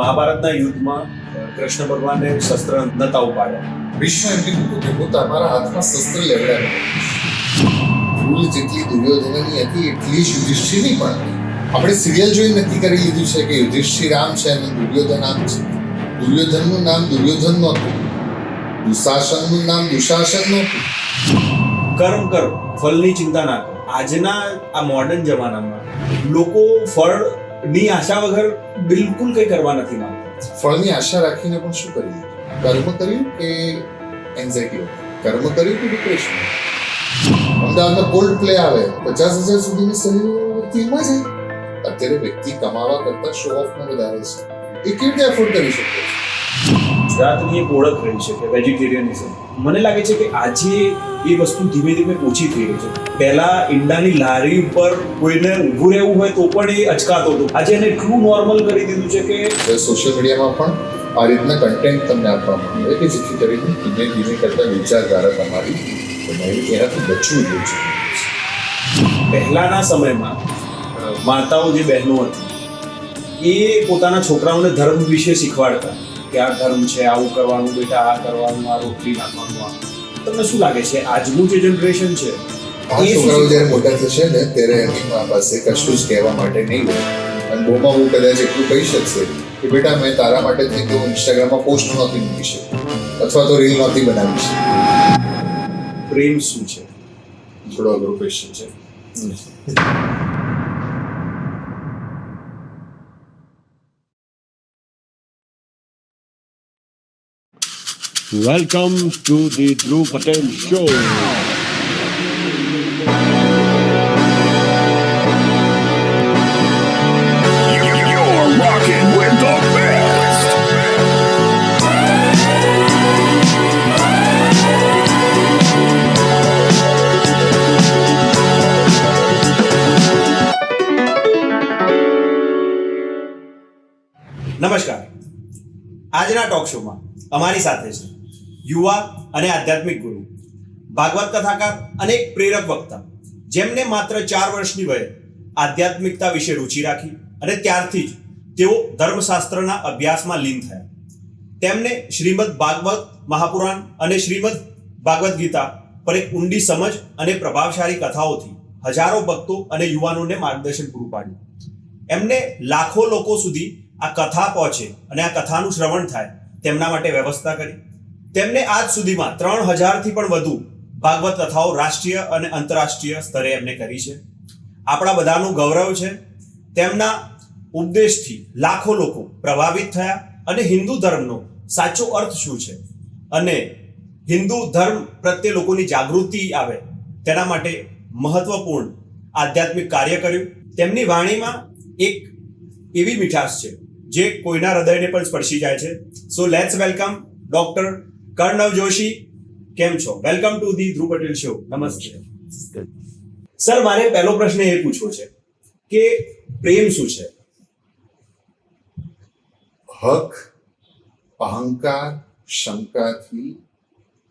મહાભારતના યુદ્ધમાં કૃષ્ણ ભગવાને શસ્ત્ર નતા ઉપાડ્યા. ભીષ્મ એમ કીધું કે હું તમારા હાથમાં શસ્ત્ર લેવડાવ્યું. ભૂલ જેટલી દુર્યોધનની હતી એટલી જ યુધિષ્ઠિરની પણ હતી. આપણે સિરિયલ જોઈ નક્કી કરી લીધું છે કે યુધિષ્ઠિર આમ છે અને દુર્યોધન આમ છે. દુર્યોધનનું નામ દુર્યોધન નહોતું, દુશાસનનું નામ દુશાસન નહોતું. કર્મ કરો, ફળની ચિંતા ના કરો. આજના આ મોડર્ન જમાનામાં લોકો ફળની આશા વગર બિલકુલ કંઈ કરવા નથી માંગતા. ફળની આશા રાખીને પણ શું કરીએ? કર્મ કર્યું કે એન્ઝાઇટી હતી? કર્મ કર્યું કે ડિપ્રેશન? અમદાવાદમાં કોલ્ડ પ્લે આવે, 50,000 સુધીની સેલિબ્રિટી ફિલ્મમાં છે. અત્યારે વ્યક્તિ કમાવા કરતા શો ઓફમાં વધારે છે. એ કેવી રીતે એફોર્ડ કરી શકે? ગુજરાતની એક ઓળખ રહી છે કે વેજીટેરિયનિઝમ. મને લાગે છે કે આજે એ વસ્તુ ધીમે ધીમે ઓછી થઈ રહી છે. પહેલા ઈંડાની લારી ઉપર કોઈને ઊભું રહેવું હોય તો પણ એ અચકાતો હતો. આજે એને એટલું નોર્મલ કરી દીધું છે કે સોશિયલ મીડિયામાં પણ આ રીતના કન્ટેન્ટ તમને આપવામાં આવે કે જેથી કરીને ધીમે ધીમે કરતા વિચારધારા તમારી એનાથી બચવું જોઈએ. પહેલાના સમયમાં માતાઓ જે બહેનો હતી એ પોતાના છોકરાઓને ધર્મ વિશે શીખવાડતા કે આ ધર્મ છે, આવું કરવાનું બેટા, આ કરવાનું, આ રોટલી નાખવાનું. આ તમને શું લાગે છે આજનું જે જનરેશન છે આ છોકરાઓ જ્યારે મોટા થશે ને ત્યારે એની મા પાસે કશું જ કહેવા માટે નહીં હોય અને બહુમાં હું કદાચ એટલું કહી શકશે કે બેટા મેં તારા માટે થઈ તો ઇન્સ્ટાગ્રામમાં પોસ્ટ નહોતી મૂકી શકું અથવા તો રીલ નહોતી બનાવી શકું. પ્રેમ શું છે? થોડો અઘરો ક્વેશ્ચન છે. Welcome to the Dhruv Patel Show. You're rocking with the best. નમસ્કાર. આજના ટોક શોમાં અમારી સાથે છે યુવા અને આધ્યાત્મિક ગુરુ, ભાગવત કથાકાર અને એક પ્રેરક વક્તા, જેમને માત્ર 4 વર્ષની વયે આધ્યાત્મિકતા વિશે રુચિ રાખી અને ત્યારથી જ તેઓ ધર્મશાસ્ત્રના અભ્યાસમાં લીન થયા. તેમને શ્રીમદ ભાગવત મહાપુરાણ અને શ્રીમદ ભાગવત ગીતા પર એક ઊંડી સમજ અને પ્રભાવશાળી કથાઓથી હજારો ભક્તો અને યુવાનોને માર્ગદર્શન પૂરું પાડ્યું. એમને લાખો લોકો સુધી આ કથા પહોંચે અને આ કથાનું શ્રવણ થાય તેમના માટે વ્યવસ્થા કરી. તેમને આજ સુધીમાં 3000થી પણ વધુ ભાગવત કથાઓ રાષ્ટ્રીય અને આંતરરાષ્ટ્રીય સ્તરે એમને કરી છે. આપણા બધાનું ગૌરવ છે. તેમના ઉપદેશથી લાખો લોકો પ્રભાવિત થયા અને હિન્દુ ધર્મનો સાચો અર્થ શું છે અને હિન્દુ ધર્મ પ્રત્યે લોકોની જાગૃતિ આવે તેના માટે મહત્વપૂર્ણ આધ્યાત્મિક કાર્ય કર્યું. તેમની વાણીમાં એક એવી મીઠાશ છે જે કોઈના હૃદયને પણ સ્પર્શી જાય છે. So let's welcome doctor Karnav Joshi. કેમ છો? Welcome to the Dhruv Patel show. નમસ્તે સર. મારે પહેલો પ્રશ્ન એ પૂછવો છે કે પ્રેમ શું છે? હક, અહંકાર, શંકાથી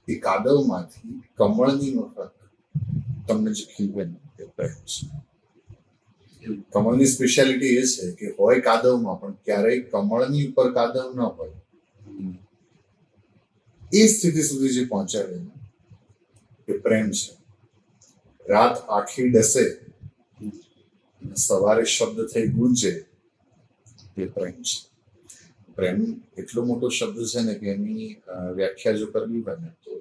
એ કાદવમાંથી કમળની વખત તમને જે ખીલવે એ પ્રેમ છે. કમળની સ્પેશિયાલિટી એ છે કે હોય કાદવમાં પણ ક્યારેય કમળની ઉપર કાદવ ન હોય. એ સ્થિતિ સુધી જે પહોંચાડે એ પ્રેમ છે. રાત આખી ડસે સવારે શબ્દ થઈ ગુંજે એ પ્રેમ છે. પ્રેમ એટલો મોટો શબ્દ છે ને કે એની વ્યાખ્યા જો કરવી હોય ને તો,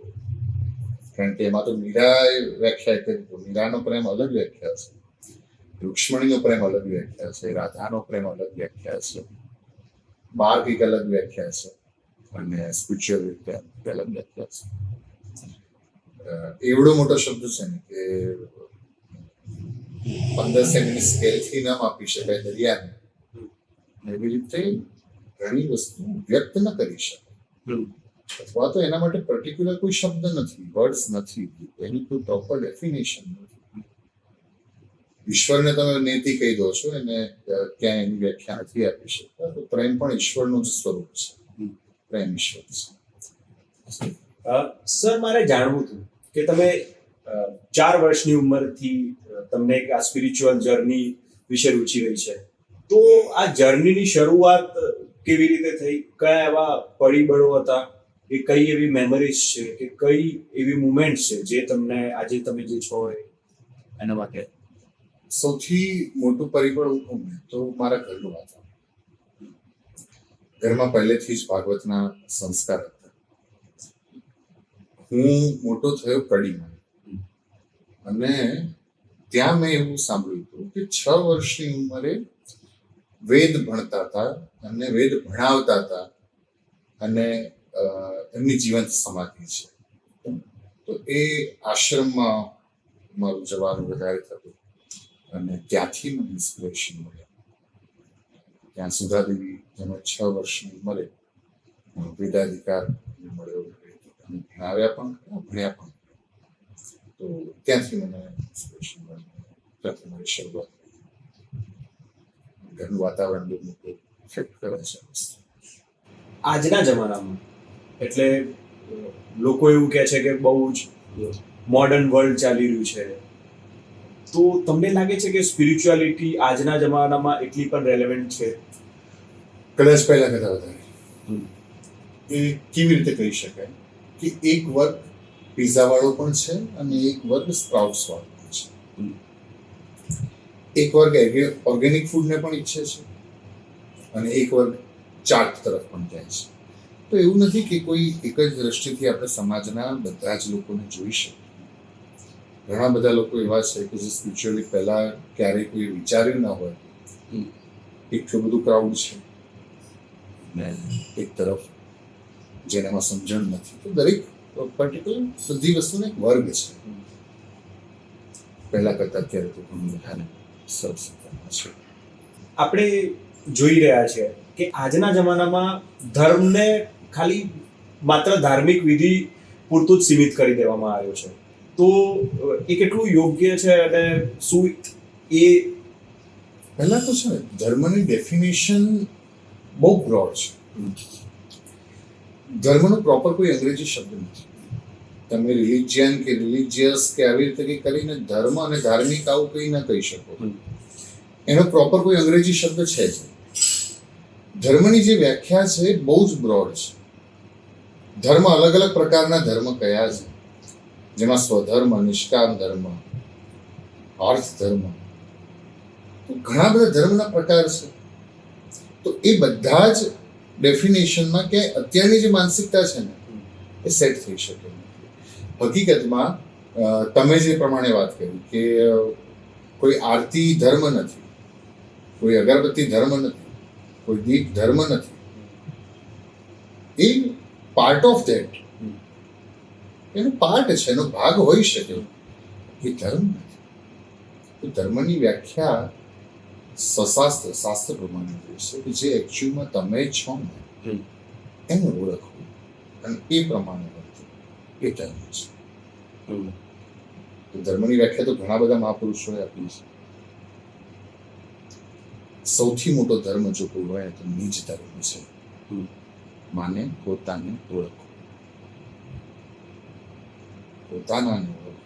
કારણ કે એમાં તો મીરાએ વ્યાખ્યા કરી તો મીરાનો પ્રેમ અલગ વ્યાખ્યા છે, રૂક્ષ્મણીનો પ્રેમ અલગ વ્યાખ્યા છે, રાધાનો પ્રેમ અલગ વ્યાખ્યા છે, બાર કંઈક અલગ વ્યાખ્યા છે અને સ્પિરિચ્યુઅલ રીતે અલગ વ્યાખ્યા છે. એવડો મોટો શબ્દ છે ને કે 15 સેમીની સ્કેલથી ન માપી શકાય દરિયાને. એવી રીતે ઘણી વસ્તુ વ્યક્ત ન કરી શકાય અથવા તો એના માટે પર્ટિક્યુલર કોઈ શબ્દ નથી, વર્ડ્સ નથી, એની કોઈ પ્રોપર ડેફિનેશન નથી. ઈશ્વરને તમે નેતિ કહી દો છો, એને ક્યાંય એની વ્યાખ્યા નથી આપી શકતા. તો પ્રેમ પણ ઈશ્વરનું જ સ્વરૂપ છે. પ્રેમ ઈશ્વર છે. સર, મારે જાણવું હતું કે તમે 4 વર્ષની ઉંમરથી તમને એક આ સ્પિરિચ્યુઅલ જર્ની વિશે રુચિ રહી છે, તો આ જર્નીની શરૂઆત કેવી રીતે થઈ, કયા એવા પરિબળો હતા, એ કઈ એવી મેમરીઝ છે કે કઈ એવી મુમેન્ટ છે જે તમને આજે તમે જે છો એના માટે? સૌથી મોટું પરિબળ હું કહું ને તો મારા ઘરનું વાતાવરણ. ઘરમાં પહેલેથી જ ભાગવતના સંસ્કાર હતા. હું મોટો થયો કડીમાં, અને ત્યાં મેં એવું સાંભળ્યું હતું કે 6 વર્ષની ઉંમરે વેદ ભણતા હતા અને વેદ ભણાવતા હતા, અને એમની જીવંત સમાધિ છે. તો એ આશ્રમમાં મારું જવાનું વધારે થતું, અને ત્યાંથી મને ઇન્સ્પિરેશન મળ્યા. ત્યાં સુધાદેવી જેને 6 વર્ષની ઉંમરે વેદાધિકાર મળ્યો, અને ભણાવ્યા પણ ખરા, ભણ્યા પણ. તો ત્યાંથી મને ઇન્સ્પિરેશન મળ્યું. ત્યાંથી મારી શરૂઆત થઈ. ઘરનું વાતાવરણ બહુ મોટું ઇફેક્ટ કરે છે. આજના જમાનામાં એટલે લોકો એવું કહે છે કે બહુ જ મોડર્ન વર્લ્ડ ચાલી રહ્યું છે, તો તમને લાગે છે કે સ્પિરિચ્યુઆલિટી આજના જમાનામાં એટલી પણ રેલેવન્ટ છે? કદાચ પહેલા કરતા વધારે. એ કેવી રીતે કહી શકાય કે એક વર્ગ પિઝા વાળો પણ છે અને એક વર્ગ સ્પ્રાઉટ્સ વાળો પણ છે. એક વર્ગ ઓર્ગેનિક ફૂડને પણ ઈચ્છે છે અને એક વર્ગ ચાટ તરફ પણ જાય છે. તો એવું નથી કે કોઈ એક જ દ્રષ્ટિથી આપણે સમાજના બધા જ લોકોને જોઈ શકીએ. ઘણા બધા લોકો એવા છે કે જે સ્પિરિચ્યુઅલી પહેલા ક્યારેય કોઈ વિચાર્યું ના હોય, એટલું બધું ક્રાઉડ છે, ને એક તરફ જેનામાં સમજણ નથી. તો દરેક પર્ટિક્યુલર બધી વસ્તુનો એક વર્ગ છે. પહેલા કરતા અત્યારે તો ઘણું વધારે સરસ છે. આપણે જોઈ રહ્યા છીએ કે આજના જમાનામાં ધર્મને ખાલી માત્ર ધાર્મિક વિધિ પૂરતું જ સીમિત કરી દેવામાં આવ્યો છે. તો એ કેટલું યોગ્ય છે, અને શું એ પહેલા તો છે ને, ધર્મની ડેફિનેશન બહુ બ્રોડ છે. ધર્મનો પ્રોપર કોઈ અંગ્રેજી શબ્દ નથી. તમે રિલિજિયન કે રિલિજિયસ કે આવી રીતે કંઈ કરીને ધર્મ અને ધાર્મિક આવું કંઈ ના કહી શકો. એનો પ્રોપર કોઈ અંગ્રેજી શબ્દ છે જ નહીં. ધર્મની જે વ્યાખ્યા છે એ બહુ જ બ્રોડ છે. ધર્મ, અલગ અલગ પ્રકારના ધર્મ કયા છે, જેમાં સ્વધર્મ, નિષ્કામ ધર્મ, અર્થ ધર્મ, તો ઘણા બધા ધર્મના પ્રકાર છે. તો એ બધા જ ડેફિનેશનમાં ક્યાંય અત્યારની જે માનસિકતા છે ને એ સેટ થઈ શકે નથી. હકીકતમાં તમે જે પ્રમાણે વાત કરી કે કોઈ આરતી ધર્મ નથી, કોઈ અગરબત્તી ધર્મ નથી, કોઈ દીપ ધર્મ નથી. એ પાર્ટ ઓફ ધેટ, એનો પાર્ટ છે, એનો ભાગ હોઈ શકે. એ ધર્મ નથી. તો ધર્મની વ્યાખ્યા સશાસ્ત્ર, શાસ્ત્ર પ્રમાણે છે કે જે એકચ્યુઅલમાં તમે છો ને એને ઓળખવું અને એ પ્રમાણે વર્તવું, એ ધર્મ છે. તો ધર્મની વ્યાખ્યા તો ઘણા બધા મહાપુરુષોએ આપી છે. સૌથી મોટો ધર્મ જો કોઈ હોય તો નિજ ધર્મ છે. માને પોતાને ઓળખવું, પોતાનાને ઓળખવું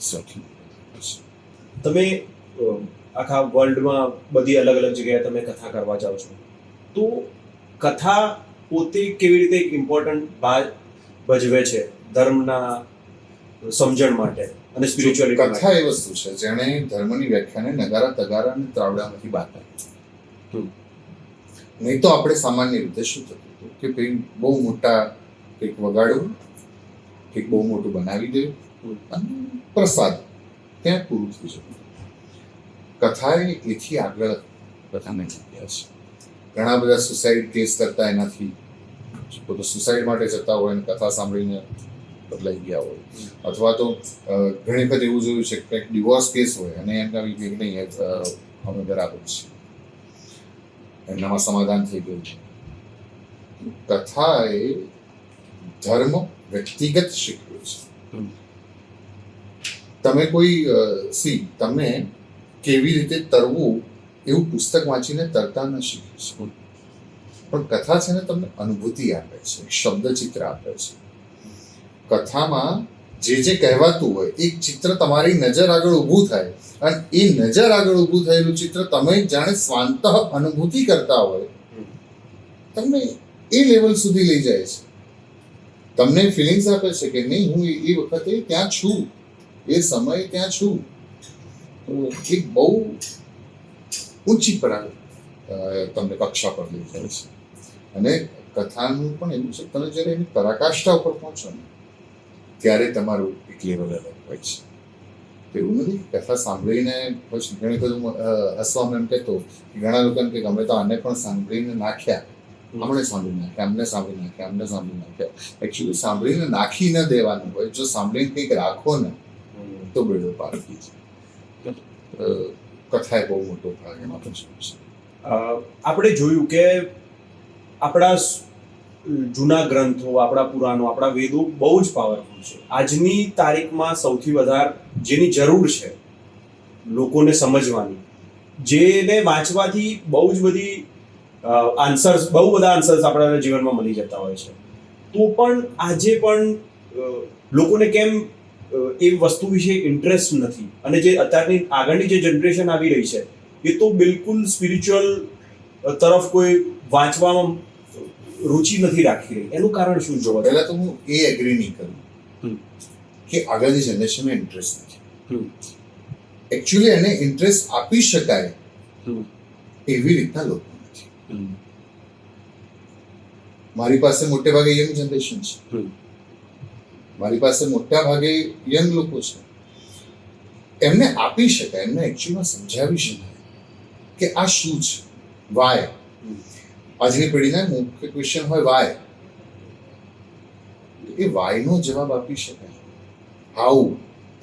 સૌથી મોટો ધર્મ છે. તમે આખા વર્લ્ડમાં બધી અલગ અલગ જગ્યાએ તમે કથા કરવા જાઓ છો, તો કથા પોતે કેવી રીતે એક ઇમ્પોર્ટન્ટ ભાગ ભજવે છે ધર્મના સમજણ માટે અને સ્પિરિચ્યુઅલિટી માટે? કથા એ વસ્તુ છે જેણે ધર્મની વ્યાખ્યાને નગારા તગારા અને ત્રાવડામાંથી બહાર કાઢી. નહીં તો આપણે સામાન્ય રીતે શું થતું હતું કે કંઈક બહુ મોટા કંઈક વગાડવું, કંઈક બહુ મોટું બનાવી દેવું અને પ્રસાદ ત્યાં પૂરું થઈ જતું. કથા એથી આગળ કથાને જગ્યા છે. ઘણા બધા સુસાઇડ કેસ કરતા એનાથી તો સુસાઇડ માટે જતા હોય અને કથા સાંભળીને બદલાઈ ગયા હોય, અથવા તો ઘણી વખત એવું જોયું છે કે કંઈક ડિવોર્સ કેસ હોય અને એમ કહી કે નહીં અમે બરાબર છે, એમનામાં સમાધાન થઈ ગયું છે. કથા એ ધર્મ વ્યક્તિગત શીખવ્યું છે. તમે કોઈ તમે કેવી રીતે તરવું એવું પુસ્તક વાંચીને તરતા ન શીખી શકો, પણ કથા છે ને તમને અનુભૂતિ આપે છે, શબ્દચિત્ર આપે છે. કથામાં જે કહેવાતું હોય એક ચિત્ર તમારી નજર આગળ ઊભું થાય, અને એ નજર આગળ ઊભું થયેલું ચિત્ર તમે જાણે સ્વાંતઃ અનુભૂતિ કરતા હોય તમને એ લેવલ સુધી લઈ જાય છે, તમને ફિલિંગ્સ આપે છે કે નહીં હું એ વખતે ત્યાં છું, એ સમયે ત્યાં છું. તો એક બહુ ઊંચી તમને કક્ષા પર લઈ જાય છે. અને કથાનું પણ એવું છે, તમે જ્યારે એની પરાકાષ્ઠા ઉપર પહોંચો ને ત્યારે તમારું એક લેવલ અલગ હોય છે. એવું નથી કથા સાંભળીને પછી ઘણી બધું હસવામાં એમ કહેતો કે ઘણા લોકો એમ કે અમે તો આને પણ સાંભળીને નાખ્યા, અમને સાંભળી નાખ્યા, અમને સાંભળી નાખ્યા, અમને સાંભળી નાખ્યા. એકચ્યુઅલી સાંભળીને નાખી ન દેવાનું હોય. જો સાંભળીને કંઈક રાખો ને તો બેડો પાર થઈ જાય. કથા એ બહુ મોટો ભાગ એમાં ભજવે છે. આપણે જોયું કે આપણા જૂના ગ્રંથો, આપણા પુરાણો, આપણા વેદો બહુ જ પાવરફુલ છે. આજની તારીખમાં સૌથી વધારે જેની જરૂર છે લોકોને સમજવાની, જેને વાંચવાથી બહુ જ બધી બહુ બધા આન્સર્સ આપણા જીવનમાં મળી જતા હોય છે, તો પણ આજે પણ લોકોને કેમ એ વસ્તુ વિશે ઇન્ટરેસ્ટ નથી. અને જે અત્યારની આગળની જે જનરેશન આવી રહી છે એ તો બિલકુલ સ્પિરિચ્યુઅલ તરફ કોઈ વાંચવામાં રુચિ નથી રાખી રહી. એનું કારણ શું જોવા? પહેલા તો હું એ એગ્રી નહીં કરું કે આગળની જનરેશનને ઇન્ટરેસ્ટ નથી. એકચ્યુઅલી એને ઇન્ટરેસ્ટ આપી શકાય એવી રીતના લોકો નથી. મારી પાસે મોટે ભાગે યંગ જનરેશન છે, મારી પાસે મોટા ભાગે યંગ લોકો છે. એમને આપી શકાય, એમને એકચ્યુઅલમાં સમજાવી શકાય કે આ શું છે, વાય. આજની પેઢીના મુખ્ય ક્વેશ્ચન હોય વાય. એ વાયનો જવાબ આપી શકાય, હાઉ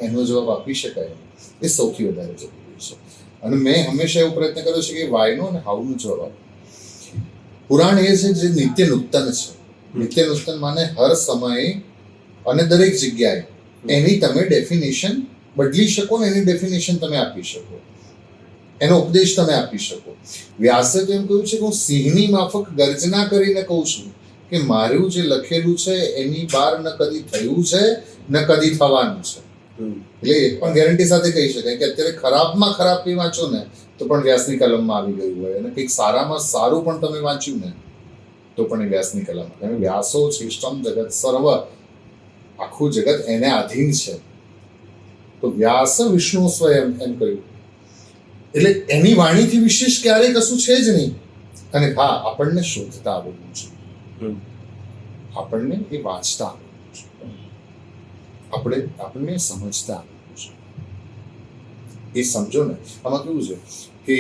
એનો જવાબ આપી શકાય, એ સૌથી વધારે જરૂરી છે. અને મેં હંમેશા એવો પ્રયત્ન કર્યો છે કે વાયનો અને હાઉનો જવાબ આપો. પુરાણ એ છે જે નિત્ય નૂતન છે. નિત્ય નૂતન માને હર સમયે અને દરેક જગ્યાએ એની તમે ડેફિનેશન બદલી શકો ને એની ડેફિનેશન તમે આપી શકો, એનો ઉપદેશ તમે આપી શકો. વ્યાસે તો એમ કહ્યું છે કે હું સિંહની માફક ગર્જના કરીને કહું છું કે મારું જે લખેલું છે એની બહાર ન કદી થયું છે ન કદી થવાનું છે. એટલે એક પણ ગેરંટી સાથે કહી શકાય કે અત્યારે ખરાબમાં ખરાબ કંઈ વાંચો ને તો પણ વ્યાસની કલમમાં આવી ગયું હોય, અને કંઈક સારામાં સારું પણ તમે વાંચ્યું ને તો પણ એ વ્યાસની કલમમાં. કારણ કે વ્યાસો શિષ્ટમ જગત સર્વ, આખું જગત એને આધીન છે. તો વ્યાસ વિષ્ણુ સ્વયં એમ કહ્યું. એટલે એની વાણીથી વિશેષ ક્યારેય કશું છે જ નહીં. અને હા, આપણને શોધતા આવડવું છે, આપણને એ વાંચતા આવડવું છે, આપણને સમજતા આવડવું છે. એ સમજો ને. આમાં કેવું છે કે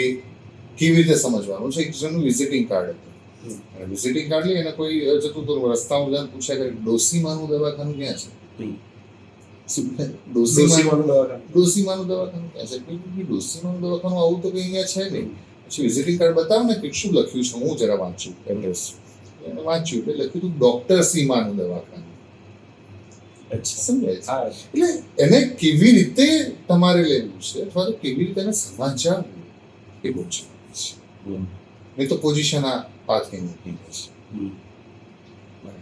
કેવી રીતે સમજવાનું છે. એક જણનું વિઝિટિંગ કાર્ડ હતું, અને વિઝિટિંગ કાર્ડ લઈ અને કોઈ જતું તો રસ્તામાં બધાને પૂછ્યા કરે ડોસીમાનું દવાખાનું ક્યાં છે? ડોસીમાનું દવાખાનું ક્યાં છે? ડોસીમાનું દવાખાનું આવું તો કંઈ અહીંયા છે નહીં. પછી વિઝિટિંગ કાર્ડ બતાવ ને કે શું લખ્યું છે, હું જરા વાંચું એડ્રેસ. એને વાંચ્યું એટલે લખ્યું હતું ડોક્ટર સીમાનું દવાખાનું. સમજાય છે? એટલે એને કેવી રીતે તમારે લેવું છે અથવા તો કેવી રીતે એને સમજાવવું એ બહુ જરૂરી છે. નહીં તો પોઝિશન આ પાથે મૂકી દે છે.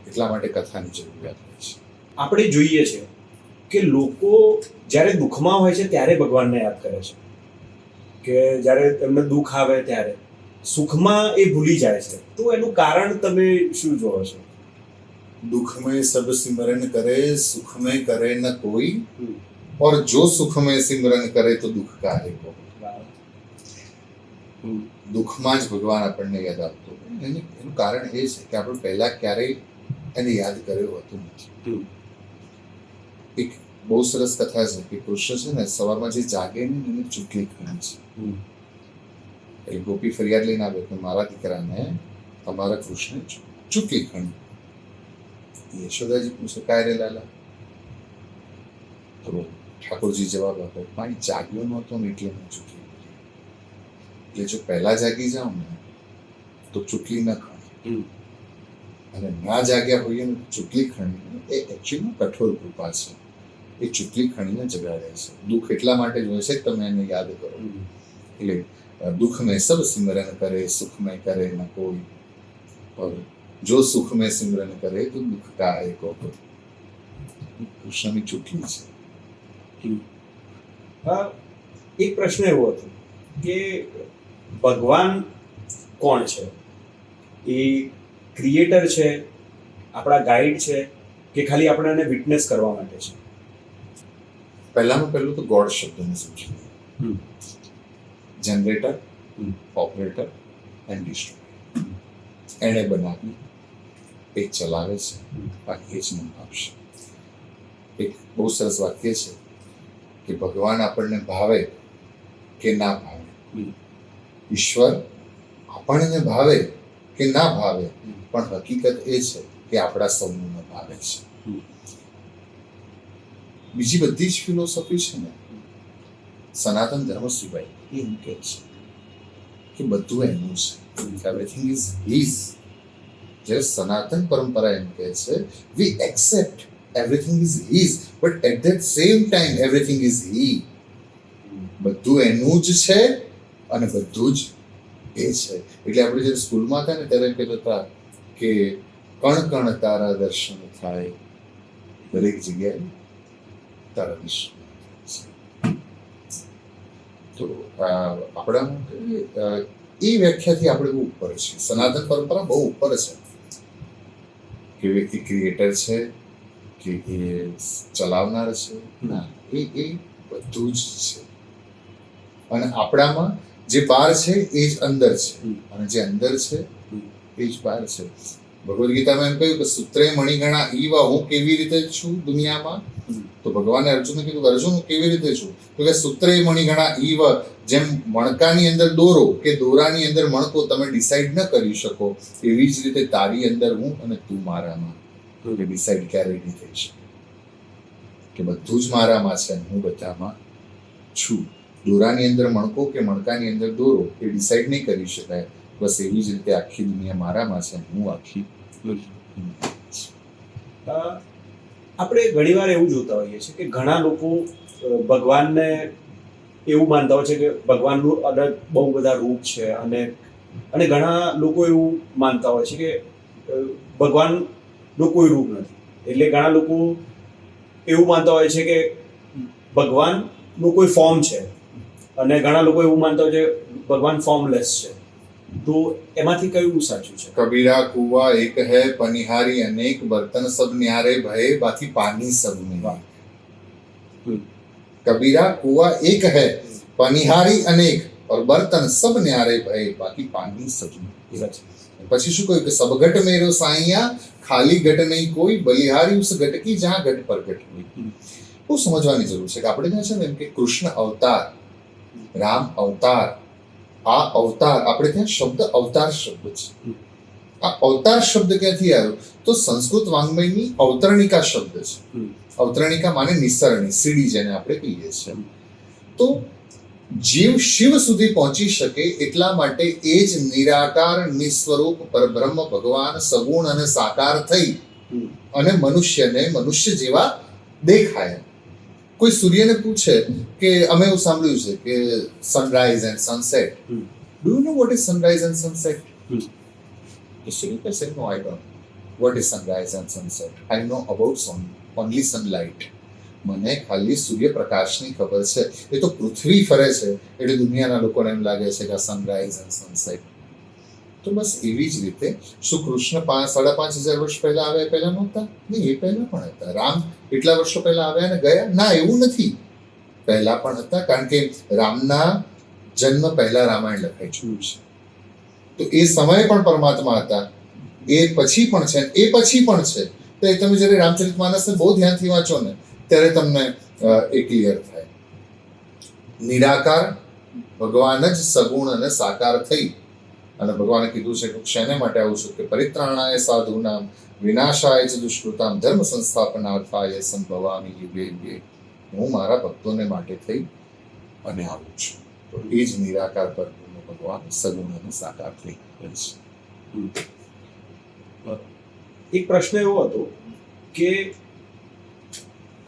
એટલા માટે કથાની જરૂરિયાત હોય છે. આપણે જોઈએ છે કે લોકો જ્યારે દુઃખમાં હોય છે ત્યારે ભગવાનને યાદ કરે છે, કે જ્યારે એમને દુઃખ આવે ત્યારે. સુખમાં એ ભૂલી જાય છે. તો એનું કારણ તમે શું જોવો છો? दुख में सब सिमरन करे, सुख में करे न कोई, और जो सुख में सिमरन करे तो दुख का है को. દુઃખમાં જ ભગવાન આપણને યાદ આપતો. એનું કારણ એ છે કે આપણે પહેલા ક્યારેય એને યાદ કર્યો હતું નથી. એક બહુ સરસ કથા છે કે કૃષ્ણ છે ને સવારમાં જે જાગે ને એને ચૂકલી ખણે છે. એટલે ગોપી ફરિયાદ લઈને આવે કે મારા દીકરાને તમારા કૃષ્ણ ચૂકલી ખણી. યશોદાજી પૂછે કાય રે લાલા? તો ઠાકોરજી જવાબ આપે પાણી જાગ્યો નહોતો ને એટલે હું ચૂકલી. એટલે જો પહેલા જાગી જાઉં ને તો ચૂકલી ન ખણી, અને ના જાગ્યા હોઈએ ને ચૂકલી ખણી. એ એકચ્યુઅલી કઠોર કૃપા છે. એ ચૂકલી ખણીને જગાડે છે. દુઃખ એટલા માટે જ હોય છે કે તમે એને યાદ કરો. એટલે दुख में सब सिमरन करे, सुख में करे न कोई, और जो सुख में सिमरन करे तो दुख का एक કૃષ્ણની ચૂકલી છે. એક પ્રશ્ન એવો હતો કે ભગવાન કોણ છે? એ ક્રિએટર છે, આપણા ગાઈડ છે, કે ખાલી આપણે એને વિટનેસ કરવા માટે છે? પહેલામાં પહેલું તો ગોડ શબ્દને સમજી હમ. જનરેટર, હમ. Operator and destroyer. એણે બનાવી, એ ચલાવે છે, બાકી એ જ મંગાવશે. એક બહુ સરસ વાક્ય છે કે ભગવાન આપણને ભાવે કે ના ભાવે, હમ. ઈશ્વર આપણને ભાવે કે ના ભાવે, હમ. પણ હકીકત એ છે કે આપણા સૌને ન ભાવે છે. હમ. બીજી બધી જ ફિલોસોફી છે ને, સનાતન ધર્મ સિવાય એ એમ કહે છે કે બધું એનું છે, એવરીથિંગ ઇઝ હીઝ. જ્યારે સનાતન પરંપરા એમ કહે છે we accept everything is his, but at that same time everything is he. બધું એનું જ છે અને બધું જ એ છે. એટલે આપણે જ્યારે સ્કૂલમાં હતા ને ત્યારે કહેતા હતા કે કણ કણ તારા દર્શન થાય, દરેક જગ્યાએ તારા દર્શન થાય. તો આપણા એ વ્યાખ્યાથી આપણે બહુ ઉપર છે. સનાતન પરંપરા બહુ ઉપર છે કે એ ક્રિએટર છે કે એ ચલાવનાર છે. ના, એ બધું જ છે. અને આપણામાં જે બહાર છે એ જ અંદર છે, અને જે અંદર છે એ જ બહાર છે. ભગવદ્ ગીતામાં એમ કહ્યું કે સૂત્રે મણિગણા ઈવ, હું કેવી રીતે છું દુનિયામાં. તો ભગવાને અર્જુનને કીધું અર્જુન હું કેવી રીતે છું? તો કે સૂત્રે મણિગણા ઈવ, જેમ મણકાની અંદર દોરો કે દોરાની અંદર મણકો તમે ડિસાઈડ ન કરી શકો, એવી જ રીતે તારી અંદર હું અને તું મારામાં. એ ડિસાઈડ ક્યારે નહીં થઈ શકે કે બધું જ મારામાં છે અને હું બધામાં છું. દોરાની અંદર મણકો કે મણકાની અંદર દોરો એ ડિસાઈડ નહીં કરી શકાય. બસ એવી જ રીતે આખી દુનિયા મારામાં છે, હું આખી આપણે ઘણીવાર એવું જોતા હોઈએ છીએ કે ઘણા લોકો ભગવાનને એવું માનતા હોય છે કે ભગવાનનું અલગ બહુ બધા રૂપ છે, અને ઘણા લોકો એવું માનતા હોય છે કે ભગવાનનું કોઈ રૂપ નથી. એટલે ઘણા લોકો એવું માનતા હોય છે કે ભગવાનનું કોઈ ફોર્મ છે, અને ઘણા લોકો એવું માનતા હોય છે ભગવાન ફોર્મલેસ છે. તો એમાંથી કયું સાચું છે? કબીરા કુવા એક હૈ, પનિહારી અનેક, બર્તન સબ ન્યારે ભય, બાકી પાની સબ નહીં. કબીરા કુવા એક હૈ, પનિહારી અનેક, और बर्तन सब न्यारे भय, बाकी पानी सब नहीं. પછી શું કહ્યું કે સબ ઘટ મેરો સાઈયા, ખાલી ઘટ નહીં કોઈ, બલિહારી ઉસ ઘટ કી જહાં ઘટ પર ઘટ નહીં. બહુ સમજવાની જરૂર છે કે આપણે ત્યાં છે ને એમ કે કૃષ્ણ અવતાર, રામ અવતાર, આ અવતાર, આપણે ત્યાં શબ્દ અવતાર શબ્દ છે. આ અવતાર શબ્દ ક્યાંથી આવ્યો? તો સંસ્કૃત વાંગ્મયની અવતરણિકા શબ્દ છે. અવતરણિકા માને નિસરણી, સીડી જેને આપણે કહીએ છીએ. તો જીવ શિવ સુધી પહોંચી શકે એટલા માટે એ જ નિરાકાર નિસ્વરૂપ પરબ્રહ્મ ભગવાન સગુણ અને સાકાર થઈ અને મનુષ્યને મનુષ્ય જેવા દેખાય. કોઈ સૂર્યને પૂછે કે અમે એવું સાંભળ્યું છે કે sunrise and sunset, do you know what is sunrise and sunset? The sooner say no, I don't. What is sunrise and sunset? I know about only sunlight. મને ખાલી સૂર્યપ્રકાશની ખબર છે. એ તો પૃથ્વી ફરે છે એટલે દુનિયાના લોકોને એમ લાગે છે કે સનરાઈઝ એન્ડ સનસેટ. તો બસ એવી જ રીતે શું કૃષ્ણ 5,500 વર્ષ પહેલા આવ્યા એ પહેલા નહોતા? નહીં, એ પહેલા પણ હતા. રામ એટલા વર્ષો પહેલા આવ્યા અને ગયા? ના, એવું નથી, પહેલા પણ હતા. કારણ કે રામના જન્મ પહેલા રામાયણ લખાઈ ચૂક્યું છે. તો એ સમયે પણ પરમાત્મા હતા, એ પછી પણ છે, એ પછી પણ છે. તો એ તમે જ્યારે રામચરિતમાનસને બહુ ધ્યાનથી વાંચો ને ત્યારે તમને એ ક્લિયર થાય. નિરાકાર ભગવાન જ સગુણ અને સાકાર થઈ અને ભગવાને કીધું છે કે શેને માટે આવું છું કે પરિત્રાણાય સાધુનામ, વિનાશાય ચ દુષ્કૃતામ, ધર્મ સંસ્થાપનાર્થાય સંભવામિ યુગે યુગે. હું મારા ભક્તોને માટે થઈ અને આવું છું. તો એ જ નિરાકાર પર ભગવાન સગુણ અને સાકાર થઈ છે. એક પ્રશ્ન એવો હતો કે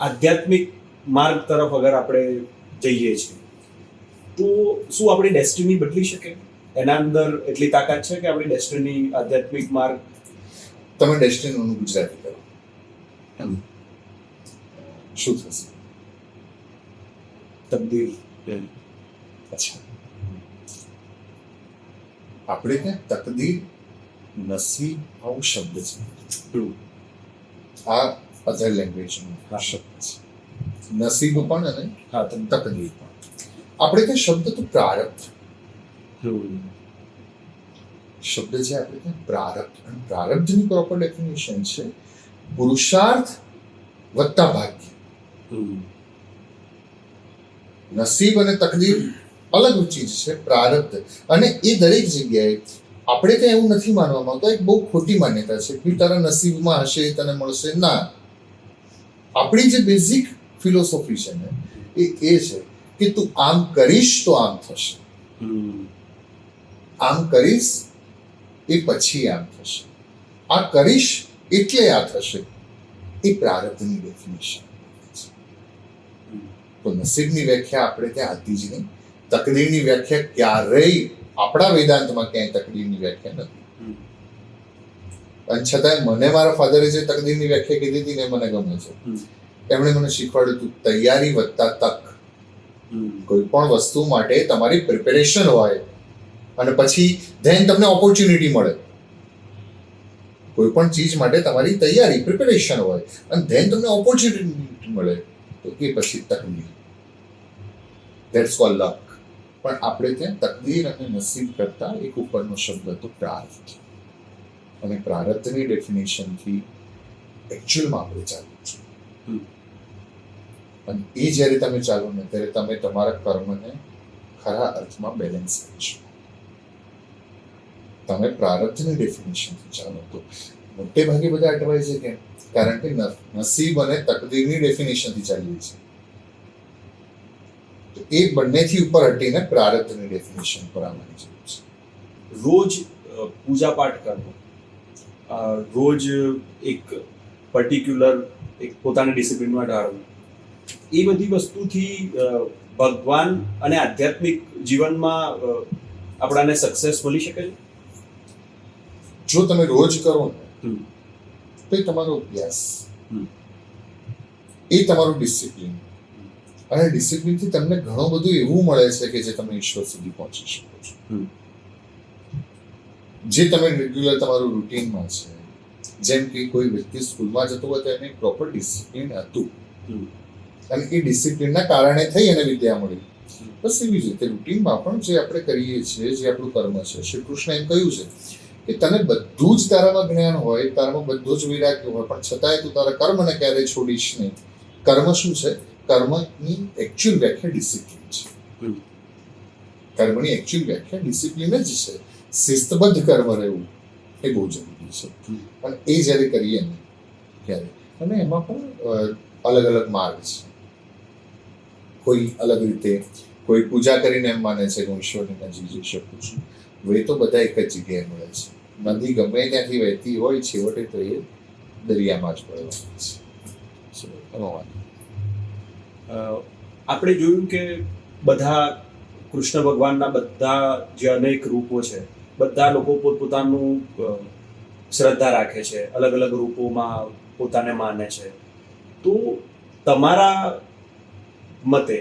આધ્યાત્મિક માર્ગ તરફ અગર આપણે જઈએ છીએ તો શું આપણી ડેસ્ટિની બદલી શકે? એના અંદર એટલી તાકાત છે કે આપણી ડેસ્ટિની આધ્યાત્મિક માર્ગ? તમે ડેસ્ટિનીનું ગુજરાતી કરો, શું થશે? તબદીલ. અચ્છા, આપણે ત્યાં તકદીર નસીબ આવો શબ્દ છે, True. આ અધર લેંગ્વેજનો શબ્દ છે. નસીબ પણ અને હા, તકદીર પણ. આપણે ત્યાં શબ્દ તો પ્રારબ્ધ શબ્દ છે, આપણે ત્યાં પ્રારબ્ધ, અને પ્રારબ્ધની પ્રોપર ડેફિનેશન છે પુરુષાર્થ વત્તા ભાગ્ય. નસીબ અને તકદીર અલગ ચીજ છે. પ્રારબ્ધ, અને એ દરેક જગ્યાએ આપણે ત્યાં એવું નથી માનવામાં આવતું. એક બહુ ખોટી માન્યતા છે કે તારા નસીબમાં હશે એ તને મળશે. ના, આપણી જે બેઝિક ફિલોસોફી છે ને એ છે કે તું આમ કરીશ તો આમ થશે, આમ કરીશ એ પછી આમ થશે, આ કરીશ એટલે આ થશે. એ પ્રારબ્ધની ડેફિનેશન છે. તો નસીબની વ્યાખ્યા આપણે ત્યાં હતી જ નહીં. તકદીરની વ્યાખ્યા ક્યારેય આપણા વેદાંતમાં ક્યાંય તકદીરની વ્યાખ્યા નથી. અને છતાંય મને મારા ફાધરે જે તકદીરની વ્યાખ્યા કીધી હતી ને મને ગમે છે. એમણે મને શીખવાડ્યું હતું તૈયારી વત્તા તક. કોઈ પણ વસ્તુ માટે તમારી પ્રિપેરેશન હોય અને પછી ધેન તમને ઓપોર્ચ્યુનિટી મળે. કોઈ પણ ચીજ માટે તમારી તૈયારી પ્રિપેરેશન હોય અને ધેન તમને ઓપોર્ચ્યુનિટી મળે તો એ પછી તકદીર. ધેટ્સ કોલ્ડ લક. પણ આપણે ત્યાં તકદીર અને નસીબ કરતા એક ઉપરનો શબ્દ હતો પ્રારબ્ધ. અને પ્રારબ્ધની ડેફિનેશનથી એકચ્યુઅલમાં આપણે ચાલવું છે. અને એ જ્યારે તમે ચાલો ને ત્યારે તમે તમારા કર્મને ખરા અર્થમાં બેલેન્સ કરી શકો. તમે પ્રારબ્ધની ડેફિનેશનથી ચાલો તો મોટે ભાગે બધા અટવાય છે. કેમ? કારણ કે નસીબ અને તકદીરની ડેફિનેશનથી ચાલીએ છીએ. તો એ બંનેથી ઉપર હટીને પ્રારબ્ધની ડેફિનેશન પર આવવાની જરૂર છે. રોજ પૂજા પાઠ કરવો, રોજ એક પર્ટિક્યુલર એક પોતાની ડિસિપ્લિનમાં ઢાળવું, એ બધી વસ્તુથી ભગવાન અને આધ્યાત્મિક જીવનમાં આપણાને સક્સેસ મળી શકે છે. જો તમે રોજ કરો ને તો એ તમારો અભ્યાસ, એ તમારું ડિસિપ્લિન, અને ડિસિપ્લિનથી તમને ઘણું બધું એવું મળે છે કે જે તમે ઈશ્વર સુધી પહોંચી શકો છો. જે તમે રેગ્યુલર તમારું રૂટીનમાં છે. જેમ કે કોઈ વ્યક્તિ સ્કૂલમાં જતો હોય તો એને પ્રોપર ડિસિપ્લિન હતું અને એ ડિસિપ્લિનના કારણે થઈ અને વિદ્યા મળી. બસ એવી જ રીતે રૂટીનમાં પણ જે આપણે કરીએ છીએ, જે આપણું કર્મ છે, શ્રી કૃષ્ણ એમ કહ્યું છે કે તને બધું જ તારામાં જ્ઞાન હોય, તારામાં બધું જ વૈરાગ્ય હોય, પણ છતાંય તું તારા કર્મને ક્યારેય છોડીશ નહીં. કર્મ શું છે? કર્મની એકચ્યુઅલ વ્યાખ્યા ડિસિપ્લિન છે. કર્મની એકચ્યુઅલ વ્યાખ્યા ડિસિપ્લિન જ છે. શિસ્તબદ્ધ કર્મ રહેવું એ બહુ જરૂરી છે. અને એ જ્યારે કરીએ ને ત્યારે, અને એમાં પણ અલગ અલગ માર્ગ છે. કોઈ અલગ રીતે, કોઈ પૂજા કરીને એમ માને છે કે હું ઈશ્વરની નજીક જઈ શકું છું. વે તો બધા એક જ જગ્યાએ મળે છે. નદી ગમે ત્યાંથી વહેતી હોય, છેવટે તો એ દરિયામાં જ પડવાની છે. આપણે જોયું કે બધા કૃષ્ણ ભગવાનના બધા જે અનેક રૂપો છે, બધા લોકો પોતપોતાનું શ્રદ્ધા રાખે છે, અલગ અલગ રૂપોમાં પોતાને માને છે. તો તમારા મતે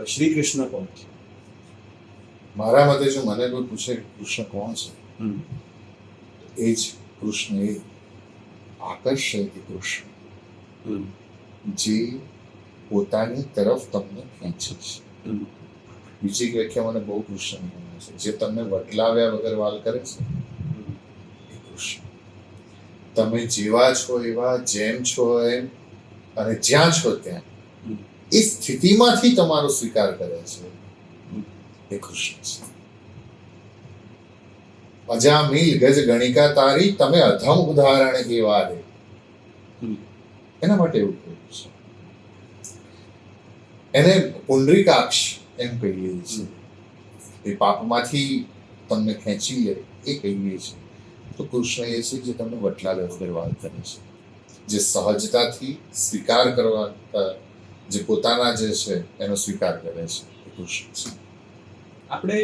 શ્રી કૃષ્ણ કોણ છે? મારા મતે જો મને કોઈ પૂછે કૃષ્ણ કોણ છે, એ જ કૃષ્ણ, એ આકર્ષય કૃષ્ણ જે પોતાની તરફ તમને ખેંચે છે. બીજી વ્યાખ્યા મને બહુ કૃષ્ણ ગમે છે, જે તમને વટલાવ્યા વગર વાલ કરે છે, એ કૃષ્ણ. તમે જેવા છો એવા, જેમ છો એમ, અને જ્યાં છો ત્યાં એ સ્થિતિમાંથી તમારો સ્વીકાર કરે છે, એ કૃષ્ણ છે. અજામિલ ગજ ગણિકા તારી, તમે અધમ ઉદાહરણ એવા રે. એના માટે એવું કહ્યું છે. એને પુંડરીકાક્ષ એમ કહીએ છીએ. એ પાપમાંથી તમને ખેંચી લે એ કહીએ છીએ. તો કૃષ્ણ એ છે જે તમને વટલાવે વગર વાત કરે છે, જે સહજતાથી સ્વીકાર કરવા, જે પોતાના જે છે એનો સ્વીકાર કરે છે, એ કૃષ્ણ છે. આપણે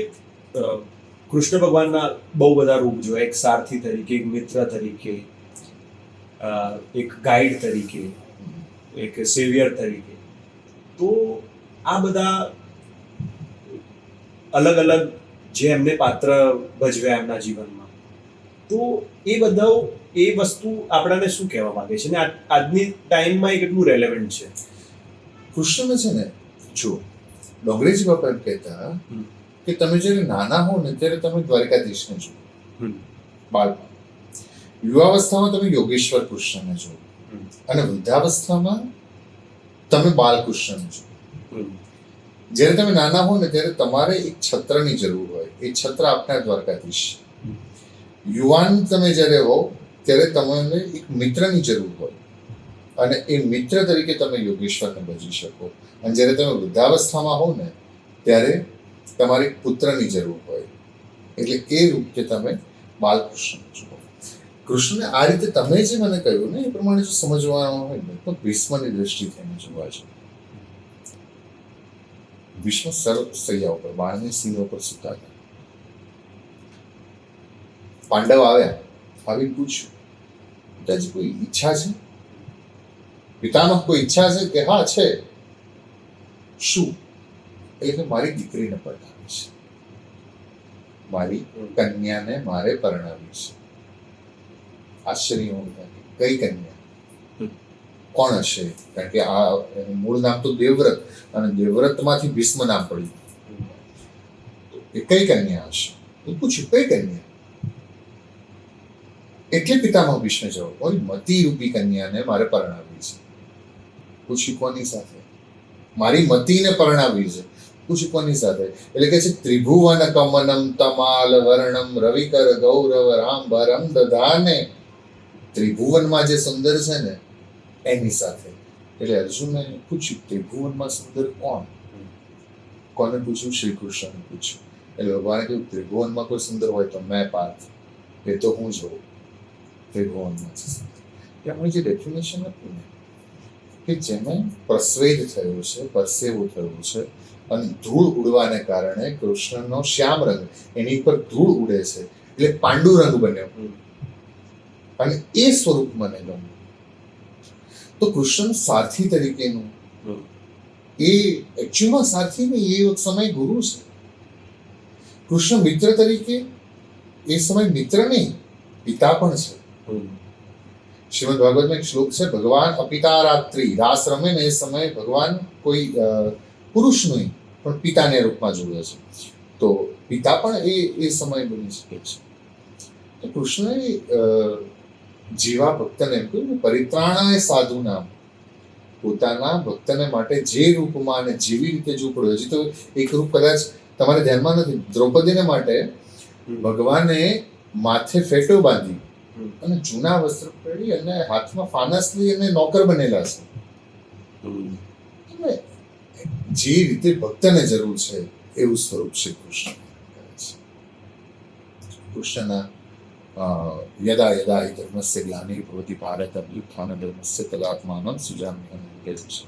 કૃષ્ણ ભગવાનના બહુ બધા રૂપ જોયા, એક સારથી તરીકે, એક મિત્ર તરીકે, એક ગાઈડ તરીકે, એક સેવિયર તરીકે. તો આ બધા અલગ અલગ જે એમને પાત્ર ભજવ્યા એમના જીવનમાં, તો એ વસ્તુ આપણાને શું કહેવા માંગે છે ને આજની ટાઈમમાં એ કેટલું રેલેવન્ટ છે? કૃષ્ણ છે ને, જો ડોંગરેજી બાપા એમ કહેતા કે તમે જ્યારે નાના હો ને ત્યારે તમે દ્વારકાધીશને જુઓ, બાળપણ. યુવાવસ્થામાં તમે યોગેશ્વર કૃષ્ણને જુઓ અને વૃદ્ધાવસ્થામાં તમે બાલકૃષ્ણને જુઓ. જ્યારે તમે નાના હો ને ત્યારે તમારે એક છત્રની જરૂર હોય, એ છત્ર આપનાર દ્વારકાધીશ. યુવાન તમે જ્યારે હો ત્યારે તમને એક મિત્રની જરૂર હોય અને એ મિત્ર તરીકે તમે યોગેશ્વરને ભજી શકો. અને જ્યારે તમે વૃદ્ધાવસ્થામાં હો ને ત્યારે તમારે એક પુત્રની જરૂર હોય, એટલે એ રૂપે તમે બાલકૃષ્ણ જુઓ. કૃષ્ણને આ રીતે તમે જે મને કહ્યું ને એ પ્રમાણે જો સમજવાનું હોય ને તો ભીષ્મની દ્રષ્ટિથી એને જોવા છે. ભીષ્મ સૈયા ઉપર, બાણની સિંહ ઉપર સૂતા હતા. પાંડવ આવ્યા, આવીને પૂછ્યું, પિતાજી કોઈ ઈચ્છા છે? પિતામાં કોઈ ઈચ્છા છે? કે હા છે. શું? એટલે મારી દીકરીને પરણાવી છે, મારી કન્યાને મારે પરણાવી છે. આશ્ચર્ય કઈ કન્યા, કોણ હશે? કારણ કે આ એનું મૂળ નામ તો દેવવ્રત અને દેવવ્રતમાંથી ભીષ્મ નામ પડ્યું. એ કઈ કન્યા હશે? એ પૂછ્યું, કઈ કન્યા? એટલે પિતામહ ભીષ્મે જવાબ, કોઈ મતી રૂપી કન્યાને મારે પરણાવી છે. પૂછ્યું, કોની સાથે? મારી મતીને પરણાવી છે. પૂછ્યું, કોની સાથે? એટલે કે છે ત્રિભુવન કમનમ તમાલ વર્ણમ રવિકર ગૌરવ રામભરમ દધાને. ત્રિભુવનમાં જે સુંદર છે ને એની સાથે. એટલે અર્જુને પૂછ્યું, ત્રિભુવનમાં સુંદર કોણ? કોને પૂછ્યું? શ્રી કૃષ્ણને પૂછ્યું. એટલે ભગવાને કહ્યું, ત્રિભુવનમાં કોઈ સુંદર હોય તો મેં પાર્થ, એ તો હું જોઉં. ત્રિભુવનમાં છે સુંદર. આપણે જે ડેફિનેશન આપ્યું ને કે જેને પ્રસ્વેદ થયો છે, પરસેવો થયો છે અને ધૂળ ઉડવાને કારણે કૃષ્ણનો શ્યામ રંગ એની પર ધૂળ ઉડે છે એટલે પાંડુરંગ બન્યો અને એ સ્વરૂપ મને ગમ્યું. તો કૃષ્ણ સારથી તરીકેનું એ એકચ્યુઅલમાં સારથી નહીં, એ સમય ગુરુ છે. કૃષ્ણ મિત્ર તરીકે એ સમય મિત્ર નહીં, પિતા પણ છે. શ્રીમદ ભાગવતમાં એક શ્લોક છે, ભગવાન અપિતા રાત્રિ. રાસ રમે ને એ સમયે ભગવાન કોઈ પુરુષ નહીં પણ પિતાને રૂપમાં જોવે છે. તો પિતા પણ એ સમય બની શકે છે. તો કૃષ્ણએ જીવા ભક્તને એમ કહ્યું, પરિત્રાણાય સાધુ નામ. પોતાના ભક્તને માટે જે રૂપમાં અને જેવી રીતે જો પડ્યો. હજી તો એક રૂપ કદાચ તમારે ધ્યાનમાં નથી. દ્રૌપદીને માટે ભગવાને માથે ફેટો બાંધી અને જૂના વસ્ત્ર પહેરી અને હાથમાં ફાનસ લઈ અને નોકર બનેલા છે. જે રીતે ભક્તને જરૂર છે એવું સ્વરૂપ છે કૃષ્ણ. કૃષ્ણના યદા યદા હિ ધર્મસ્ય ગ્લાનિર્ભવતિ ભારત અભ્યુત્થાન ધર્મસ્ય તદાત્માનં સુજામ્યહં કહે છે.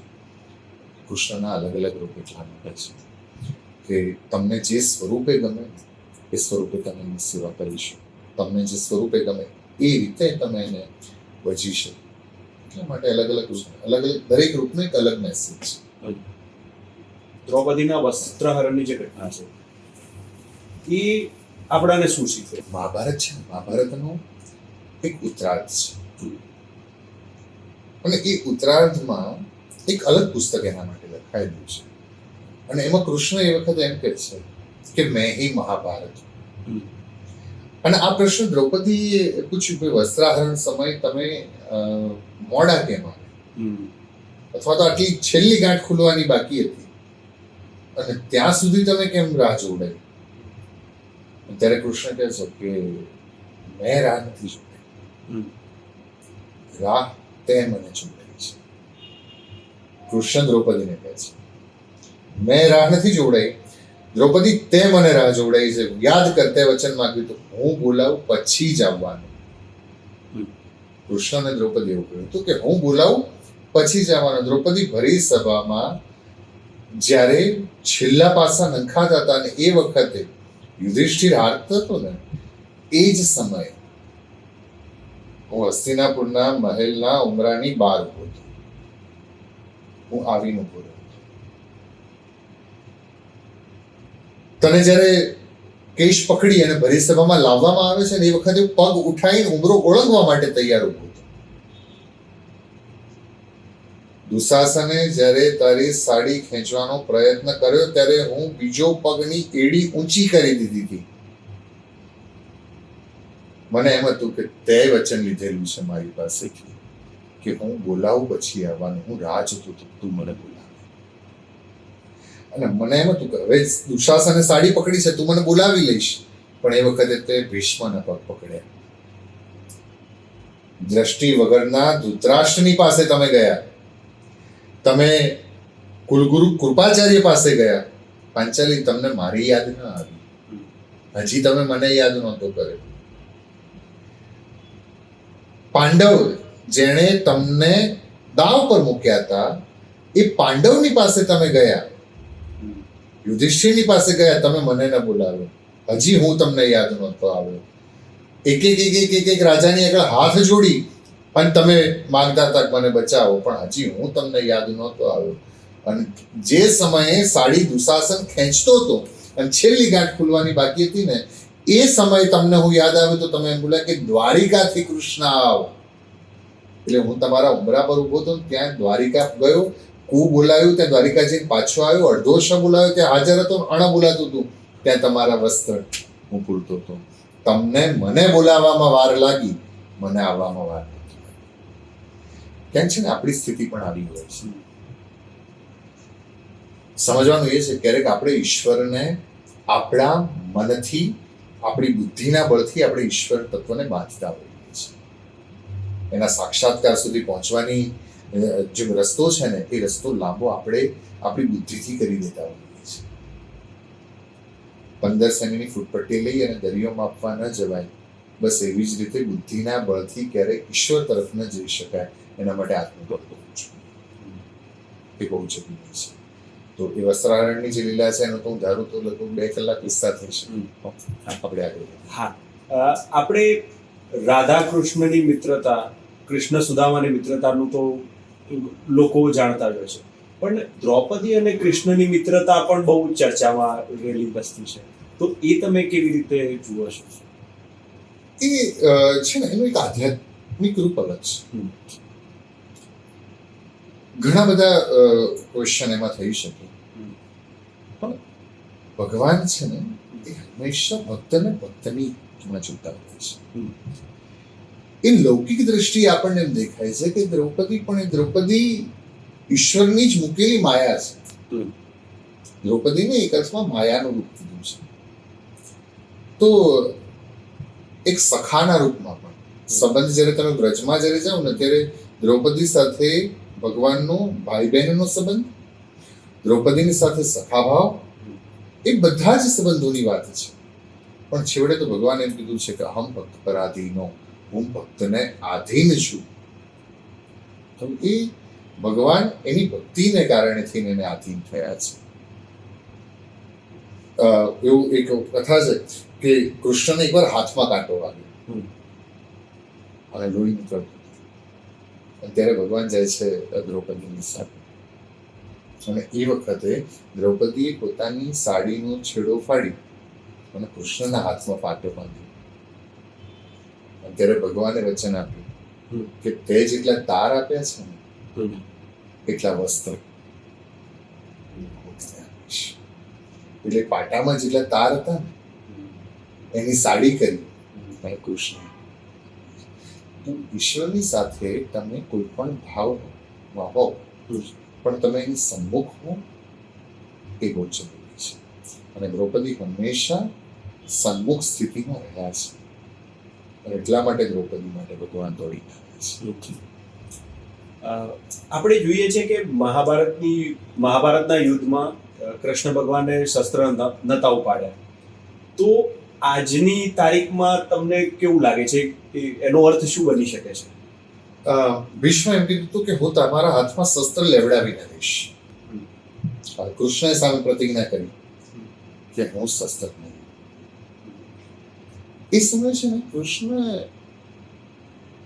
કૃષ્ણના અલગ અલગ રૂપ એટલા માટે છે કે તમને જે સ્વરૂપે ગમે એ સ્વરૂપે તમે એની સેવા કરીશું. તમને જે સ્વરૂપે ગમે એ રીતે તમે એને ભજી શકો. એટલા માટે અલગ અલગ દરેક રૂપનો એક અલગ મેસેજ છે. દ્રૌપદીના વસ્ત્રહરણની જે ઘટના છે એ આપણાને શું શીખવે? મહાભારત છે, મહાભારતનો એક ઉત્તરાર્ધ છે અને એ ઉત્તરાર્ધમાં એક અલગ પુસ્તક એના માટે લખાયેલું છે અને એમાં કૃષ્ણ એ વખતે એમ કહે છે કે મેં હી મહાભારત. અને આ પ્રશ્ન દ્રૌપદીએ પૂછ્યું કે વસ્ત્રાહરણ સમય તમે મોડા કેમ આવે, અથવા તો આટલી છેલ્લી ગાંઠ ખુલવાની બાકી હતી અને ત્યાં સુધી તમે કેમ રાહ જોડાઈ? ત્યારે કૃષ્ણ કહે છે કે મેં રાહ નથી જોડાઈ, રાહ તે મને જોડાઈ છે. કૃષ્ણ દ્રૌપદીને કહે છે મેં રાહ નથી જોડાઈ, દ્રૌપદી તે મને રાહ જોડાઈ છે. યાદ કરતે વચન માંગ્યું તો હું બોલાવું પછી જ આવવાનું. કૃષ્ણને દ્રૌપદી એવું કહ્યું હતું કે હું બોલાવું પછી જ આવવાનું. દ્રૌપદી ભરી સભામાં જ્યારે છેલ્લા પાસા નંખાતા હતા અને એ વખતે યુધિષ્ઠિર હારતો હતો ને એ જ સમયે હું હસ્તિનાપુરના મહેલના ઉમરાની બહાર ઉભો હતો. હું આવીને ઉભો રહ્યો. તને જ્યારે કેશ પકડી અને ભરી સભામાં લાવવામાં આવે છે ને એ વખતે પગ ઉઠાઈને ઉમરો ઓળંગવા માટે તૈયાર ઉભો હતો. દુશાસને જ્યારે તારી સાડી ખેંચવાનો પ્રયત્ન કર્યો ત્યારે હું બીજો પગની એડી ઊંચી કરી દીધી હતી. મને એમ હતું કે તે વચન લીધેલું છે મારી પાસેથી કે હું બોલાવું પછી આવવાનું, હું રાહ જોતો હતો તું મને બોલાવે. અને મને એમ હતું કે હવે દુશાસને સાડી પકડી છે, તું મને બોલાવી લઈશ. પણ એ વખતે તે ભીષ્મના પગ પકડ્યા. દ્રષ્ટિ વગરના ધૃતરાષ્ટ્રની પાસે તમે ગયા, તમે કુલગુરુ કૃપાચાર્ય પાસે ગયા. પાંચાલી, તમને મારી યાદ ન આવી, હજી તમે મને યાદ નહોતો કર્યો. પાંડવ જેણે તમને દાવ પર મૂક્યા હતા એ પાંડવની પાસે તમે ગયા, યુધિષ્ઠિરની પાસે ગયા, તમે મને ન બોલાવ્યો. હજી હું તમને યાદ નહોતો આવ્યો. એક એક રાજાની આગળ હાથ જોડી અને તમે માંગતા હતા કે મને બચાવો, પણ હજી હું તમને યાદ નહોતો આવ્યો. અને જે સમયે સાડી દુશાસન ખેંચતો હતો અને છેલ્લી ગાંઠ ખુલવાની બાકી હતી ને, એ સમયે તમને હું યાદ આવ્યો તો તમે એમ બોલ્યા કે દ્વારિકાથી કૃષ્ણ આવ. એટલે હું તમારા ઉમરા પર ઉભો હતો, ત્યાં દ્વારિકા ગયો, કુ બોલાવ્યું, ત્યાં દ્વારિકા જઈને પાછો આવ્યો, અડધો શ બોલાવ્યો, ત્યાં હાજર હતો, અણ બોલાતું હતું, ત્યાં તમારા વસ્ત્ર હું પૂરતો હતો. તમને મને બોલાવવામાં વાર લાગી, મને આવવામાં વાર નથી. કેમ છે ને, આપણી સ્થિતિ પણ આવી હોય છે. સમજવાનું એ છે ક્યારેક આપણે ઈશ્વરને આપણા મનથી, આપણી બુદ્ધિના બળથી આપણે ઈશ્વર તત્વને બાંધતા હોઈએ છીએ. એના સાક્ષાત્કાર સુધી પહોંચવાની જે રસ્તો છે ને, એ રસ્તો લાંબો આપણે આપણી બુદ્ધિથી કરી દેતા હોઈએ છીએ. 15 સેમીની ફૂટપટ્ટી લઈ અને દરિયો માપવા ન જવાય, બસ એવી જ રીતે બુદ્ધિના બળથી ક્યારેક ઈશ્વર તરફ ન જઈ શકાય. એના માટે આત્મગત હોવું જોઈએ, એ બહુ જરૂરી છે. તો એ વસ્ત્રારણની જે લીલા છે એનો તો હું ધારું તો લગભગ 2 કલાક વિસ્તાર થઈ શકે. આપણે આગળ હા, આપણે રાધા કૃષ્ણની મિત્રતા, કૃષ્ણ સુદામાની મિત્રતાનું તો લોકો જાણતા જ હોય છે, પણ દ્રૌપદી અને કૃષ્ણની મિત્રતા પણ બહુ ચર્ચામાં રહેલી વસ્તુ છે. તો એ તમે કેવી રીતે જુઓ છો? એ છે ને, એનું એક આધ્યાત્મિક રૂપ અલગ છે. ઘણા બધા ક્વેશ્ચન એમાં થઈ શકે, પણ ભગવાન છે ને એ હંમેશા ભક્તને ભક્તની જોતા હોય છે. એ લૌકિક દ્રષ્ટિએ આપણને એમ દેખાય છે કે દ્રૌપદી પણ એ દ્રૌપદી ઈશ્વરની જ મૂકેલી માયા છે. દ્રૌપદીને એક અર્થમાં માયાનું રૂપ કીધું છે. તો એક સખાના રૂપમાં પણ સંબંધ જ્યારે તમે વ્રજમાં જ્યારે જાઓ ને, ત્યારે દ્રૌપદી સાથે ભગવાનનો ભાઈ બહેનનો સંબંધ, દ્રૌપદીની સાથે સખાભાવ, એ બધા જ સંબંધોની વાત છે. પણ છેવટે તો ભગવાને એમ કીધું છે કે અહમ ભક્ત પરાધીનો, હું ભક્તને આધીન છું. તો એ ભગવાન એની ભક્તિને કારણે થઈને એને આધીન થયા છે. એવું એક કથા છે કે કૃષ્ણને એકવાર હાથમાં કાંટો વાગ્યો અને લોહી નીકળતું, ત્યારે ભગવાન જાય છે દ્રૌપદીની સાથે, અને એ વખતે દ્રૌપદીએ પોતાની સાડીનો છેડો ફાડી અને કૃષ્ણના હાથમાં પાટો બાંધ્યો. ત્યારે ભગવાને વચન આપ્યું કે તે જેટલા તાર આપ્યા છે ને, એટલા વસ્ત્ર એટલે પાટામાં જેટલા તાર હતા ને, એની સાડી કરી કૃષ્ણ. તો ઈશ્વરની સાથે તમે કોઈ પણ ભાવમાં હો, પણ તમે એની સન્મુખ હો, એ બહુ જરૂરી છે. અને દ્રૌપદી હંમેશા સન્મુખ સ્થિતિમાં રહ્યા છે, અને એટલા માટે દ્રૌપદી માટે ભગવાન દોડી આવે છે. આપણે જોઈએ છે કે મહાભારતના યુદ્ધમાં કૃષ્ણ ભગવાને શસ્ત્ર નતા ઉપાડ્યા. તો આજની તારીખમાં તમને કેવું લાગે છે કે એનો અર્થ શું બની શકે છે? ભીષ્મ એમ કીધું હતું કે હું તમારા હાથમાં શસ્ત્ર લેવડાવીને રહીશ. કૃષ્ણએ સામે પ્રતિજ્ઞા કરી કે હું શસ્ત્ર નહીં. એ સમય છે ને, કૃષ્ણ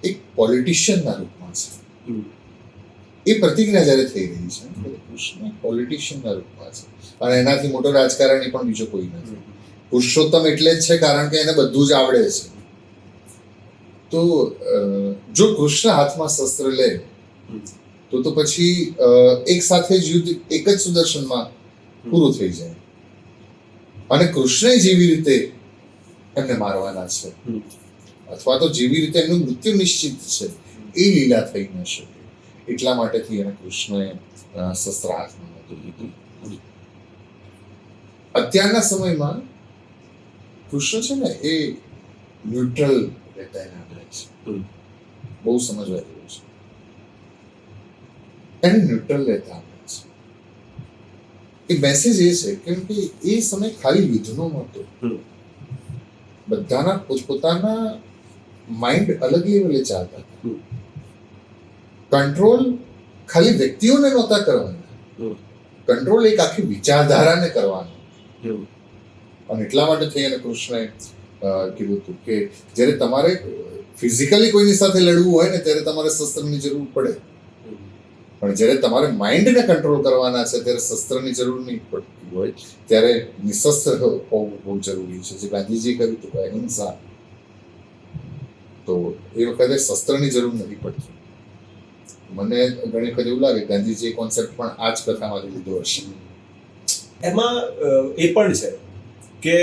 એક પોલિટિશિયનના રૂપમાં છે. એ પ્રતિજ્ઞા જ્યારે થઈ રહી છે, કૃષ્ણ પોલિટિશિયનના રૂપમાં છે, અને એનાથી મોટો રાજકારણી પણ બીજો કોઈ નથી. પુરુષોત્તમ એટલે જ છે કારણ કે એને બધું જ આવડે છે. તો જો કૃષ્ણ હાથમાં શસ્ત્ર લે તો પછી એક સાથે જ યુદ્ધ એક જ સુદર્શનમાં પૂરું થઈ જાય. અને કૃષ્ણ જેવી રીતે એમને મારવાના છે અથવા તો જેવી રીતે એમનું મૃત્યુ નિશ્ચિત છે એ લીલા થઈ ન શકે. એટલા માટેથી એને કૃષ્ણએ શસ્ત્ર હાથમાં નહોતું લીધું. અત્યારના સમયમાં કૃષ્ણ છે ને એ ન્યુટ્રલ રહેતા એને આપણે છે. બહુ સમજવા જેવું છે. એને ન્યુટ્રલ રહેતા આપણે છે. એ મેસેજ એ છે કેમ કે એ સમય ખાલી યુદ્ધનો નહોતો. બધાના પોતપોતાના માઇન્ડ અલગ લેવલે ચાલતા હતા. કંટ્રોલ ખાલી વ્યક્તિઓને નહોતા કરવાના, કંટ્રોલ એક આખી વિચારધારાને કરવાનો. અને એટલા માટે થઈ અને કૃષ્ણએ કીધું હતું કે જ્યારે તમારે ફિઝિકલી કોઈની સાથે લડવું હોય ને ત્યારે તમારે શસ્ત્રની જરૂર પડે, પણ જ્યારે તમારે માઇન્ડને કંટ્રોલ કરવાના છે ત્યારે શસ્ત્રની જરૂર નહીં પડતી હોય, ત્યારે નિશસ્ત્ર હોવું બહુ જરૂરી છે. જે ગાંધીજીએ કર્યું હતું અહિંસા, તો એ વખતે શસ્ત્રની જરૂર નથી પડતી. મને ઘણી વખત એવું લાગે ગાંધીજીએ કોન્સેપ્ટ પણ આ જ કથામાંથી લીધો હશે. એમાં એ પણ છે કે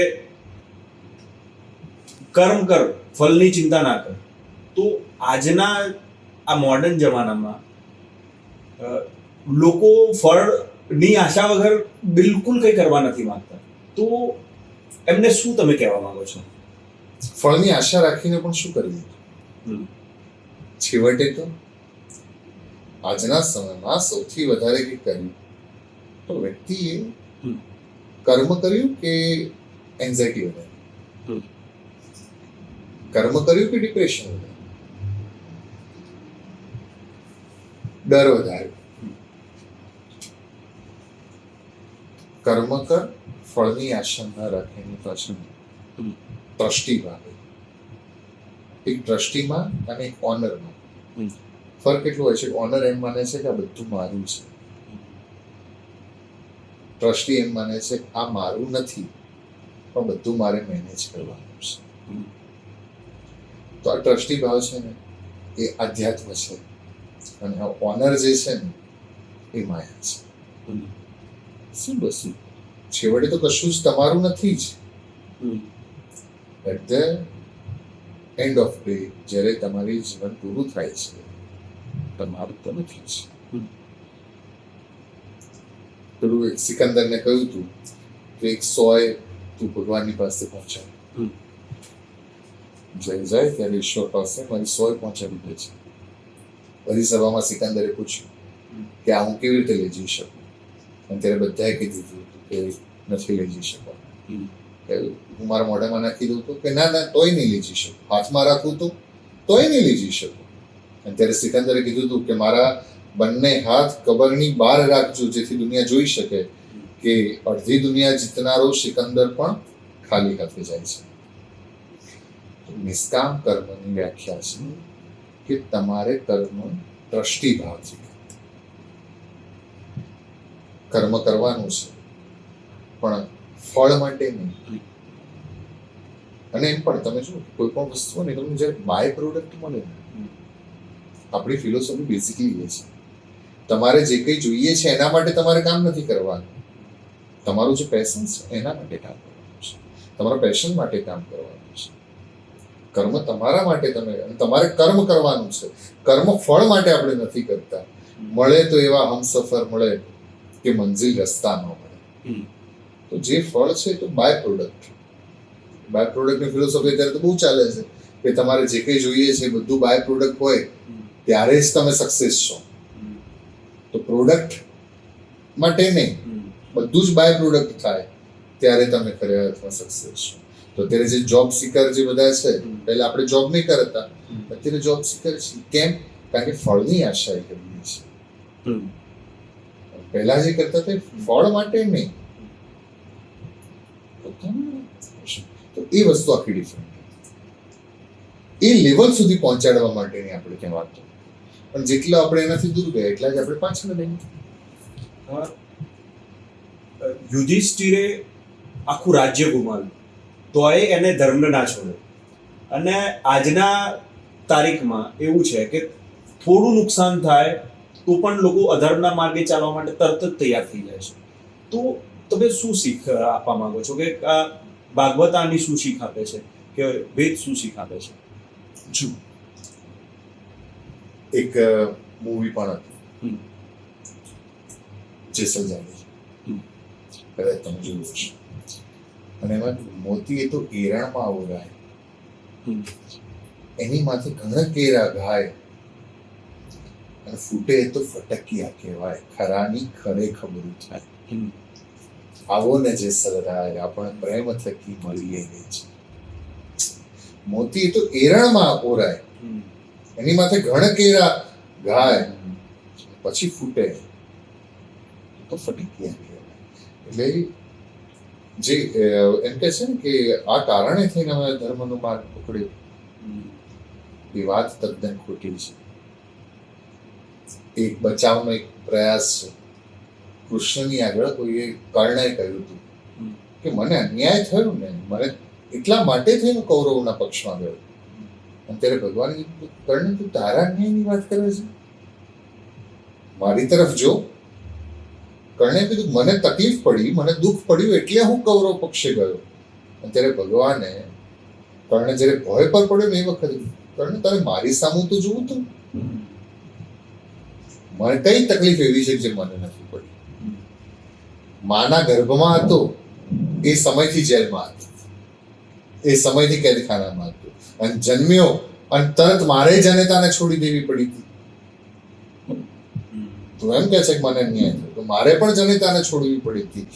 કર્મ કર, ફલની ચિંતા ના કર. તો આજના આ મોડર્ન જમાનામાં લોકો ફળની આશા વગર બિલકુલ કંઈ કરવા નથી માંગતા. તો એમને શું તમે કહેવા માંગો છો? ફળની આશા રાખીને પણ શું કરી? છેવટે તો આજના સમયમાં સૌથી વધારે કંઈક કર્યું તો વ્યક્તિએ કર્મ કર્યું કે એન્ઝાઇટી વધારી, કર્મ કર્યું કે ડિપ્રેશન વધારી, ડર વધાર્યો. કર્મ કર, ફળની આશા ન રાખે એની પાછળ ટ્રસ્ટી ભાવે. એક ટ્રસ્ટીમાં અને એક ઓનરમાં ફરક એટલો હોય છે કે ઓનર એમ માને છે કે આ બધું મારું છે, ટ્રસ્ટી એમ માને છે કે આ મારું નથી પણ બધું મારે મેનેજ કરવાનું છે. તો આ ટ્રસ્ટી ભાવ છે ને એ આધ્યાત્મ છે અને આ ઓનર જે છે ને એ માયા છે. શું બસું છેવટે તો કશું જ તમારું નથી જ. At the end of day જ્યારે તમારી જીવન પૂરું થાય છે તમારું તો નથી જ. પેલું એક સિકંદરને કહ્યું હતું કે એક 100 તું ભગવાનની પાસે પહોંચાડ. જાય જાય ત્યારે ઈશ્વર પાસે મારી 100 પહોંચાડી દે છે. બધી સભામાં સિકંદરે પૂછ્યું કે આ હું કેવી રીતે લઈ જઈ શકું? અને ત્યારે બધાએ કીધું હતું કે નથી લઈ જઈ શકવાનું. હું મારા મોઢામાં નાખી દઉં તો કે ના ના તોય નહીં લઈ જઈ શકું, હાથમાં રાખું તો તોય નહીં લઈ જઈ શકું. અને ત્યારે સિકંદરે કીધું હતું કે મારા બંને હાથ કબરની બહાર રાખજો જેથી દુનિયા જોઈ શકે કે અડધી દુનિયા જીતનારો સિકંદર પણ ખાલી હાથે જાય છે. નિષ્કામ કર્મની વ્યાખ્યા છે કે તમારે કર્મ દ્રષ્ટિ ભાવથી કર્મ કરવાનું છે પણ ફળ માટે નહીં. અને એમ પણ તમે જો કોઈ પણ વસ્તુ ને તમને જ્યારે બાય પ્રોડક્ટ મળે ને, આપણી ફિલોસોફી બેઝિકલી એ છે તમારે જે કંઈ જોઈએ છે એના માટે તમારે કામ નથી કરવાનું. તમારું જે પેશન છે એના માટે કામ કરવાનું છે, તમારા પેશન માટે કામ કરવાનું છે. કર્મ તમારા માટે તમે તમારે કર્મ કરવાનું છે. કર્મ ફળ માટે આપણે નથી કરતા. મળે તો એવા હમસફર મળે કે મંજિલ રસ્તા ન મળે. તો જે ફળ છે તો બાય પ્રોડક્ટ. બાય પ્રોડક્ટની ફિલોસોફી અત્યારે તો બહુ ચાલે છે કે તમારે જે કંઈ જોઈએ છે બધું બાય પ્રોડક્ટ હોય ત્યારે જ તમે સક્સેસ છો. તો પ્રોડક્ટ માટે નહીં, બધું જ બાય પ્રોડક્ટ થાય ત્યારે તમે ખરેખર અર્થમાં સક્સેસ છો. તો અત્યારે જે જોબ સિકર જે બધા છે, પહેલા આપણે જોબ નહીં કરતા, અત્યારે જોબ સિકર છે. કેમ? કારણ કે ફળની આશા એ કરવી છે. પહેલા જે કરતા તે ફળ માટે નહીં, તો એ વસ્તુ આખી ડિફરન્ટ. એ લેવલ સુધી પહોંચાડવા માટેની આપણે ત્યાં વાત કરી. પણ જેટલા આપણે એનાથી દૂર ગયા એટલા જ આપણે પાછળ રહીએ. યુધિષ્ઠિરે આખું રાજ્ય ગુમાવ્યું તોય એને ધર્મ ના છોડે. અને આજના તારીખમાં એવું છે કે થોડું નુકસાન થાય તો પણ લોકો અધર્મના માર્ગે ચાલવા માટે તરત જ તૈયાર થઈ જાય છે. તો તમે શું શીખ આપવા માંગો છો કે ભાગવત આની શું શીખ આપે છે કે વેદ શું શીખ આપે છે? જો એક મૂવી પણ હતું જેસલ જાડેજા, કદાચ તમે જોયું હશે. અને એમાં મોતી એ તો એરણમાં ઓરાય, એની માથે ઘણા કેરા ગાય, અને ફૂટે તો ફટકિયા કહેવાય, ખરાની ખરે ખબરું થાય. આવો ને જેસલ રાય, આપણે પ્રેમ થકી મળીએ રે છે. મોતી એ તો એરણમાં ઓરાય, એની માથે ઘણા કેરા ગાય, પછી ફૂટે તો ફટકિયા કહેવાય. એટલે જે એમ કે છે ને કે આ કારણે થઈને અમે ધર્મનો માર્ગ પકડ્યો, એ વાત તદ્દન ખોટી છે. એક બચાવનો એક પ્રયાસ છે. કૃષ્ણની આગળ કોઈએ કર્ણએ કહ્યું હતું કે મને અન્યાય થયો ને, મને એટલા માટે થઈને કૌરવોના પક્ષમાં ગયો. અને ત્યારે ભગવાને કીધું, કર્ણ તું તારા અન્યાયની વાત કરે છે, મારી તરફ જો. કર્ણે કીધું મને તકલીફ પડી, મને દુઃખ પડ્યું એટલે હું કૌરવ પક્ષે ગયો. અને ત્યારે ભગવાને કર્ણ જ્યારે ભય પર પડ્યો ને એ વખતે, કર્ણ તારે મારી સામું તો જોવું તું, મને કઈ તકલીફ એવી છે જે મને નથી પડી. માના ગર્ભમાં હતો એ સમયથી જેલમાં હતો, એ સમયથી કેદખાનામાં હતો, અને જન્મ્યો અને તરત મારે જનેતાને છોડી દેવી પડી હતી. તો એમ કે છે કે મને અન્યાય થયો, તો મારે પણ જનેતાને છોડવી પડી હતી.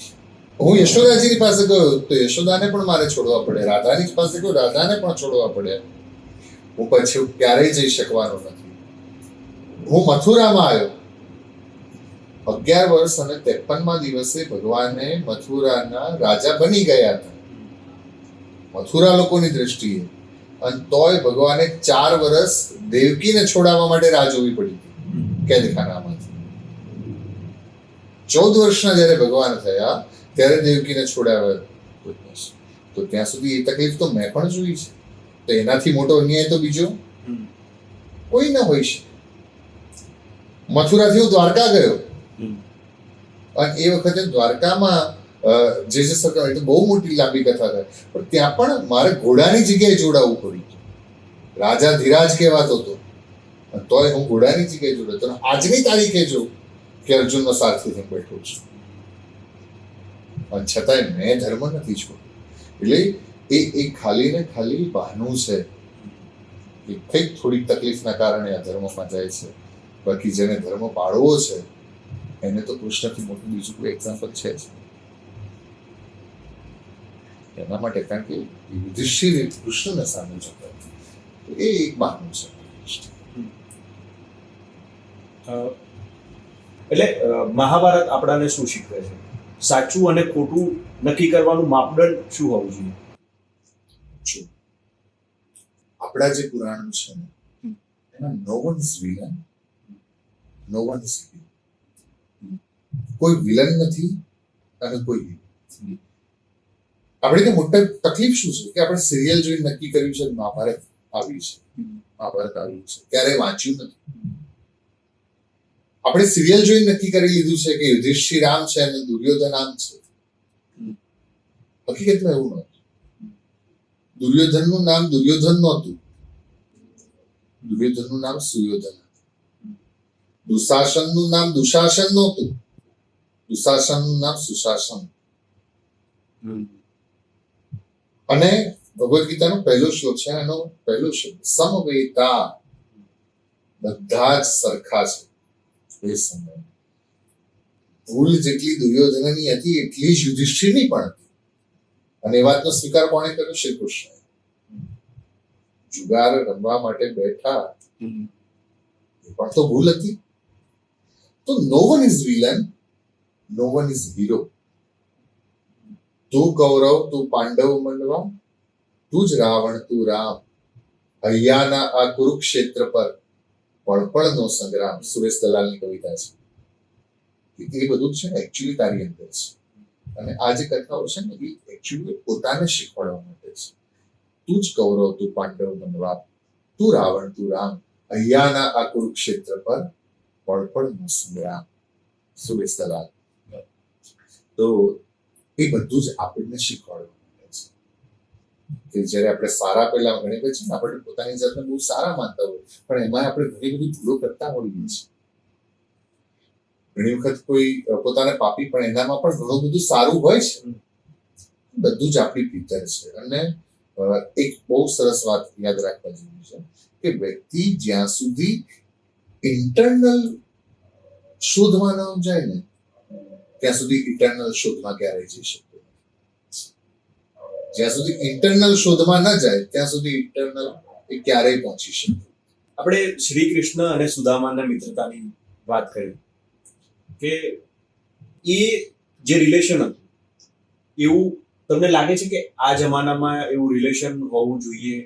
હું યશોદાજીની પાસે ગયો તો યશોદાને પણ મારે છોડવા પડે, રાધાની પાસે ગયો રાધાને પણ છોડવા પડે. હું પછી ક્યારેય જઈ શકવાનો નથી. હું મથુરામાં આવ્યો, 11 વર્ષ અને 53મા દિવસે ભગવાને મથુરાના રાજા બની ગયા હતા મથુરા લોકોની દ્રષ્ટિએ. અને તોય ભગવાને 4 વર્ષ દેવકીને છોડાવવા માટે રાહ જોવી પડી હતી કેદખાનામાંથી. 14 વર્ષના જ્યારે ભગવાન થયા ત્યારે દેવકીને છોડાવ્યા. તો ત્યાં સુધી એ તકલીફ તો મેં પણ જોઈ છે. તો એનાથી મોટો અન્યાય તો બીજો કોઈ ન હોઈ શકે. મથુરાથી હું દ્વારકા ગયો, અને એ વખતે દ્વારકામાં જે સરકાર, એ તો બહુ મોટી લાંબી કથા થાય, પણ ત્યાં પણ મારે ઘોડાની જગ્યાએ જોડાવવું પડ્યું. રાજા ધીરાજ કહેવાતો હતો, તોય હું ઘોડાની જગ્યાએ જોડાતો. આજની તારીખે જો કે અર્જુનનો સારથી થઈને બેઠો છું, અને છતાંય મેં ધર્મ નથી છોડ્યો. એટલે એ ખાલી ને ખાલી બહાનું છે કે કંઈક થોડીક તકલીફના કારણે આ ધર્મમાં જાય છે. બાકી જેને ધર્મ પાળવો છે એને તો કૃષ્ણથી મોટું બીજું કોઈ એક્ઝામ્પલ છે જ એના માટે. કારણ કે યુધિષ્ઠિર કૃષ્ણને સામે જતા, તો એ એક બહાનું છે. એટલે મહાભારત આપણાને શું શીખવે છે? સાચું અને ખોટું નક્કી કરવાનું માપદંડ શું હોવું જોઈએ? આપણા જે પુરાણો છે ને એમાં no one is villain, no one is hero. કોઈ વિલન નથી અને કોઈ હીરો. આપણે મોટા તકલીફ શું છે કે આપણે સિરિયલ જોઈને નક્કી કર્યું છે મહાભારત આવી છે, મહાભારત આવ્યું છે, ક્યારેય વાંચ્યું નથી. આપણે સિરિયલ જોઈને નક્કી કરી લીધું છે કે યુધિષ્ઠિર આમ છે અને દુર્યોધન આમ છે. હકીકતમાં એવું નહોતું. દુર્યોધનનું નામ દુર્યોધન નહોતું, દુર્યોધનનું નામ સુયોધન. દુશાસનનું નામ દુશાસન નહોતું, દુશાસનનું નામ સુશાસન. અને ભગવદ્ ગીતાનો પહેલો શ્લોક છે, એનો પહેલો શબ્દ સમવેતા, બધા જ સરખા છે. એ સમય ભૂલ જેટલી દુર્યોધનની હતી એટલી જ યુધિષ્ઠિરની પણ હતી. અને એ વાતનો સ્વીકાર કોણે કર્યો? શ્રી કૃષ્ણ. જુગાર રમવા માટે બેઠા, એ પણ તો ભૂલ હતી. તો no one is villain, no one is hero. તું કૌરવ, તું પાંડવ મંડવા, તું જ રાવણ, તું રામ. હૈયાના આ કુરુક્ષેત્ર પર પળપળનો સંગ્રામ. સુરેશ દલાલની કવિતા છે. એ બધું છે ને એકચ્યુઅલી તારી અંદર છે. અને આ જે કથાઓ છે ને એ એકચ્યુઅલી પોતાને શીખવાડવા માટે છે. તું જ કૌરવ, તું પાંડવ બનવા, તું રાવણ, તું રામ, અહીંયાના આ કુરુક્ષેત્ર પર પળપળનો સંગ્રામ. શું બેસતા વાત. તો એ બધું જ આપણને શીખવાડવા માટે છે કે જ્યારે આપણે સારા પહેલા ઘણી વખત છે ને આપણે પોતાની જાતને બહુ સારા માનતા હોય, પણ એમાં આપણે ઘણી બધી ભૂલો કરતા હોઈએ છીએ. ઘણી વખત કોઈ પોતાને પાપી પણ એનામાં પણ ઘણું બધું સારું હોય છે. બધું જ આપણી ભીતર છે. અને એક બહુ સરસ વાત યાદ રાખવા જેવી છે કે વ્યક્તિ જ્યાં સુધી ઇન્ટરનલ શોધમાં ન જાય ને ત્યાં સુધી ઇન્ટરનલ શોધમાં ક્યારેય જઈ શકતો નથી. જ્યાં સુધી ઇન્ટરનલ શોધમાં ન જાય ત્યાં સુધી ઇન્ટરનલ એ ક્યારેય પહોંચી શકે. આપણે શ્રી કૃષ્ણ અને સુદામાના મિત્રતાની વાત કરી કે એ જે રિલેશન હતું એવું તમને લાગે છે કે આ જમાનામાં એવું રિલેશન હોવું જોઈએ,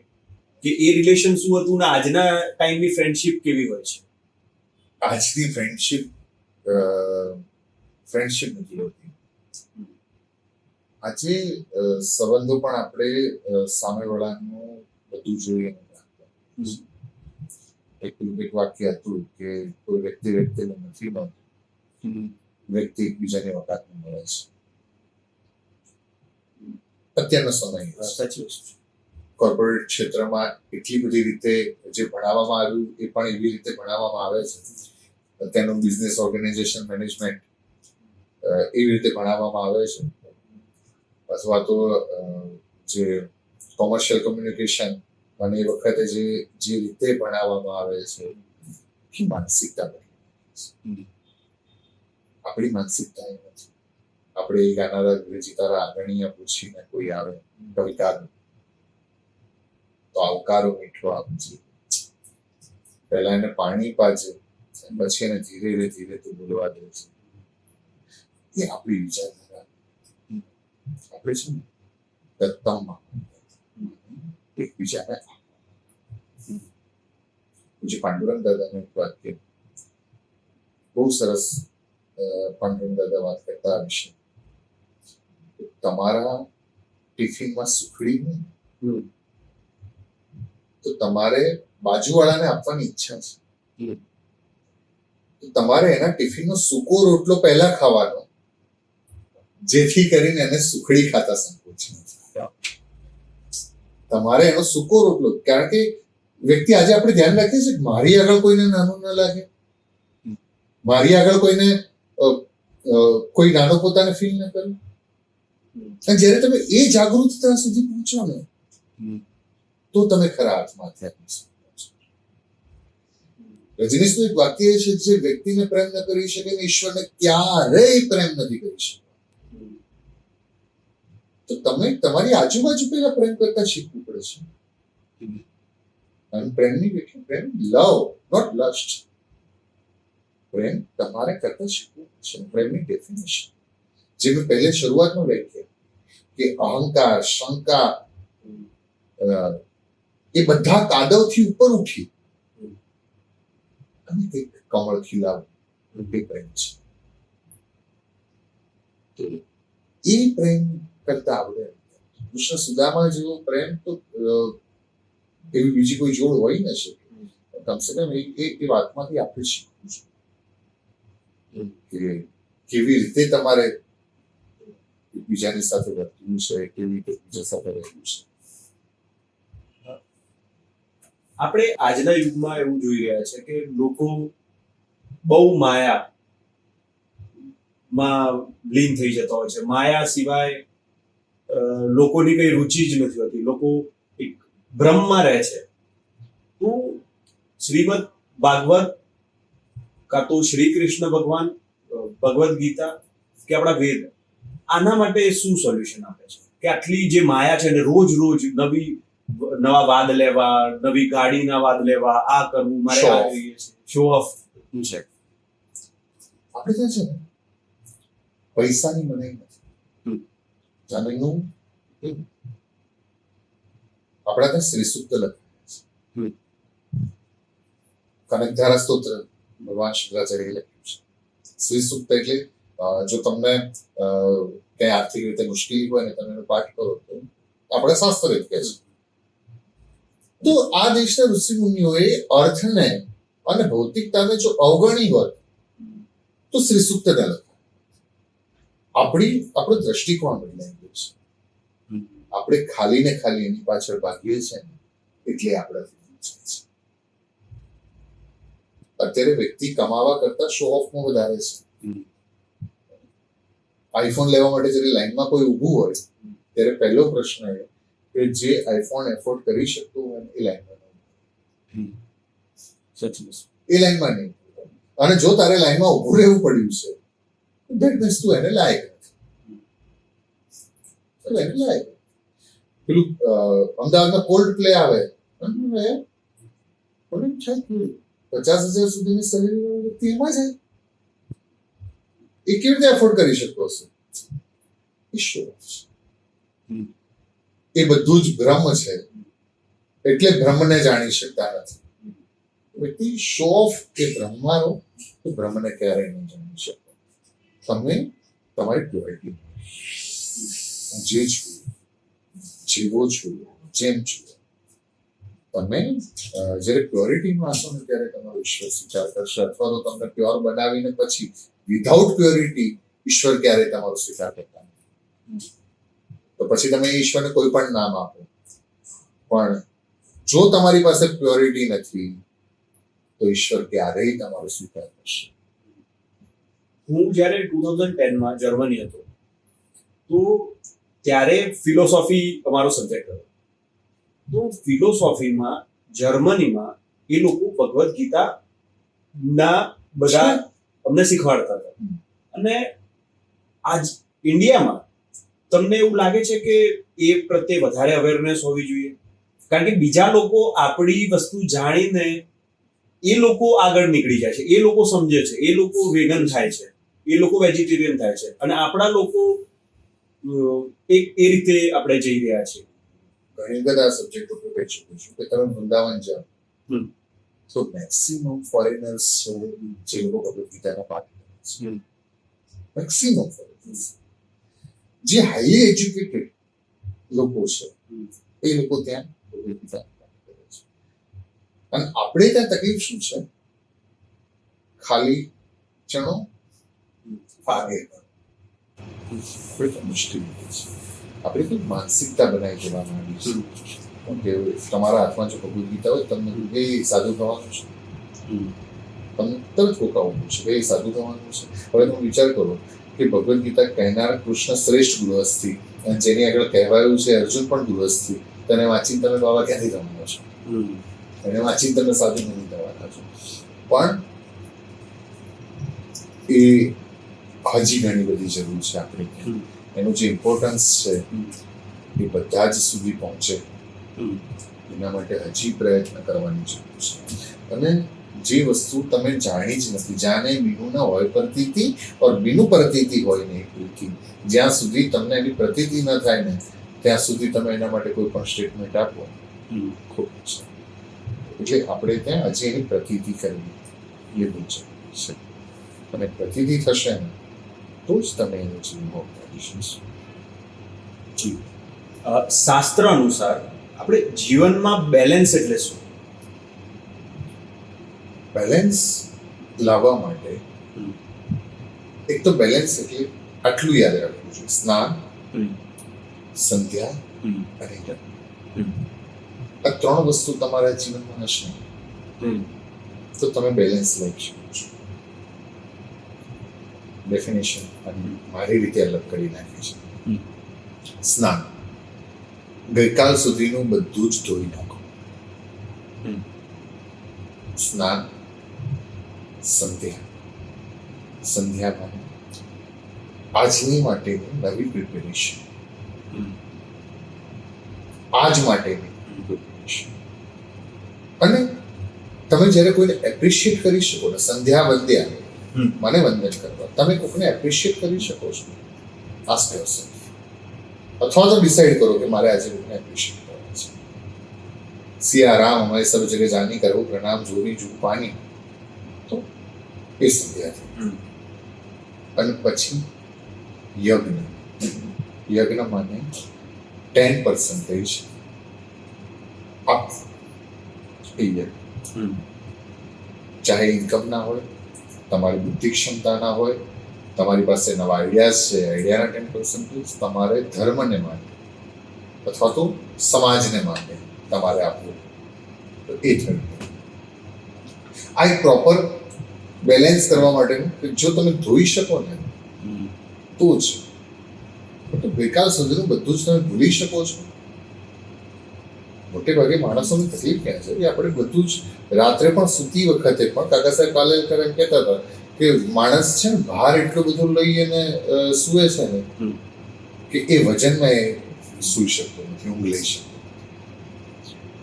કે એ રિલેશન શું હતું ને આજના ટાઈમની ફ્રેન્ડશિપ કેવી હોય છે? આજની ફ્રેન્ડશિપ નથી હોતી. આજે સંબંધો પણ આપણે સામેવાળાનું બધું જોઈએ નથી. એક વાક્ય હતું કે કોઈ વ્યક્તિને નથી મળતું, વ્યક્તિ એકબીજાની વકાતમાં મળે છે. અત્યારનો સમય સાચી વસ્તુ. કોર્પોરેટ ક્ષેત્રમાં એટલી બધી રીતે જે ભણાવવામાં આવ્યું એ પણ એવી રીતે ભણાવવામાં આવે છે. અત્યારનું બિઝનેસ ઓર્ગેનાઇઝેશન મેનેજમેન્ટ એવી રીતે ભણાવવામાં આવે છે. અથવા તો જે કોમર્શિયલ કમ્યુનિકેશન અને એ વખતે જે રીતે ભણાવવામાં આવે છે એ માનસિકતા આપણી માનસિકતા એ નથી. આપણે ગાનારા અંગ્રેજી તારા આગળીયા પૂછીને કોઈ આવે કવિતા તો આવકારો મીઠો આપજે, પહેલા એને પાણી પાજે, પછી એને ધીરે ધીરે તું બોલવા દે છે. એ આપણી વિચારધારા. આપણે છે ને દત્તામાં એકબીજાને જે પાંડુરંગ દાદાની વાત કે બહુ સરસ પાંડુરંગ દાદા વાત કરતા આ વિશે. તમારા ટિફિનમાં સુખડી નહીં તો તમારે બાજુવાળાને આપવાની ઈચ્છા છે, તો તમારે એના ટિફિનનો સૂકો રોટલો પહેલા ખાવાનો, જેથી કરીને એને સુખડી ખાતા સંકોચ નથી. તમારે એનો સૂકો રોટલો, કારણ કે વ્યક્તિ આજે આપણે ધ્યાન રાખીએ છીએ મારી આગળ કોઈને નાનું ન લાગે, મારી આગળ કોઈને કોઈ નાનો પોતાને ફીલ ન કરે. અને જ્યારે તમે એ જાગૃતતા સુધી પહોંચો ને તો તમે ખરા અર્થમાં આધ્યાત્મિક છો. રજનીશનું એક વાક્ય છે, જે વ્યક્તિને પ્રેમ ન કરી શકે ને ઈશ્વરને ક્યારેય પ્રેમ નથી કરી શકતો. તો તમે તમારી આજુબાજુ પહેલા પ્રેમ કરતા શીખવું પડે છે. અને પ્રેમની વ્યાખ્યા પ્રેમ લવ, નોટ લસ્ટ. પ્રેમ તમારે કરતા શીખવું પડશે. પ્રેમની ડેફિનેશન જે મેં પહેલે શરૂઆતમાં વ્યાખ્યા કે અહંકાર, શંકા એ બધા કાદવથી ઉપર ઉઠી અને એક કમળ ખીલાવું એ પ્રેમ છે. એ પ્રેમ કરતા આવડે. કૃષ્ણ સુદામા જેવો પ્રેમ તો એવી બીજી કોઈ જોડ હોય ન શકે. કમસે કમ એ વાતમાંથી આપણે શીખવું છે કે કેવી રીતે તમારે એકબીજાની સાથે વર્તવું છે, કેવી રીતે એકબીજા સાથે રહેવું છે. આપણે આજના યુગમાં એવું જોઈ રહ્યા છે કે લોકો બહુ માયામાં લીન થઈ જતા હોય છે. માયા સિવાય લોકોની કઈ રુચિ જ નથી હોતી. લોકો એક ભ્રમમાં રહે છે. તો શ્રીમદ ભાગવત કાં તો શ્રી કૃષ્ણ ભગવાન, ભગવદ ગીતા કે આપણા વેદ આના માટે શું સોલ્યુશન આપે છે કે આટલી જે માયા છે ને રોજ નવા વાદ લેવા, નવી ગાડીના વાદ લેવા, આ કરવું, મારે આ જોઈએ છે, શો ઓફ છે. આપણે ત્યાં છે ને પૈસાની મનાઈ નથી. જાનીનું આપણા ત્યાં શ્રી સૂક્ત લખાય છે, કનકધારા સ્તોત્ર ભગવાન શંકરાચાર્ય લખ્યું છે. શ્રી સૂક્ત એટલે જો તમને ક્યાંય આર્થિક રીતે મુશ્કેલી હોય ને તમે એનો પાઠ કરો તો આપણે શાસ્ત્ર જ કહે છે. તો આ દેશના ઋષિ મુનિઓએ અર્થને અને ભૌતિકતાને જો અવગણી હોત તો શ્રી સૂક્તને લખ્યું. આપણો દ્રષ્ટિકોણ બદલાઈ ગયો છે. આપણે ખાલી ને ખાલી એની પાછળ ભાગીએ છીએ ને એટલે આપણાથી અત્યારે વ્યક્તિ કમાવા કરતા શો ઓફમાં વધારે છે. આઈફોન લેવા માટે જ્યારે લાઈનમાં કોઈ ઊભું હોય ત્યારે પહેલો પ્રશ્ન એ કે જે આઈફોન એફોર્ડ કરી શકતું હોય એ લાઈનમાં એ લાઈનમાં નહીં. અને જો તારે લાઈનમાં ઊભું રહેવું પડ્યું છે દેટ મીન્સ તું એને લાયક નથી. એને લાયક પેલું અમદાવાદમાં કોલ્ડ પ્લે આવે 50,000 સુધીની સેલેરી વાળો વ્યક્તિ એમાં જાય એ કેવી રીતે એફોર્ડ કરી શકતો હશે? ઈશ્વર એ બધું જ બ્રહ્મ છે એટલે બ્રહ્મને જાણી શકતા નથી. વ્યક્તિ શો ઓફ કે બ્રહ્માનો તો બ્રહ્મને ક્યારેય નહીં જાણી શકતો. તમે તમારી પ્યોરિટી જે છો જેવો છો જેમ છો તમે જ્યારે પ્યોરિટીમાં હશો ને ત્યારે તમારો ઈશ્વર સ્વીકાર કરશે. અથવા તો તમને પ્યોર બનાવીને પછી વિધાઉટ પ્યોરિટી ઈશ્વર ક્યારેય તમારો સ્વીકાર કરતા નથી. તો પછી તમે ઈશ્વરને કોઈ પણ નામ આપો પણ જો તમારી પાસે પ્યોરિટી નથી તો ઈશ્વર ક્યારેય તમારો સ્વીકાર કરશે. હું જ્યારે 2010માં જર્મની હતો તો ત્યારે ફિલોસોફી અમારો સબ્જેક્ટ હતો. તો ફિલોસોફીમાં જર્મનીમાં એ લોકો ભગવદ્ ગીતા ના બધા અમને શીખવાડતા હતા. અને આજ ઇન્ડિયામાં તમને એવું લાગે છે કે એ પ્રત્યે વધારે અવેરનેસ હોવી જોઈએ? કારણ કે બીજા લોકો આપણી વસ્તુ જાણીને એ લોકો આગળ નીકળી જાય છે, એ લોકો સમજે છે, એ લોકો વેગન થાય છે, એ લોકો વેજીટેરિયન થાય છે અને આપણા લોકો એ રીતે આપણે જઈ રહ્યા છીએ. ઘણી બધા સબ્જેક્ટ ઉપર કહી શકું છું કે તમે વૃંદાવન જાઓ તો મેક્સિમમ ફોરેનર્સ જે લોકો ભગવદ ગીતાના પાઠ કરે છે, મેક્સિમમ ફોરેનર્સ જે હાઈલી એજ્યુકેટેડ લોકો છે એ લોકો ત્યાં ભગવદ ગીતાના પાઠ કરે છે. અને આપણે ત્યાં તકલીફ શું છે? ખાલી ચણો ફાગે મુશ્કેલ છે. આપણે કોઈ માનસિકતા બનાવી દેવામાં આવી છે કે તમારા હાથમાં જો ભગવદ ગીતા હોય તમને એ સાધુ થવાનું છે, તમને તરત રોકાવવું છે કે એ સાધુ થવાનું છે. હવે તમે વિચાર કરો કે ભગવદ ગીતા કહેનાર કૃષ્ણ શ્રેષ્ઠ ગૃહસ્થી અને જેની આગળ કહેવાયું છે અર્જુન પણ ગૃહસ્થી, તેને વાંચીને તમે બાબા ક્યાંથી થવાના છો? એને વાંચીને તમે સાધુ નથી થવાના છો. પણ એ હજી ઘણી બધી જરૂર છે આપણે. એનું જે ઇમ્પોર્ટન્સ છે એ બધા જ સુધી પહોંચે એના માટે હજી પ્રયત્ન કરવાની જરૂર છે. અને જે વસ્તુ તમે જાણી જ નથી, જાણે બીનું ના હોય પ્રતીતિ ઓર બીનું પ્રતીતિ હોય ને એકલી, જ્યાં સુધી તમને એની પ્રતીતિ ન થાય ને ત્યાં સુધી તમે એના માટે કોઈ પણ સ્ટેટમેન્ટ આપો ખોટું છે. એટલે આપણે ત્યાં હજી એની પ્રતીતિ કરવી એ બહુ જરૂરી છે. અને પ્રતીતિ થશે ને તો જ તમે એનું જીવન કરી શકશો. શાસ્ત્ર અનુસાર આપણે જીવનમાં બેલેન્સ એટલે શું? બેલેન્સ લાવવા માટે એક તો બેલેન્સ એટલે આટલું યાદ રાખવું જોઈએ: સ્નાન, સંધ્યા અને જપ. આ ત્રણ વસ્તુ તમારા જીવનમાં હશે તો તમે બેલેન્સ લઈ શકો છો. ડેફિનેશન મારી રીતે અલગ કરી નાખી છે. સ્નાન, ગઈકાલ સુધીનું બધું જ ધોઈ નાખો. સ્નાન, સંધ્યા. સંધ્યામાં આજની માટેની નવી પ્રિપેરેશન, આજ માટેની પ્રિપેરેશન. અને તમે જ્યારે કોઈને એપ્રિશિએટ કરી શકો ને, સંધ્યા વંદ્યા મને વંદન કરવા, તમે કોઈને એપ્રિશિએટ કરી શકો છો. Ask yourself. અથવા તો ડિસાઈડ કરો કે મારે આજે કોઈને એપ્રિશિએટ કરવાનું છે. સિયા રામ હમારે સબ જગહ જાની કરો પ્રણામ જોરી જુ પાની, તો એ સંધ્યા થઈ. અને પછી યજ્ઞ, યજ્ઞ માને 10% અપ એ યજ્ઞ, ચાહે ઇન્કમ ના હોય, તમારી બુદ્ધિ ક્ષમતા ના હોય, તમારી પાસે નવા આઈડિયાઝ છે, આઈડિયાના 10% તમારે ધર્મને માટે અથવા તો સમાજને માટે તમારે આપવું, તો એ થયું. આ એક પ્રોપર બેલેન્સ કરવા માટેનું કે જો તમે ધોઈ શકો ને તો જ, તો બેકાર સુધીનું બધું જ તમે ભૂલી શકો છો. મોટે ભાગે માણસોની તકલીફ ક્યાં છે કે આપણે બધું જ રાત્રે પણ સૂતી વખતે પણ કાકા સાહેબ કાલે એમ કહેતા હતા કે માણસ છે ને બહાર એટલો બધો લઈ અને સૂવે છે ને કે એ વજનમાં એ સૂઈ શકતો નથી, ઊંઘ લઈ શકતો.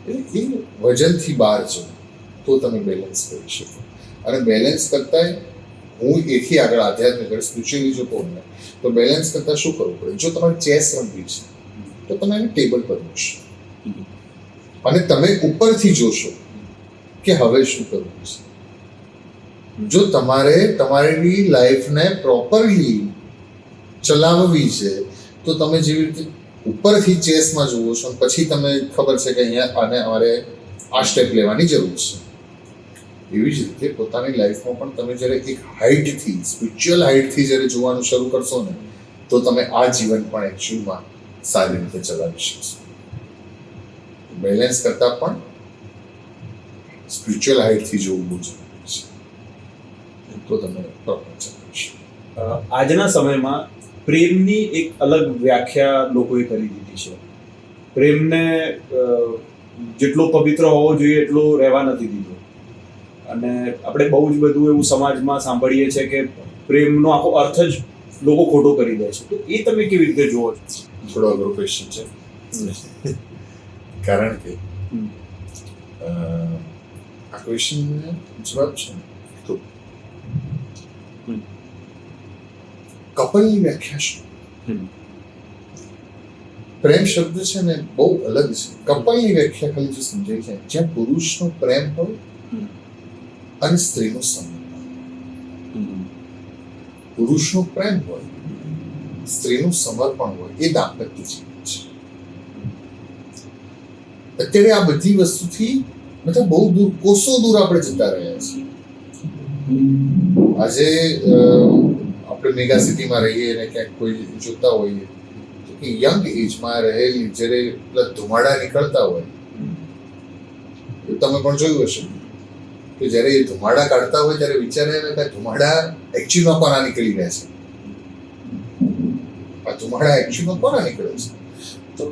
એ વજનથી બહાર છે તો તમે બેલેન્સ કરી શકો. અને બેલેન્સ કરતા હું એથી આગળ આધ્યાત્મિક સ્પિરિચ્યુઅલી જો કહું ને તો બેલેન્સ કરતા શું કરવું પડે? જો તમારે ચેસ રમવી છે તો તમે એને ટેબલ પર મૂકશો અને તમે ઉપરથી જોશો કે હવે શું કરવું છે. જો તમારે તમારી લાઈફને પ્રોપરલી ચલાવવી છે તો તમે જેવી રીતે ઉપરથી ચેસમાં જુઓ છો પછી તમે ખબર છે કે અહીંયા આને અમારે આ સ્ટેપ લેવાની જરૂર છે, એવી જ રીતે પોતાની લાઈફમાં પણ તમે જ્યારે એક હાઇટથી સ્પિરિચ્યુઅલ હાઇટથી જ્યારે જોવાનું શરૂ કરશો ને તો તમે આ જીવન પણ એકચ્યુઅલમાં સારી રીતે ચલાવી શકશો. બેલેન્સ કરતાં પણ સ્પિરિચ્યુઅલ હાઇટથી જોવું બહુ જરૂરી છે, તો તમે પ્રોપર ચલાવી શકો. આજના સમયમાં પ્રેમની એક અલગ વ્યાખ્યા લોકોએ કરી દીધી છે. પ્રેમને જેટલો પવિત્ર હોવો જોઈએ એટલો રહેવા નથી દીધો. અને આપણે બહુ જ બધું એવું સમાજમાં સાંભળીએ છીએ કે પ્રેમનો આખો અર્થ જ લોકો ખોટો કરી દે છે. તો એ તમે કેવી રીતે જુઓ છો? થોડો અઘરો ક્વેશ્ચન છે, કારણ કે આ ક્વેશ્ચનનો જવાબ છે તો કપલની વ્યાખ્યા શું? પ્રેમ શબ્દ છે ને બહુ અલગ છે. કપલની વ્યાખ્યા ખાલી જો સમજાય છે જ્યાં પુરુષનો પ્રેમ હોય અને સ્ત્રીનો સમર્પણ. પુરુષનો પ્રેમ હોય, સ્ત્રીનું સમર્પણ હોય, એ દાંપત્ય જીવન છે. અત્યારે આ બધી વસ્તુથી મતલબ બહુ દૂર, કોસો દૂર આપણે જતા રહ્યા છીએ. આજે આપણે મેગા સિટીમાં રહીએ અને ક્યાંક કોઈ જોતા હોઈએ તો કે યંગ એજમાં રહેલી જ્યારે પેલા ધુમાડા નીકળતા હોય તમે પણ જોયું હશે કે જ્યારે એ ધુમાડા કાઢતા હોય ત્યારે વિચારે કે ધુમાડા એકચ્યુઅલમાં કોના નીકળી રહ્યા છે, આ ધુમાડા એકચ્યુઅલમાં કોના નીકળે છે. તો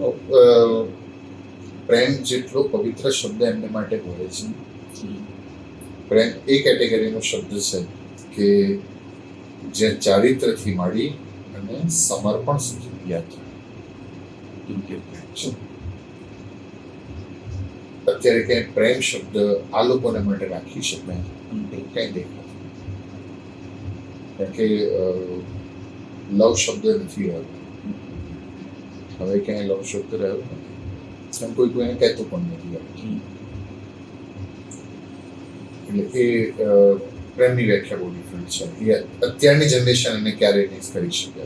પ્રેમ જેટલો પવિત્ર શબ્દ એમને માટે હોય છે. પ્રેમ એ કેટેગરીનો શબ્દ છે કે જે ચારિત્રથી માંડી અને સમર્પણ સુધી યાત્રા. અત્યારે ક્યાંય પ્રેમ શબ્દ આ લોકોને માટે રાખી શકાય ક્યાંય દેખાતું, કારણ કે લવ શબ્દ નથી રહ્યો. હવે ક્યાંય લવ શબ્દ રહ્યો નથી, કોઈ કોઈને કહેતું પણ નથી. એટલે એ પ્રેમની વ્યાખ્યા બહુ ડિફરન્ટ છે. એ અત્યારની જનરેશન એને ક્યારેય નહીં કરી શકે.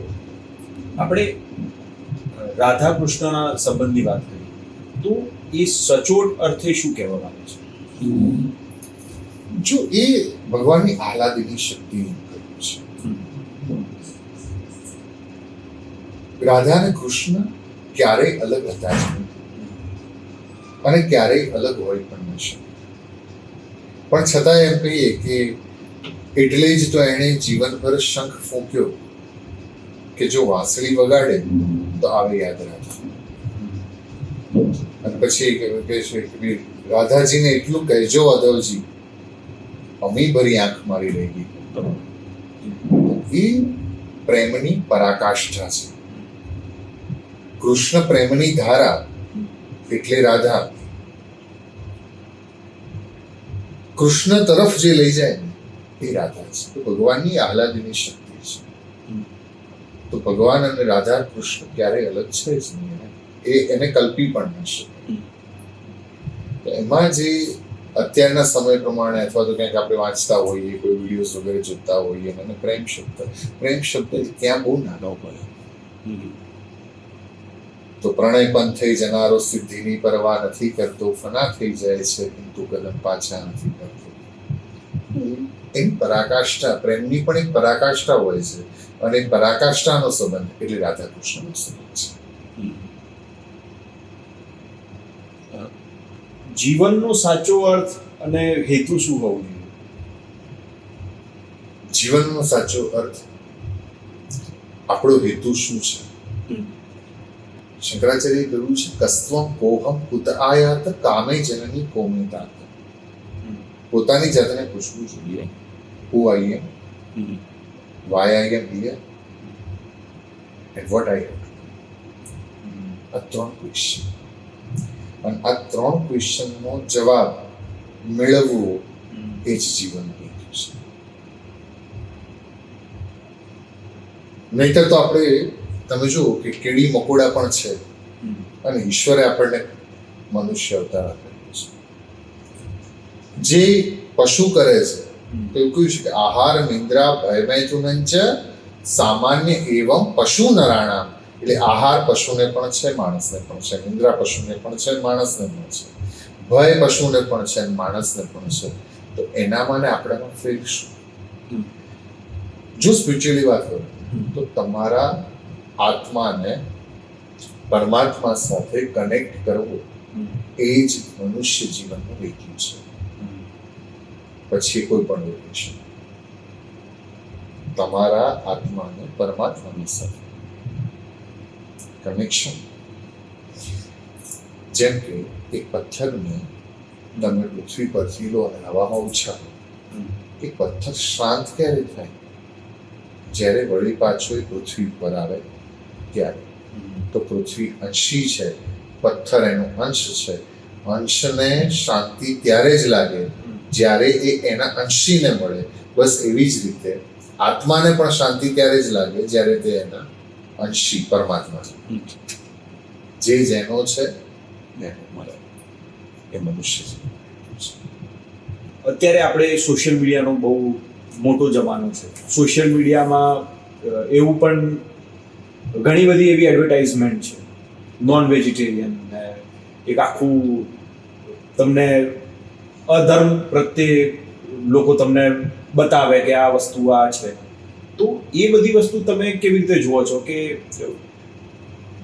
આપણે રાધા કૃષ્ણના સંબંધની વાત કરી તો એ સચોટ અર્થે શું કહેવા માંગે છે? જો એ ભગવાનની આહલાદની શક્તિ છે. રાધા અને કૃષ્ણ ક્યારેય અલગ હતા જ નહીં અને ક્યારેય અલગ હોય પણ ન શકે. પણ છતાં એમ કહીએ કે એટલે જ તો એણે જીવનભર શંખ ફૂંક્યો કે જો વાંસળી વગાડે તો આવે યાદ રાખે. અને પછી કહે છે કે રાધાજીને એટલું કહેજો અધવજી અમી ભરી આંખ મારી રહી ગઈ. એ પ્રેમની પરાકાષ્ઠા છે. કૃષ્ણ પ્રેમની ધારા એટલે રાધા. કૃષ્ણ તરફ જે લઈ જાય એ રાધા છે. તો ભગવાનની આહલાદની શક્તિ છે. તો ભગવાન અને રાધા કૃષ્ણ ક્યારેય અલગ છે જ નહીં. એ એને કલ્પી પણ ન શકે. એમાં જે અત્યારના સમય પ્રમાણે અથવા તો ક્યાંક આપણે વાંચતા હોઈએ, કોઈ વિડીયોઝ વગેરે જોતા હોઈએ અને પ્રેમ શબ્દ ત્યાં બહુ નાનો પડે. તો પ્રણય પણ થઈ જનારો સિદ્ધિની પરવા નથી કરતો, ફના થઈ જાય છે କିନ୍ତୁ કદમ પાછા નથી કરતો. એની પરાકાષ્ઠા, પ્રેમની પણ એક પરાકાષ્ઠા હોય છે, અને એ પરાકાષ્ઠાનો સંબંધ એટલે રાધા કૃષ્ણનો સંબંધ છે. જીવનનો સાચો અર્થ અને હેતુ શું હોવું જોઈએ? જીવનનો સાચો અર્થ, આપણો હેતુ શું છે? શંકરાચાર્યએ કહ્યું છે, કસ્ત્વમ કોહમ કુત આયાત કામે જનની કોમિતાત. પોતાની જાતને પૂછવું જોઈએ, who I am, why I am here, and what I have. આ 3 ક્વેશ્ચન, અને આ 3 ક્વેશ્ચનનો જવાબ મેળવવો એ જ જીવનનો હેતુ છે. નહીતર તો આપણે, તમે જુઓ કે કીડી મકોડા પણ છે, અને ઈશ્વરે આપણને મનુષ્ય અવતાર આપ્યો છે. જે પશુ કરે છે, તો એવું કહ્યું છે કે આહાર નિંદ્રા ભયમૈથુનંચ સામાન્ય એવમ પશુ નરાણામ. એટલે આહાર પશુને પણ છે, માણસને પણ છે, નિંદ્રા પશુને પણ છે, માણસને પણ છે, ભય પશુને પણ છે, માણસને પણ છે. તો એનામાં ને આપણામાં ફેર શું? જો સ્પિરિચ્યુઅલી વાત કરું તો તમારા આત્માને પરમાત્મા સાથે કનેક્ટ કરવો એ જ મનુષ્ય જીવનનો હેતુ છે. પછી કોઈ પણ હેતુ, તમારા આત્માને પરમાત્માની સાથે કનેક્શન. જેમ કે એક પથ્થરને તમે પૃથ્વી પરથી લો અને હવામાં ઉછાળો, એ પથ્થર શાંત ક્યારે થાય? જ્યારે વળી પાછો એ પૃથ્વી પર આવે ત્યારે. તો પૃથ્વી અંશી છે, પથ્થર એનો અંશ છે. અંશને શાંતિ ત્યારે જ લાગે જ્યારે એ એના અંશીને મળે. બસ એવી જ રીતે આત્માને પણ શાંતિ ત્યારે જ લાગે જ્યારે તે એના અંશી પરમાત્મા જે જેનો છે એને મળે. એ મનુષ્ય છે. અત્યારે આપણે સોશિયલ મીડિયાનો બહુ મોટો જમાનો છે. સોશિયલ મીડિયામાં એવું પણ ઘણી બધી એવી એડવર્ટાઇઝમેન્ટ છે, નોન વેજીટેરિયન, ને એક આખું તમને અધર્મ પ્રત્યે લોકો તમને બતાવે કે આ વસ્તુ આ છે. તો એ બધી વસ્તુ તમે કેવી રીતે જુઓ છો કે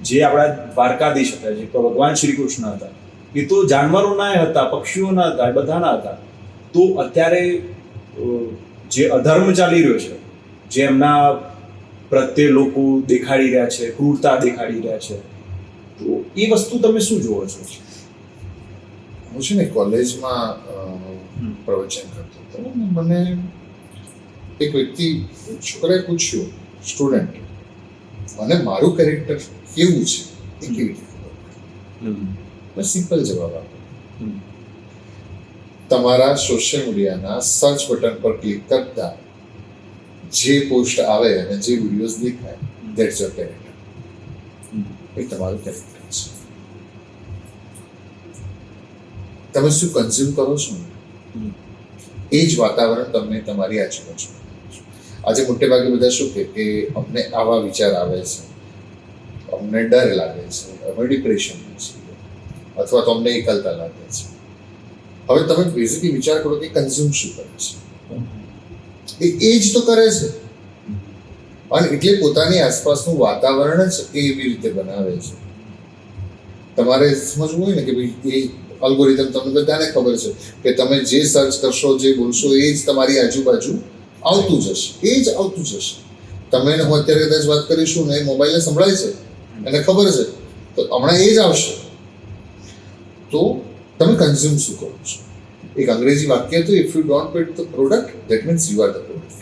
જે આપણા દ્વારકાધીશ હતા, જે ભગવાન શ્રી કૃષ્ણ હતા, એ તો જાનવરોના હતા, પક્ષીઓના હતા, બધાના હતા. તો અત્યારે જે અધર્મ ચાલી રહ્યો છે, જે એમના પ્રત્યે લોકો દેખાડી રહ્યા છે, ક્રૂરતા દેખાડી રહ્યા છે, તો એ વસ્તુ તમે શું જુઓ છો? હું છે ને કોલેજમાં પ્રવચન કરતો હતો, અને મને એક વ્યક્તિ, છોકરાએ પૂછ્યું, સ્ટુડન્ટ, મને મારું કેરેક્ટર કેવું છે એ કેવી રીતે ખબર પડે? મેં સિમ્પલ જવાબ આપ્યો, તમારા સોશિયલ મીડિયાના સર્ચ બટન પર ક્લિક કરતા જે પોસ્ટ આવે અને જે વિડીયોઝ દેખાય, ધેટ્સ યોર કેરેક્ટર. એ તમારું કેરેક્ટર છે. તમે શું કન્ઝ્યુમ કરો છો, એ જ વાતાવરણ તમને તમારી આજુબાજુ. આજે મોટે ભાગે બધા શું કે અમને આવા વિચાર આવે છે, અમને ડર લાગે છે, અમે ડિપ્રેશનમાં છીએ, અથવા તો અમને એકલતા લાગે છે. હવે તમે બેઝિકલી વિચાર કરો કે કન્ઝ્યુમ શું કરે છે? એ જ તો કરે છે. અને એટલે પોતાની આસપાસનું વાતાવરણ જ એ એવી રીતે બનાવે છે. તમારે સમજવું હોય ને કે ભાઈ એ અલ્ગોરિધમ તમને બધાને ખબર છે કે તમે જે સર્ચ કરશો, જે બોલશો, એ જ તમારી આજુબાજુ આવતું જશે, એ જ આવતું જશે. તમે હું અત્યારે કદાચ વાત કરીશું ને, એ મોબાઈલને સંભળાય છે, એને ખબર છે, તો હમણાં એ જ આવશે. તો તમે કન્ઝ્યુમ શું કરો છો? એક અંગ્રેજી વાક્ય હતું, if you don't paid the product that means you are the product.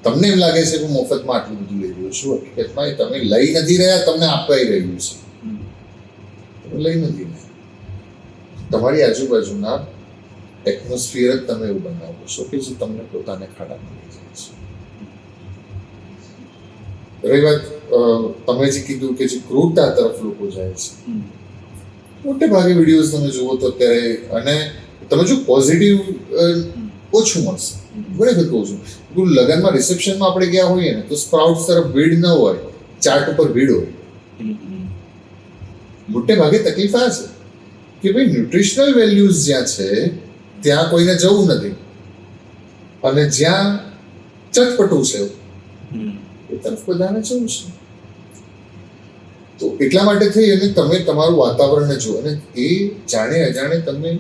તમને એમ લાગે છે કે હું મફતમાં આટલું બધું લઈ રહ્યો છું, હકીકતમાં એ તમે લઈ નથી રહ્યા, તમને અપાઈ રહ્યું છે. તમે લઈ નથી રહ્યા. તમારી આજુબાજુના એટમોસ્ફિયર જ તમે એવું બનાવો છો કે જે તમને પોતાને ખાડામાં લઈ જાય છે. રહી વાત તમે જે કીધું કે જે ક્રૂરતા તરફ લોકો જાય છે, મોટે ભાગે વિડીયોઝ તમે જુઓ તો અત્યારે, અને તમે જો પોઝિટિવ ઓછું મળશે. ઘણી વખત કહું છું, લગ્નમાં રિસેપ્શનમાં આપણે ગયા હોઈએ ને, તો સ્પ્રાઉટ્સ તરફ ભીડ ન હોય, ચાર્ટ ઉપર ભીડ હોય. મોટે ભાગે તકલીફ આ છે કે ભાઈ ન્યુટ્રિશનલ વેલ્યુઝ જ્યાં છે ત્યાં કોઈને જવું નથી, અને જ્યાં ચટપટું છે એ તરફ બધાને જવું છે. તો એટલા માટે થઈ અને તમે તમારું વાતાવરણને જુઓ, અને એ જાણે અજાણે તમે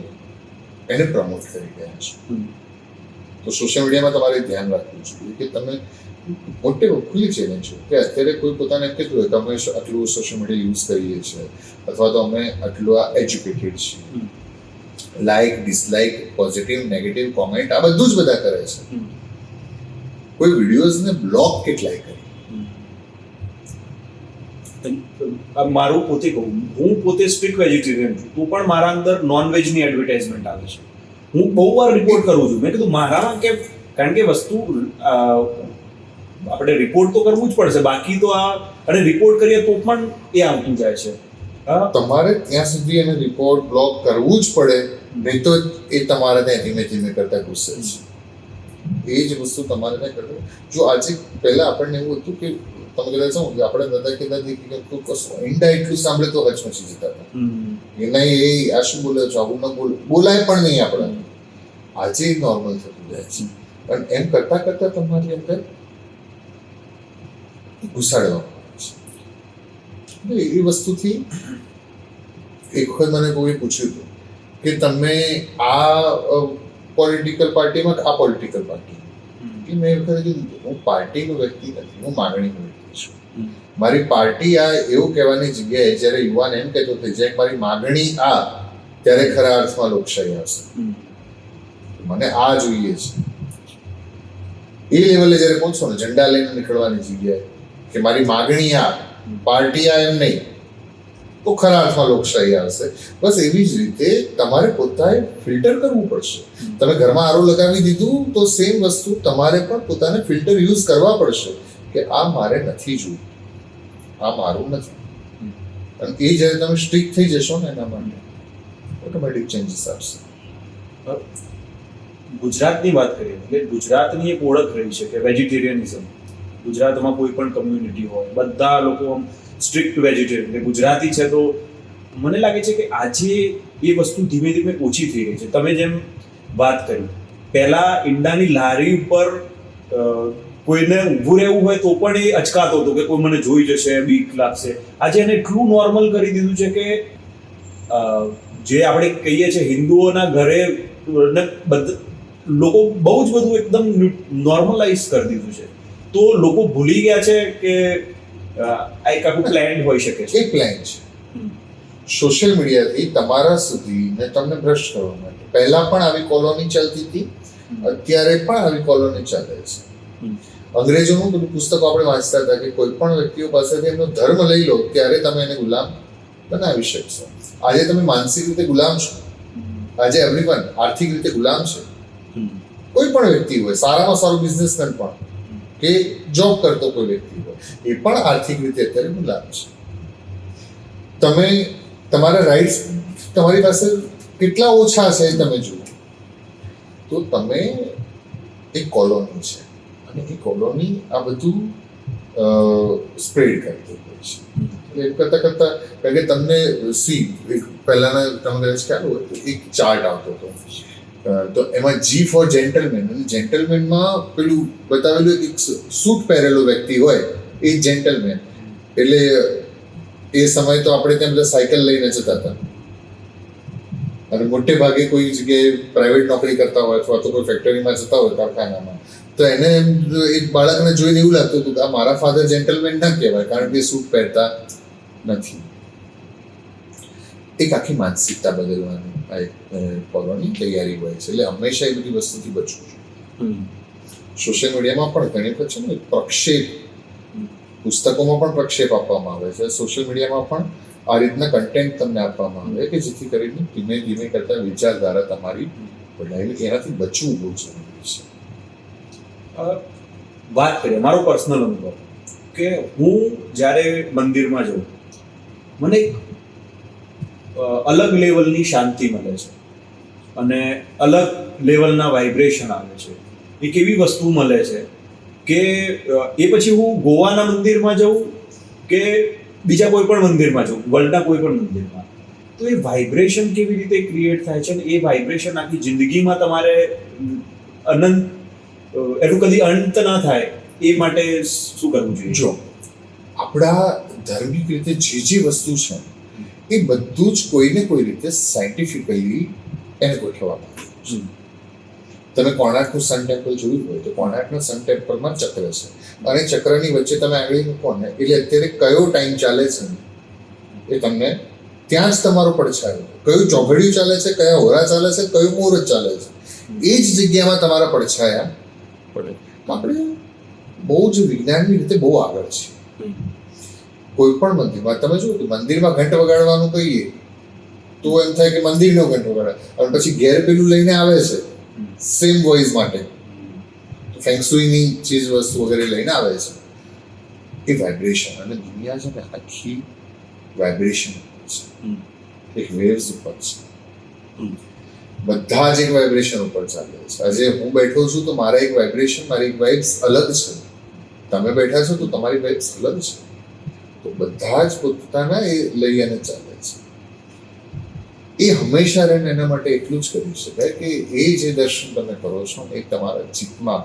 એને પ્રમોટ કરી રહ્યા છો. તો સોશિયલ મીડિયામાં તમારે ધ્યાન રાખવું જોઈએ કે તમે મોટે ખુલ્લી ચેલેન્જ છો કે અત્યારે કોઈ પોતાને એમ કહેતું હોય કે અમે આટલું સોશિયલ મીડિયા યુઝ કરીએ છીએ, અથવા તો અમે આટલું એજ્યુકેટેડ છીએ. Like, dislike, positive, negative comment આ બધું જ બધા કરે છે. કોઈ વિડીયોઝને બ્લોક કેટલાય કરે. મારું પોતે કહું, હું પોતે સ્ટ્રિક્ટ વેજીટેરિયન છું, તો પણ મારા અંદર નોનવેજની એડવર્ટાઇઝમેન્ટ આવે છે. હું બહુ વાર રિપોર્ટ કરું છું. મેં કીધું મારામાં કેમ, કારણ કે વસ્તુ આપણે રિપોર્ટ તો કરવું જ પડશે, બાકી તો આ અને રિપોર્ટ કરીએ તો પણ એ આવતું જાય છે. તમારે ત્યાં સુધી એને રિપોર્ટ બ્લોક કરવું જ પડે, નહીં તો એ તમારે ત્યાં ધીમે ધીમે કરતા ગુસ્સે છે. એ જ વસ્તુ તમારે ત્યાં કરવું. જો આજે પહેલા આપણને એવું હતું કે તમે કદાચ શું કે આપણે બધા કહેતા ઇનડાયરેક્ટલી સાંભળે તો હચમચી જતા હતા. એના એ આ શું બોલે છો, આવું ન બોલાય પણ નહીં આપણે. આજે નોર્મલ થતું જાય છે, પણ એમ કરતા કરતા તમારી અંદર ઘુસાડવા છે. એ વસ્તુથી એક વખત મને કોઈ પૂછ્યું હતું કે તમે આ પોલિટિકલ પાર્ટીમાં કે આ પોલિટિકલ પાર્ટી, કે મેં એ વખતે કીધું હું પાર્ટીનો વ્યક્તિ નથી, હું માગણીનો વ્યક્તિ છું. મારી પાર્ટી આ એવું કહેવાની જગ્યાએ જ્યારે યુવાન એમ કહેતો થઈ જાય મારી માગણી આ, ત્યારે ખરા અર્થમાં લોકશાહી આવશે. મને આ જોઈએ છે એ લેવલે જ્યારે પહોંચો ને, ઝંડા લઈને નીકળવાની જગ્યાએ કે મારી માગણી આ, પાર્ટી આ એમ નહીં, તો ખરા અર્થમાં લોકશાહી આવશે. બસ એવી જ રીતે તમારે પોતાએ ફિલ્ટર કરવું પડશે. તમે ઘરમાં આરો લગાવી દીધું તો સેમ વસ્તુ તમારે પણ પોતાને ફિલ્ટર યુઝ કરવા પડશે કે આ મારે નથી જોયું, આ મારું નથી. અને એ જ્યારે તમે સ્ટ્રિક્ટ થઈ જશો ને એના માટે ઓટોમેટિક ચેન્જીસ આવશે. ગુજરાતની વાત કરીએ એટલે ગુજરાતની એક ઓળખ રહી છે કે વેજીટેરિયનિઝમ. ગુજરાતમાં કોઈ પણ કમ્યુનિટી હોય, બધા લોકો આમ સ્ટ્રિક્ટ વેજીટેરિયન એટલે ગુજરાતી છે. તો મને લાગે છે કે આજે એ વસ્તુ ધીમે ધીમે ઓછી થઈ રહી છે. તમે જેમ વાત કરી, પહેલા ઈંડાની લારી ઉપર કોઈને ઊભું રહેવું હોય તો પણ એ અચકાતો હતો કે કોઈ મને જોઈ જશે, બીક લાગશે. આજે એને એટલું નોર્મલ કરી દીધું છે કે જે આપણે કહીએ છીએ હિન્દુઓના ઘરે લોકો બહુ જ બધું એકદમ નોર્મલાઇઝ કરી દીધું છે. તો લોકો ભૂલી ગયા છે કે આ એક આખું પ્લાન હોઈ શકે છે. એ પ્લાન છે સોશિયલ મીડિયાથી તમારા સુધી ને તમને ભ્રષ્ટ કરવા માટે. પહેલા પણ આવી કોલોની ચાલતી હતી, અત્યારે પણ આવી કોલોની ચાલે છે. અંગ્રેજોનું બધું પુસ્તકો આપણે વાંચતા હતા કે કોઈ પણ વ્યક્તિઓ પાસેથી એમનો ધર્મ લઈ લો ત્યારે તમે એને ગુલામ બનાવી શકશો. આજે તમે માનસિક રીતે ગુલામ છો. આજે એવરીવન આર્થિક રીતે ગુલામ છે. કોઈ પણ વ્યક્તિ હોય, સારામાં સારું બિઝનેસમેન પણ કે જોબ કરતો કોઈ વ્યક્તિ હોય, એ પણ આર્થિક રીતે અત્યારે ગુલામ છે. તમે તમારા રાઇટ્સ તમારી પાસે કેટલા ઓછા છે તમે જુઓ. તો તમે એક કોલોની છે અને એ કોલોની આ બધું સ્પ્રેડ કરતી હોય છે. એટલે એમ કરતાં કરતાં કારણ કે તમને પહેલાના તમને ખ્યાલ હોય તો એક ચાર્ટ આવતો હતો, તો એમાં જી ફોર જેન્ટલમેન, અને જેન્ટલમેનમાં પેલું બતાવેલું એક સૂટ પહેરેલો વ્યક્તિ હોય એ જેન્ટલમેન. એટલે એ સમય તો આપણે ત્યાં બધા સાયકલ લઈને જતા હતા, અને મોટે ભાગે કોઈ જગ્યાએ પ્રાઇવેટ નોકરી કરતા હોય અથવા તો કોઈ ફેક્ટરીમાં જતા હોય કારખાનામાં, તો એને એમ એક બાળકને જોઈને એવું લાગતું હતું કે આ મારા ફાધર જેન્ટલમેન ના કહેવાય કારણ કે સૂટ પહેરતા નથી. એક આખી માનસિકતા બદલવાની આ એક કોલોની તૈયારી હોય છે. એટલે હંમેશા એ બધી વસ્તુથી બચવું જોઈએ. સોશિયલ મીડિયામાં પણ ઘણી પછી ને પ્રક્ષેપ, પુસ્તકોમાં પણ પ્રક્ષેપ આપવામાં આવે છે, સોશિયલ મીડિયામાં પણ આ રીતના કન્ટેન્ટ તમને આપવામાં આવે કે જેથી કરીને ધીમે ધીમે કરતા વિચારધારા તમારી બદલાય. એનાથી બચવું બહુ જરૂરી છે. વાત કરીએ મારો પર્સનલ અનુભવ કે હું જ્યારે મંદિરમાં જાઉં મને એક અલગ લેવલની શાંતિ મળે છે અને અલગ લેવલના વાઇબ્રેશન આવે છે. એક એવી વસ્તુ મળે છે કે એ પછી હું ગોવાના મંદિરમાં જાઉં કે બીજા કોઈ પણ મંદિરમાં જાઓ, વર્લ્ડના કોઈ પણ મંદિરમાં, તો એ વાઇબ્રેશન કેવી રીતે ક્રિએટ થાય છે અને એ વાઇબ્રેશન આખી જિંદગીમાં તમારે અનંત એટલું કદી અંત ના થાય એ માટે શું કરવું જોઈએ? જો આપણા ધાર્મિક રીતે જે વસ્તુ છે એ બધું જ કોઈને કોઈ રીતે સાયન્ટિફિકલી એને ગોઠવવામાં આવ્યું છે. તમે કોણાર્કનું સન ટેમ્પલ જોયું હોય તો કોણાર્કના સન ટેમ્પલમાં ચક્ર છે અને ચક્રની વચ્ચે તમે આંગળી મૂકો ને એટલે અત્યારે કયો ટાઈમ ચાલે છે ને એ તમને ત્યાં જ તમારો પડછાયો, કયું ચોઘડિયું ચાલે છે, કયા હોરા ચાલે છે, કયું મુહૂર્ત ચાલે છે, એ જ જગ્યામાં તમારા પડછાયા પડે. આપણે બહુ જ વિજ્ઞાનની રીતે બહુ આગળ છીએ. કોઈ પણ મંદિરમાં તમે જુઓ તો મંદિરમાં ઘંટ વગાડવાનું કહીએ તો એમ થાય કે મંદિરનો ઘંટ વગાડે, અને પછી ઘેર પેલું લઈને આવે છે સેમ વોઇસ માટે, ફેંગશુઈની ચીજ વસ્તુ વગેરે લઈને આવે છે. એ વાઇબ્રેશન, અને દુનિયા છે ને આખી વાઇબ્રેશન ઉપર છે, એક વેવ્સ ઉપર છે. બધા જ એક વાઇબ્રેશન ઉપર ચાલે છે. આજે હું બેઠો છું તો મારા એક વાઇબ્રેશન, મારી એક વાઇબ્સ અલગ છે. તમે બેઠા છો તો તમારી વાઇબ્સ અલગ છે. તો બધા જ પોતાના એ લઈ અને ચાલે છે. એ હંમેશા રહીને એના માટે એટલું જ કરી શકાય કે એ જે દર્શન તમે કરો છો એ તમારા ચિત્તમાં,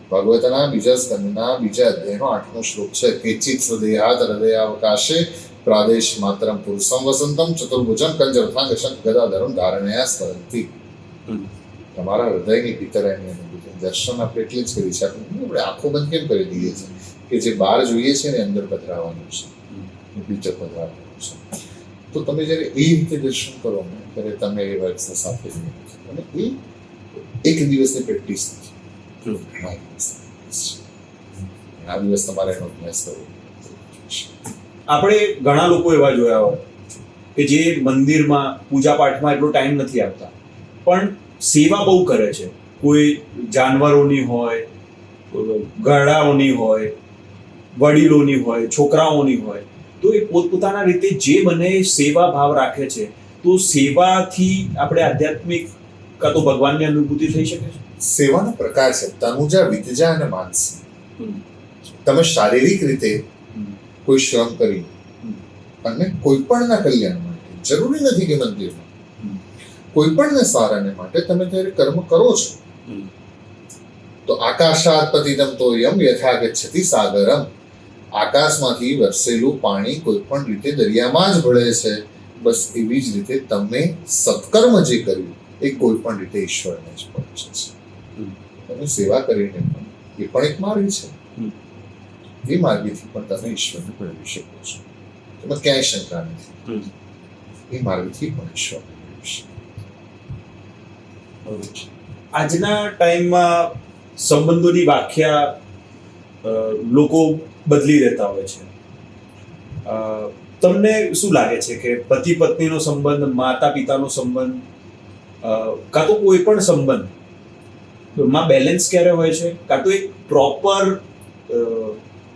ભાગવતના બીજા સ્કંદના બીજા અધ્યાયનો 8મો શ્લોક છે કે ચિત્ત હૃદયાદ હૃદયાવકાશે પ્રાદેશ માતરમ પુરુષમ વસંતમ ચતુર્ભુજમ કંજરથાંગ શંખ ગદાધરમ ધારણયા સ્મરંતિ. તમારા હૃદયની ભીતરની અનુભૂતિ દર્શન આપણે એટલી જ કરી છે. આપણે આંખો બંધ કેમ કરી દઈએ છીએ કે જે બહાર જોઈએ છે ને અંદર પધરાવાનું છે, ભીતર પધરાવાનું છે. તો તમે જ્યારે એ રીતે દર્શન કરો ને ત્યારે તમે એ વાઇબ્સને સાથે લઈને, અને એ એક દિવસની પ્રેક્ટિસ નથી, ઘણા દિવસની પ્રેક્ટિસ છે. આ દિવસ તમારે એનો અભ્યાસ કરવો. આપણે ઘણા લોકો એવા જોયા હોય કે જે મંદિરમાં પૂજા પાઠમાં એટલો ટાઈમ નથી આપતા પણ સેવા બહુ કરે છે. કોઈ જાનવરોની હોય, ઘરડાઓની હોય, વડીલોની હોય, છોકરાઓની હોય, તો એ પોતપોતાના રીતે જે બને સેવા ભાવ રાખે છે. તો સેવાથી આપણે આધ્યાત્મિક કાં તો ભગવાનની અનુભૂતિ થઈ શકે છે. સેવાનો પ્રકાર છે તનુજા, વિતજા અને માનસી. તમે શારીરિક રીતે કોઈ શ્રમ કરી અને કોઈ પણના કલ્યાણ માટે, જરૂરી નથી કે મંદિરમાં, કોઈ પણને સારાને માટે તમે જ્યારે કર્મ કરો છો તો આકાશાત પતિતમ તોયમ યથા ગચ્છતિ સાગરમ. આકાશમાંથી વરસેલું પાણી કોઈ પણ રીતે દરિયામાં જ ભળે છે. બસ એવી જ રીતે તમે સત્કર્મ જે કર્યું એ કોઈ પણ રીતે ઈશ્વરને જ પહોંચે છે. તમે સેવા કરીને પણ એ પણ એક માર્ગ છે. એ માર્ગથી પણ તમે ઈશ્વરને મેળવી શકો છો. એમાં ક્યાંય શંકા નથી. એ માર્ગથી પણ ઈશ્વર મેળવી શકો. આજના ટાઈમમાં સંબંધોની વ્યાખ્યા લોકો બદલી દેતા હોય છે. તમને શું લાગે છે કે પતિ પત્નીનો સંબંધ, માતા પિતાનો સંબંધ, કાં તો કોઈ પણ સંબંધ માં બેલેન્સ ક્યારે હોય છે, કાં તો એક પ્રોપર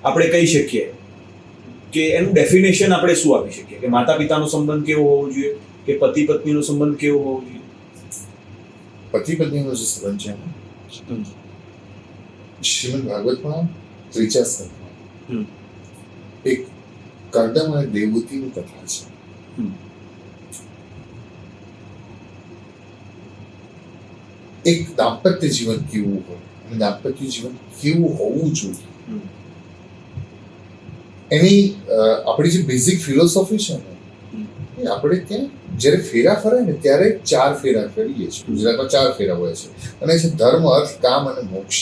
આપણે કહી શકીએ કે એનું ડેફિનેશન આપણે શું આપી શકીએ કે માતા પિતાનો સંબંધ કેવો હોવો જોઈએ, કે પતિ પત્નીનો સંબંધ કેવો હોવો જોઈએ? પતિ પત્નીનો જે સંબંધ છે શ્રીમદ ભાગવતમાં ત્રીજા સ્કંદમાં એક કર્દમ અને દેવહૂતિની કથા છે. એક દાંપત્ય જીવન કેવું હોય અને દાંપત્ય જીવન કેવું હોવું જોઈએ એની આપણી જે બેઝિક ફિલોસોફી છે ને એ આપણે ત્યાં જ્યારે ફેરા ફરે ને ત્યારે 4 ફેરા ફરીએ છીએ. ગુજરાતમાં 4 ફેરા હોય છે અને છે ધર્મ, અર્થ, કામ અને મોક્ષ.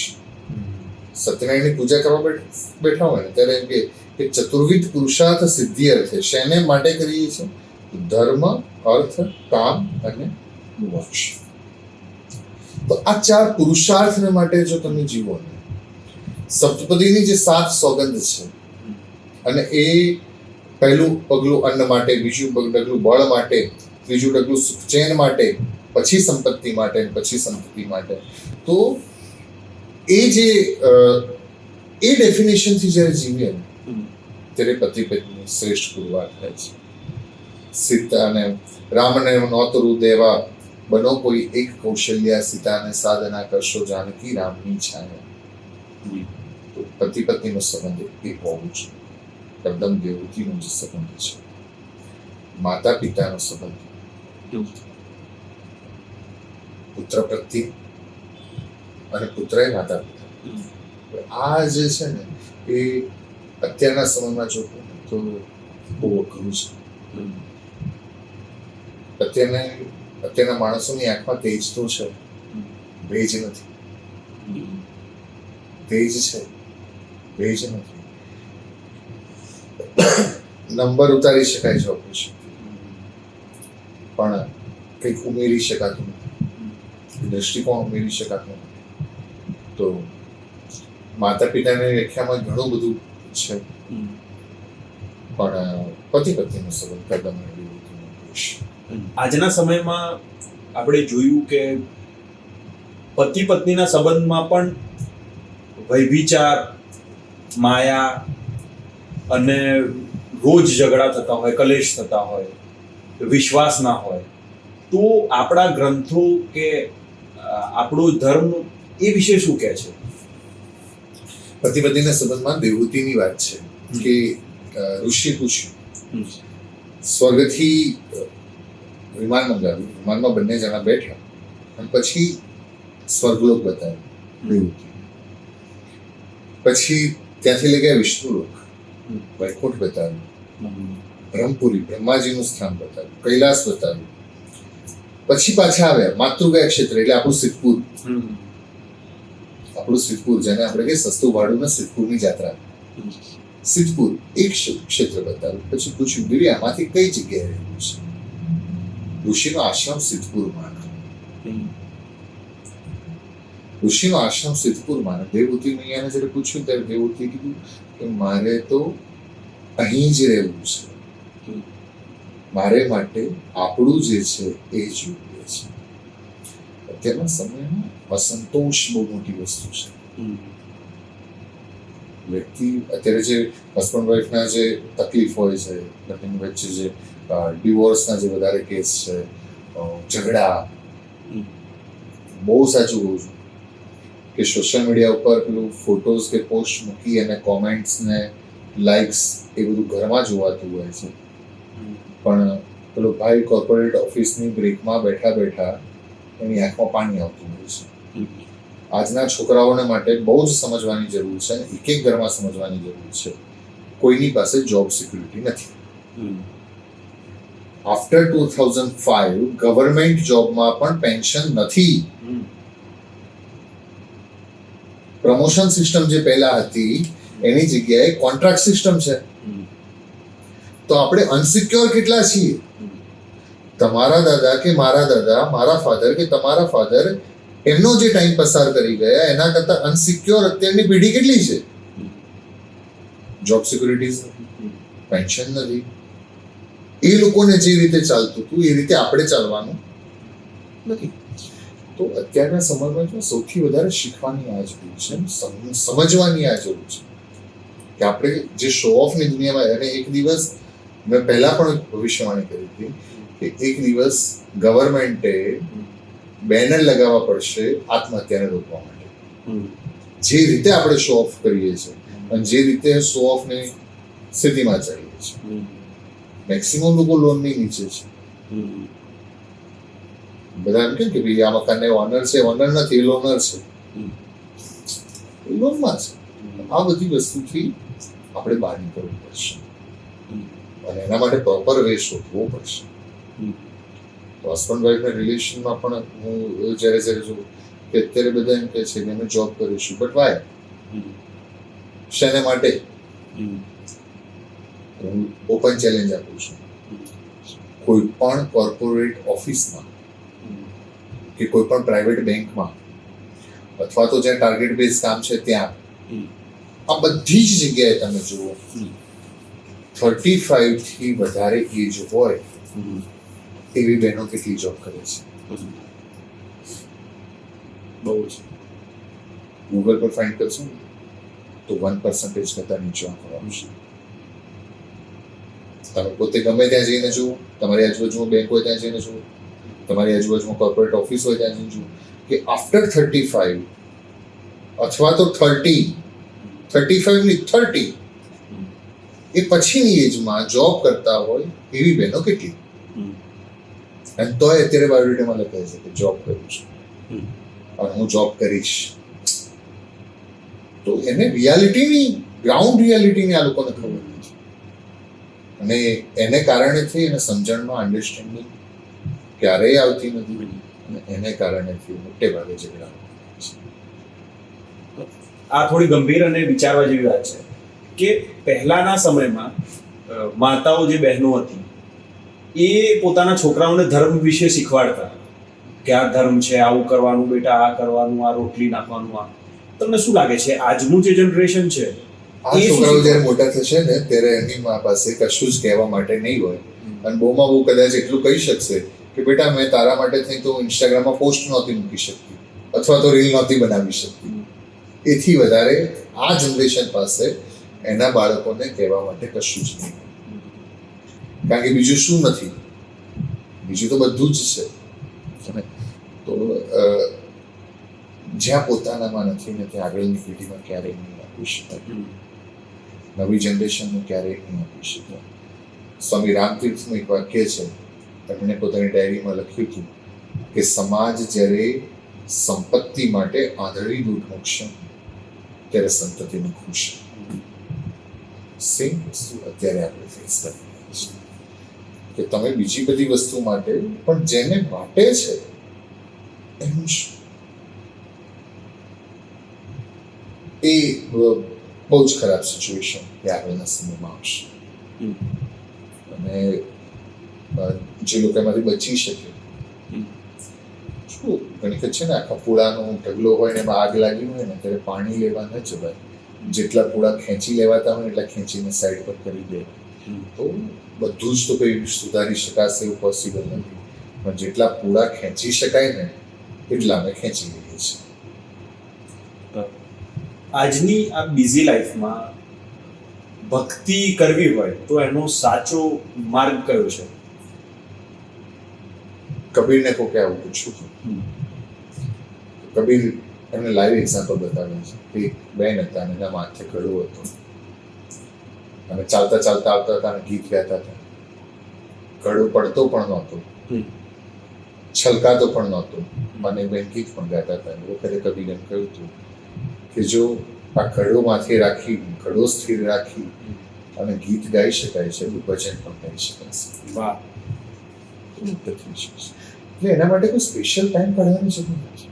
સત્યનારાયણની પૂજા કરવા બેઠા હોય ને ત્યારે એમ કે ચતુર્વિધ પુરુષાર્થ સિદ્ધિ અર્થે શેને માટે કરીએ છીએ? ધર્મ, અર્થ, કામ અને મોક્ષ. તો આ 4 પુરુષાર્થને માટે જો તમે જીવો ને, સપ્તપદીની જે 7 સોગંદ છે અને એ પહેલું પગલું અન્ન માટે, બીજું પગલું બળ માટે, ત્રીજું પગલું સુખચેન માટે, પછી સંપત્તિ માટે, પછી સંતતિ માટે. તો એ જે એ ડેફિનેશનથી જ્યારે જીવીએ ને ત્યારે પતિ પત્ની શ્રેષ્ઠ પુરવાર થાય છે. સીતાને રામને નોતરું દેવા બનો કોઈ એક કૌશલ્યા, સીતાને સાધના કરશો જાનકી રામની છાયા. તો પતિ પત્નીનો સંબંધ એ હોવું જોઈએ. તદ્દન દેવતીનો જે સંબંધ છે, માતા પિતાનો સંબંધ, પુત્ર પ્રત્યે અને પુત્રએ માતા પિતા, આ જે છે ને એ અત્યારના સમયમાં જો કહું તો બહુ અઘરું છે. અત્યારના માણસોની આંખમાં તેજ તો છે, ભેજ નથી. તેજ છે, ભેજ નથી. નંબર ઉતારી શકાય છે ઓપરેશન, પણ કંઈક ઉમેરી શકાતું નથી, દ્રષ્ટિકોણ ઉમેરી શકાતું નથી. તો માતા પિતાની વ્યાખ્યામાં ઘણું બધું છે, પણ પતિ પત્નીનો સંબંધ તદ્દન એવી રીતે છે. આજના સમયમાં આપણે જોયું કે પતિ પત્નીના સંબંધમાં પણ વૈભિચાર, માયા અને રોજ ઝઘડા થતા હોય, કલેશ થતા હોય, વિશ્વાસ ના હોય. તો આપણા ગ્રંથો કે આપણો ધર્મ એ વિશે શું કહે છે? પતિ પત્નીના સંબંધમાં દેવહૂતિની વાત છે કે ઋષિ પૂછ્યું, સ્વર્ગથી વિમાન મંગાવ્યું, વિમાનમાં બંને જણા બેઠા અને પછી સ્વર્ગલોક બતાવ્યો દેવહૂતિ, પછી ત્યાંથી લઈ ગયા વિષ્ણુલોક, વૈકુંઠ બતાવ્યું, બ્રહ્મપુરી બ્રહ્માજીનું સ્થાન બતાવ્યું, કૈલાસ બતાવ્યું, પછી પાછા આવ્યા માતૃગા ક્ષેત્ર એટલે આપણું સિદ્ધપુર, જેને આપણે કહીએ સસ્તું ભાડું ને સિદ્ધપુરની જાત્રા. સિદ્ધપુર એક ક્ષેત્ર બતાવ્યું, પછી પૂછ્યું દેવી આમાંથી કઈ જગ્યાએ રહેવું છે? ઋષિનો આશ્રમ સિદ્ધપુરમાં. ઋષિનો આશ્રમ સિદ્ધપુરમાં. દેવહૂતિ મૈયાને જ્યારે પૂછ્યું ત્યારે દેવહૂતિએ કીધું કે મારે તો અહીં જ રહેવું છે, મારે માટે આપણું જે છે એ જ યોગ્ય છે. અત્યારના સમયમાં અસંતોષ બહુ મોટી વસ્તુ છે. વ્યક્તિ અત્યારે જે હસબન્ડ વાઈફના જે તકલીફ હોય છે, બંને વચ્ચે જે ડિવોર્સના જે વધારે કેસ છે, ઝઘડા, બહુ સાચું કહું છું કે સોશિયલ મીડિયા ઉપર પેલું ફોટોઝ કે પોસ્ટ મૂકી અને કોમેન્ટ્સ ને લાઇક્સ એ બધું ઘરમાં જોવાતું હોય છે, પણ પેલો ભાઈ કોર્પોરેટ ઓફિસની બ્રેકમાં બેઠા બેઠા એની આંખમાં પાણી આવતું હોય છે. આજના છોકરાઓને માટે બહુ જ સમજવાની જરૂર છે, એક એક ઘરમાં સમજવાની જરૂર છે. કોઈની પાસે જોબ સિક્યુરિટી નથી. આફ્ટર 2005 ગવર્મેન્ટ જોબમાં પણ પેન્શન નથી. પ્રમોશન સિસ્ટમ જે પહેલા હતી એની જગ્યાએ કોન્ટ્રાક્ટ સિસ્ટમ છે. તો આપણે અનસિક્યોર કેટલા છીએ? તમારા દાદા કે મારા દાદા, મારા ફાધર કે તમારા ફાધર એમનો જે ટાઈમ પસાર કરી ગયા એના કરતા અનસિક્યોર અત્યારની પેઢી કેટલી છે? જોબ સિક્યુરિટીઝ નથી, પેન્શન નથી. એ લોકોને જે રીતે ચાલતું હતું એ રીતે આપણે ચાલવાનું નથી. તો અત્યારના સમયમાં સૌથી વધારે શીખવાની આ જરૂર છે, સમજવાની આ જરૂર છે કે આપણે જે શો ઓફની દુનિયામાં, અને એક દિવસ મેં પહેલા પણ ભવિષ્યવાણી કરી હતી કે એક દિવસ ગવર્મેન્ટે બેનર લગાવવા પડશે આત્મહત્યાને રોકવા માટે. જે રીતે આપણે શો ઓફ કરીએ છીએ અને જે રીતે શો ઓફની સ્થિતિમાં ચાલીએ છીએ, મેક્સિમમ લોકો લોનની નીચે છે. બધા એમ કે ભાઈ આ મકાનને ઓનર છે, ઓનર નથી, લોનર છે, લોનમાં છે. આ બધી વસ્તુથી આપણે બહાર નીકળવું પડશે અને એના માટે પ્રોપર વે શોધવો પડશે. તો હસબન્ડ વાઈફના રિલેશનમાં પણ હું જ્યારે જોઉં કે અત્યારે બધા એમ કહે છે કે અમે જોબ કરીશું, બટ વાય? શેને માટે? હું ઓપન ચેલેન્જ આપું છું, કોઈ પણ કોર્પોરેટ ઓફિસમાં કે કોઈ પણ પ્રાઇવેટ બેંકમાં અથવા તો જ્યાં ટાર્ગેટ બેઝ કામ છે ત્યાં, આ બધી જ જગ્યાએ તમે જુઓ 35 થી વધારે એજ હોય એવી બહેનો કેટલી જોબ કરે છે? બહુ છે. ગૂગલ પર ફાઇન્ડ કરશો તો 1% કરતા નીચે આંકડો આવશે. તમે પોતે ગમે ત્યાં જઈને જુઓ, તમારી આજુબાજુમાં બેંક હોય ત્યાં જઈને જુઓ, તમારી આજુબાજુમાં કોર્પોરેટ ઓફિસ હોય ત્યાં જઈને જુઓ કે આફ્ટર 35 અથવા તો 30, 35 ની 30 એ પછીની એજમાં જોબ કરતા હોય એવી બહેનો કેટલી, અને તોય અત્યારે બાયોડેટામાં લખે છે કે જોબ કરું છું અને હું જોબ કરીશ. તો એને રિયાલિટીની, ગ્રાઉન્ડ રિયાલિટીની આ લોકોને ખબર નથી, અને એને કારણેથી એને સમજણમાં અન્ડરસ્ટેન્ડિંગ ક્યારેય આવતી નથી, અને એને કારણેથી મોટે ભાગે ઝઘડા. આ થોડી ગંભીર અને વિચારવા જેવી વાત છે કે પહેલાના સમયમાં માતાઓ જે બહેનો હતી એ પોતાના છોકરાઓને ધર્મ વિશે શીખવાડતા કે આ ધર્મ છે, આવું કરવાનું બેટા, આ કરવાનું, આ રોટલી નાખવાનું. આ તમને શું લાગે છે આજનું જે જનરેશન છે આ એ શું છોકરાઓ શીખવા- જ્યારે મોટા થશે ને ત્યારે એની મા પાસે કશું જ કહેવા માટે નહીં હોય, અને બહુમાં બહુ કદાચ એટલું કહી શકશે કે બેટા મેં તારા માટે થઈ તો ઇન્સ્ટાગ્રામમાં પોસ્ટ નહોતી મૂકી શકતી અથવા તો રીલ નહોતી બનાવી શકતી. એથી વધારે આ જનરેશન પાસે એના બાળકોને કહેવા માટે કશું જ નહીં, કારણ કે બીજું શું નથી, બીજું તો બધું જ છે. તો જ્યાં પોતાનામાં નથી ને ત્યાં આગળની પેઢીમાં ક્યારેય નહીં આપી શકાય, નવી જનરેશનને ક્યારેય નહીં આપી શકાય. સ્વામી રામતીર્થનું એક વાક્ય છે, એમણે પોતાની ડાયરીમાં લખ્યું હતું કે સમાજ જ્યારે સંપત્તિ માટે આંધળી દૂધ મૂકશે ત્યારે સંતતિને ખુશ. સેમ વસ્તુ અત્યારે આપણે ફેસ કરી રહ્યા છીએ કે તમે બીજી બધી વસ્તુ માટે, પણ જેને માટે છે એનું શું? એ બહુ જ ખરાબ સિચ્યુએશન એ આગળના સમયમાં આવશે, અને જે લોકો એમાંથી બચી શકે, શું ઘણી વખત છે ને આખા પૂળાનો ઢગલો હોય ને એમાં આગ લાગી હોય ને ત્યારે પાણી લેવા ન જવાય, જેટલા પૂળા ખેંચી લેવાતા હોય એટલા ખેંચીને સાઈડ પર કરી દે. તો બધું જ તો કંઈ સુધારી શકાશે એવું પોસિબલ નથી, પણ જેટલા પૂળા ખેંચી શકાય ને એટલા અમે ખેંચી લઈએ છીએ. આજની આ બિઝી લાઈફમાં ભક્તિ કરવી હોય તો એનો સાચો માર્ગ કયો છે? કબીરને કોકે આવું પૂછ્યું હતું. કબીર એમને લાઈવ એક્ઝામ્પલ બતાવ્યું છે કે એક બેન હતા અને એના માથે કડવો હતો, અને ચાલતા ચાલતા આવતા હતા અને ગીત ગાતા હતા. કડવો પડતો પણ નહોતો, છલકાતો પણ નહોતો, અને બેન ગીત પણ ગાતા હતા. એ વખતે કબીર એમ કહ્યું હતું કે જો આ કડવો માથે રાખી, કડવો સ્થિર રાખી અને ગીત ગાઈ શકાય છે, ભજન પણ ગાઈ શકાશે. વાહ. એટલે એના માટે કોઈ સ્પેશિયલ ટાઈમ કાઢવાની જરૂર નથી.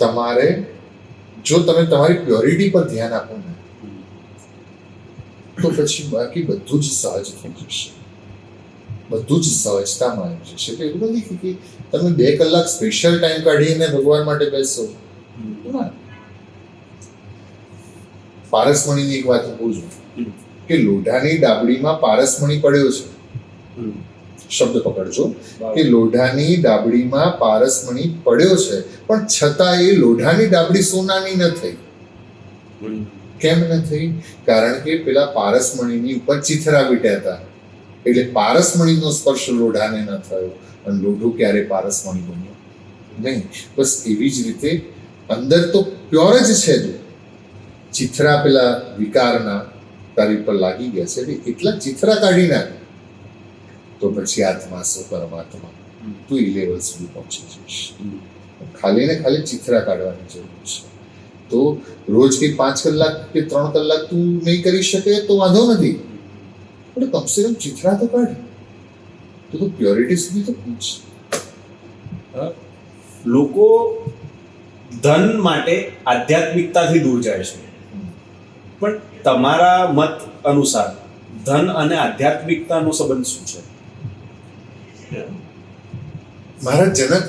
તમારે જો તમે તમારી પ્યોરિટી પર ધ્યાન આપો ને તો પછી બાકી બધું જ સહજ થઈ જશે, બધું જ સહજતામાં આવી જશે. એટલે એવું નથી કે તમે 2 કલાક સ્પેશિયલ ટાઈમ કાઢીને ભગવાન માટે બેસો. પારસમણીની એક વાત હું કહું છું કે લોઢાની ડાબડીમાં પારસમણી પડ્યો છે. શબ્દ પકડજો કે લોઢાની ડાબડીમાં પારસમણી પડ્યો છે, પણ છતાં એ લોઢાની ડાબડી સોનાની ન થઈ. કેમ ન થઈ? કારણ કે પેલા પારસમણીની ઉપર ચિથરા વીટ્યા હતા, એટલે પારસમણીનો સ્પર્શ લોઢાને ન થયો, અને લોઢું ક્યારે પારસમણી બન્યો નહીં. બસ એવી જ રીતે અંદર તો પ્યોર જ છે, જો ચિથરા પેલા વિકારના તારી પર લાગી ગયા છે એટલે એટલા ચિથરા કાઢી નાખ તો પછી આત્મા સો પરમાત્મા તું એ લેવલ સુધી પહોંચી જઈશ. ખાલી ને ખાલી ચિથરા કાઢવાની જરૂર છે. તો રોજ કે 5 કલાક કે 3 કલાક તું નહીં કરી શકે તો વાંધો નથી, પણ કમસે કમ ચિથરા તો કાઢ, તો પ્યોરિટી સુધી તો પહોંચ. લોકો ધન માટે આધ્યાત્મિકતાથી દૂર જાય છે, પણ તમારા મત અનુસાર ધન અને આધ્યાત્મિકતાનો સંબંધ શું છે? મારા જનક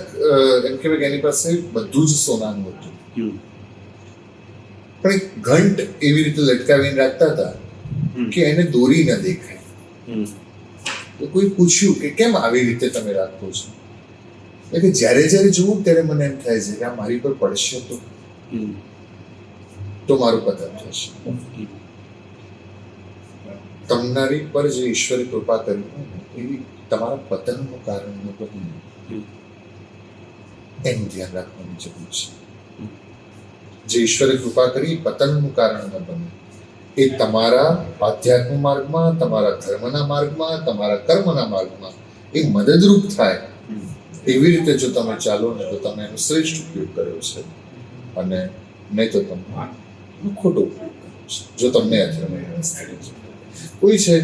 એમ કહેવાય કે એની પાસે બધું જ સોનાનું હતું, પણ એક ઘંટ એવી રીતે લટકાવીને રાખતા હતા કે એને દોરી ન દેખાય. તો કોઈ પૂછ્યું કે કેમ આવી રીતે તમે રાખો છો? એટલે કે જ્યારે જ્યારે જોઉં ત્યારે મને એમ થાય છે કે આ મારી પર પડશે તો મારું પતન થશે. તમારી પર જે ઈશ્વરે કૃપા કરી હોય ને એવી તમારા પતનનું કારણ ન બને એનું ધ્યાન રાખવાની જરૂર છે. જે ઈશ્વરે કૃપા કરી પતનનું કારણ ન બને એ તમારા આધ્યાત્મ માર્ગમાં, તમારા ધર્મના માર્ગમાં, તમારા કર્મના માર્ગમાં એ મદદરૂપ થાય એવી રીતે જો તમે ચાલો ને તો તમે એનો શ્રેષ્ઠ ઉપયોગ કર્યો છે, અને નહીં તો તમે એનો ખોટો ઉપયોગ કર્યો છે. જો તમને અધર્મની વ્યવસ્થા છે, કોઈ છે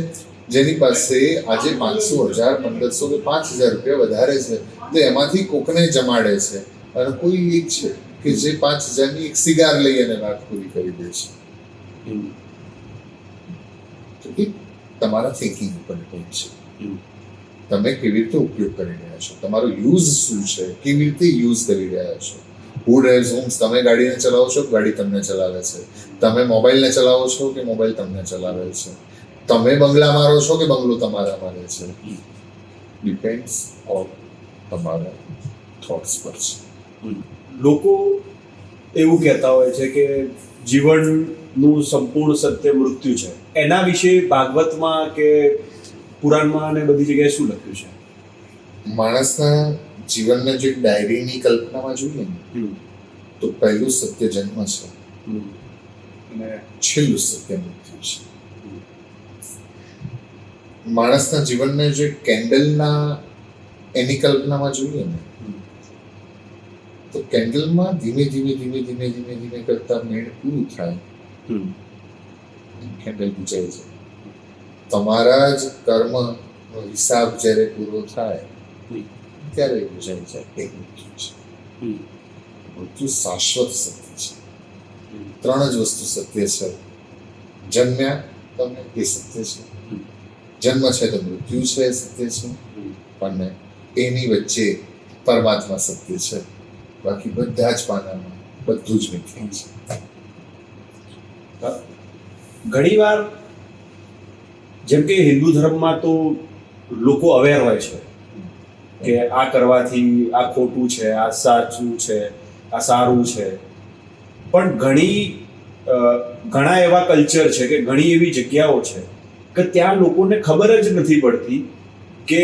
જેની પાસે આજે 500, 1000, 1500 કે 5000 રૂપિયા વધારે છે, તો એમાંથી કોકને જમાડે છે, અને કોઈ એક છે કે જે 5000ની એક સિગાર લઈ અને વાત પૂરી કરી દે છે. તો એ તમારા થિંકિંગ ઉપર ડિપેન્ડ છે. તમે કેવી રીતે ઉપયોગ કરી રહ્યા છો, તમારો યુઝ શું છે, કેવી રીતે યુઝ કરી રહ્યા છો. હુ ડ્રાઇવ્સ હોમ્સ? તમે ગાડીને ચલાવો છો કે ગાડી તમને ચલાવે છે? તમે મોબાઈલને ચલાવો છો કે મોબાઈલ તમને ચલાવે છે? તમે બંગલા મારો છો કે બંગલો તમારા મારે છે? ડિપેન્ડ્સ ઓન તમારા થોટ્સ પર છે. લોકો એવું કહેતા હોય છે કે જીવનનું સંપૂર્ણ સત્ય મૃત્યુ છે. એના વિશે ભાગવતમાં કે પુરાણમાં અને બધી જગ્યાએ શું લખ્યું છે? માણસના જીવનને જો એક ડાયરીની કલ્પનામાં જોઈએ ને, તો પહેલું સત્ય જન્મ છે અને છેલ્લું સત્ય મૃત્યુ છે. માણસના જીવનને જો એક કેન્ડલના એની કલ્પનામાં જોઈએ ને, તો કેન્ડલમાં ધીમે ધીમે ધીમે ધીમે ધીમે ધીમે કરતા મેળ પૂરું થાય, કેન્ડલ બુજાઈ જાય. તમારા જ કર્મનો હિસાબ જ્યારે પૂરો થાય ત્યારે બુજાઈ જાય. એ મૃત્યુ છે. મૃત્યુ શાશ્વત સત્ય છે. 3 જ વસ્તુ સત્ય છે. જન્મ્યા તમે એ સત્ય છે, જન્મ છે તો મૃત્યુ છે એ સત્ય છે, અને એની વચ્ચે પરમાત્મા સત્ય છે. બાકી બધા જ પાનામાં બધું જ મિથ્યા છે. ઘણીવાર જેમ કે હિન્દુ ધર્મમાં તો લોકો અવેર હોય છે કે આ કરવાથી આ ખોટું છે, આ સાચું છે, આ સારું છે. પણ ઘણા એવા કલ્ચર છે કે ઘણી એવી જગ્યાઓ છે કે ત્યાં લોકોને ખબર જ નથી પડતી કે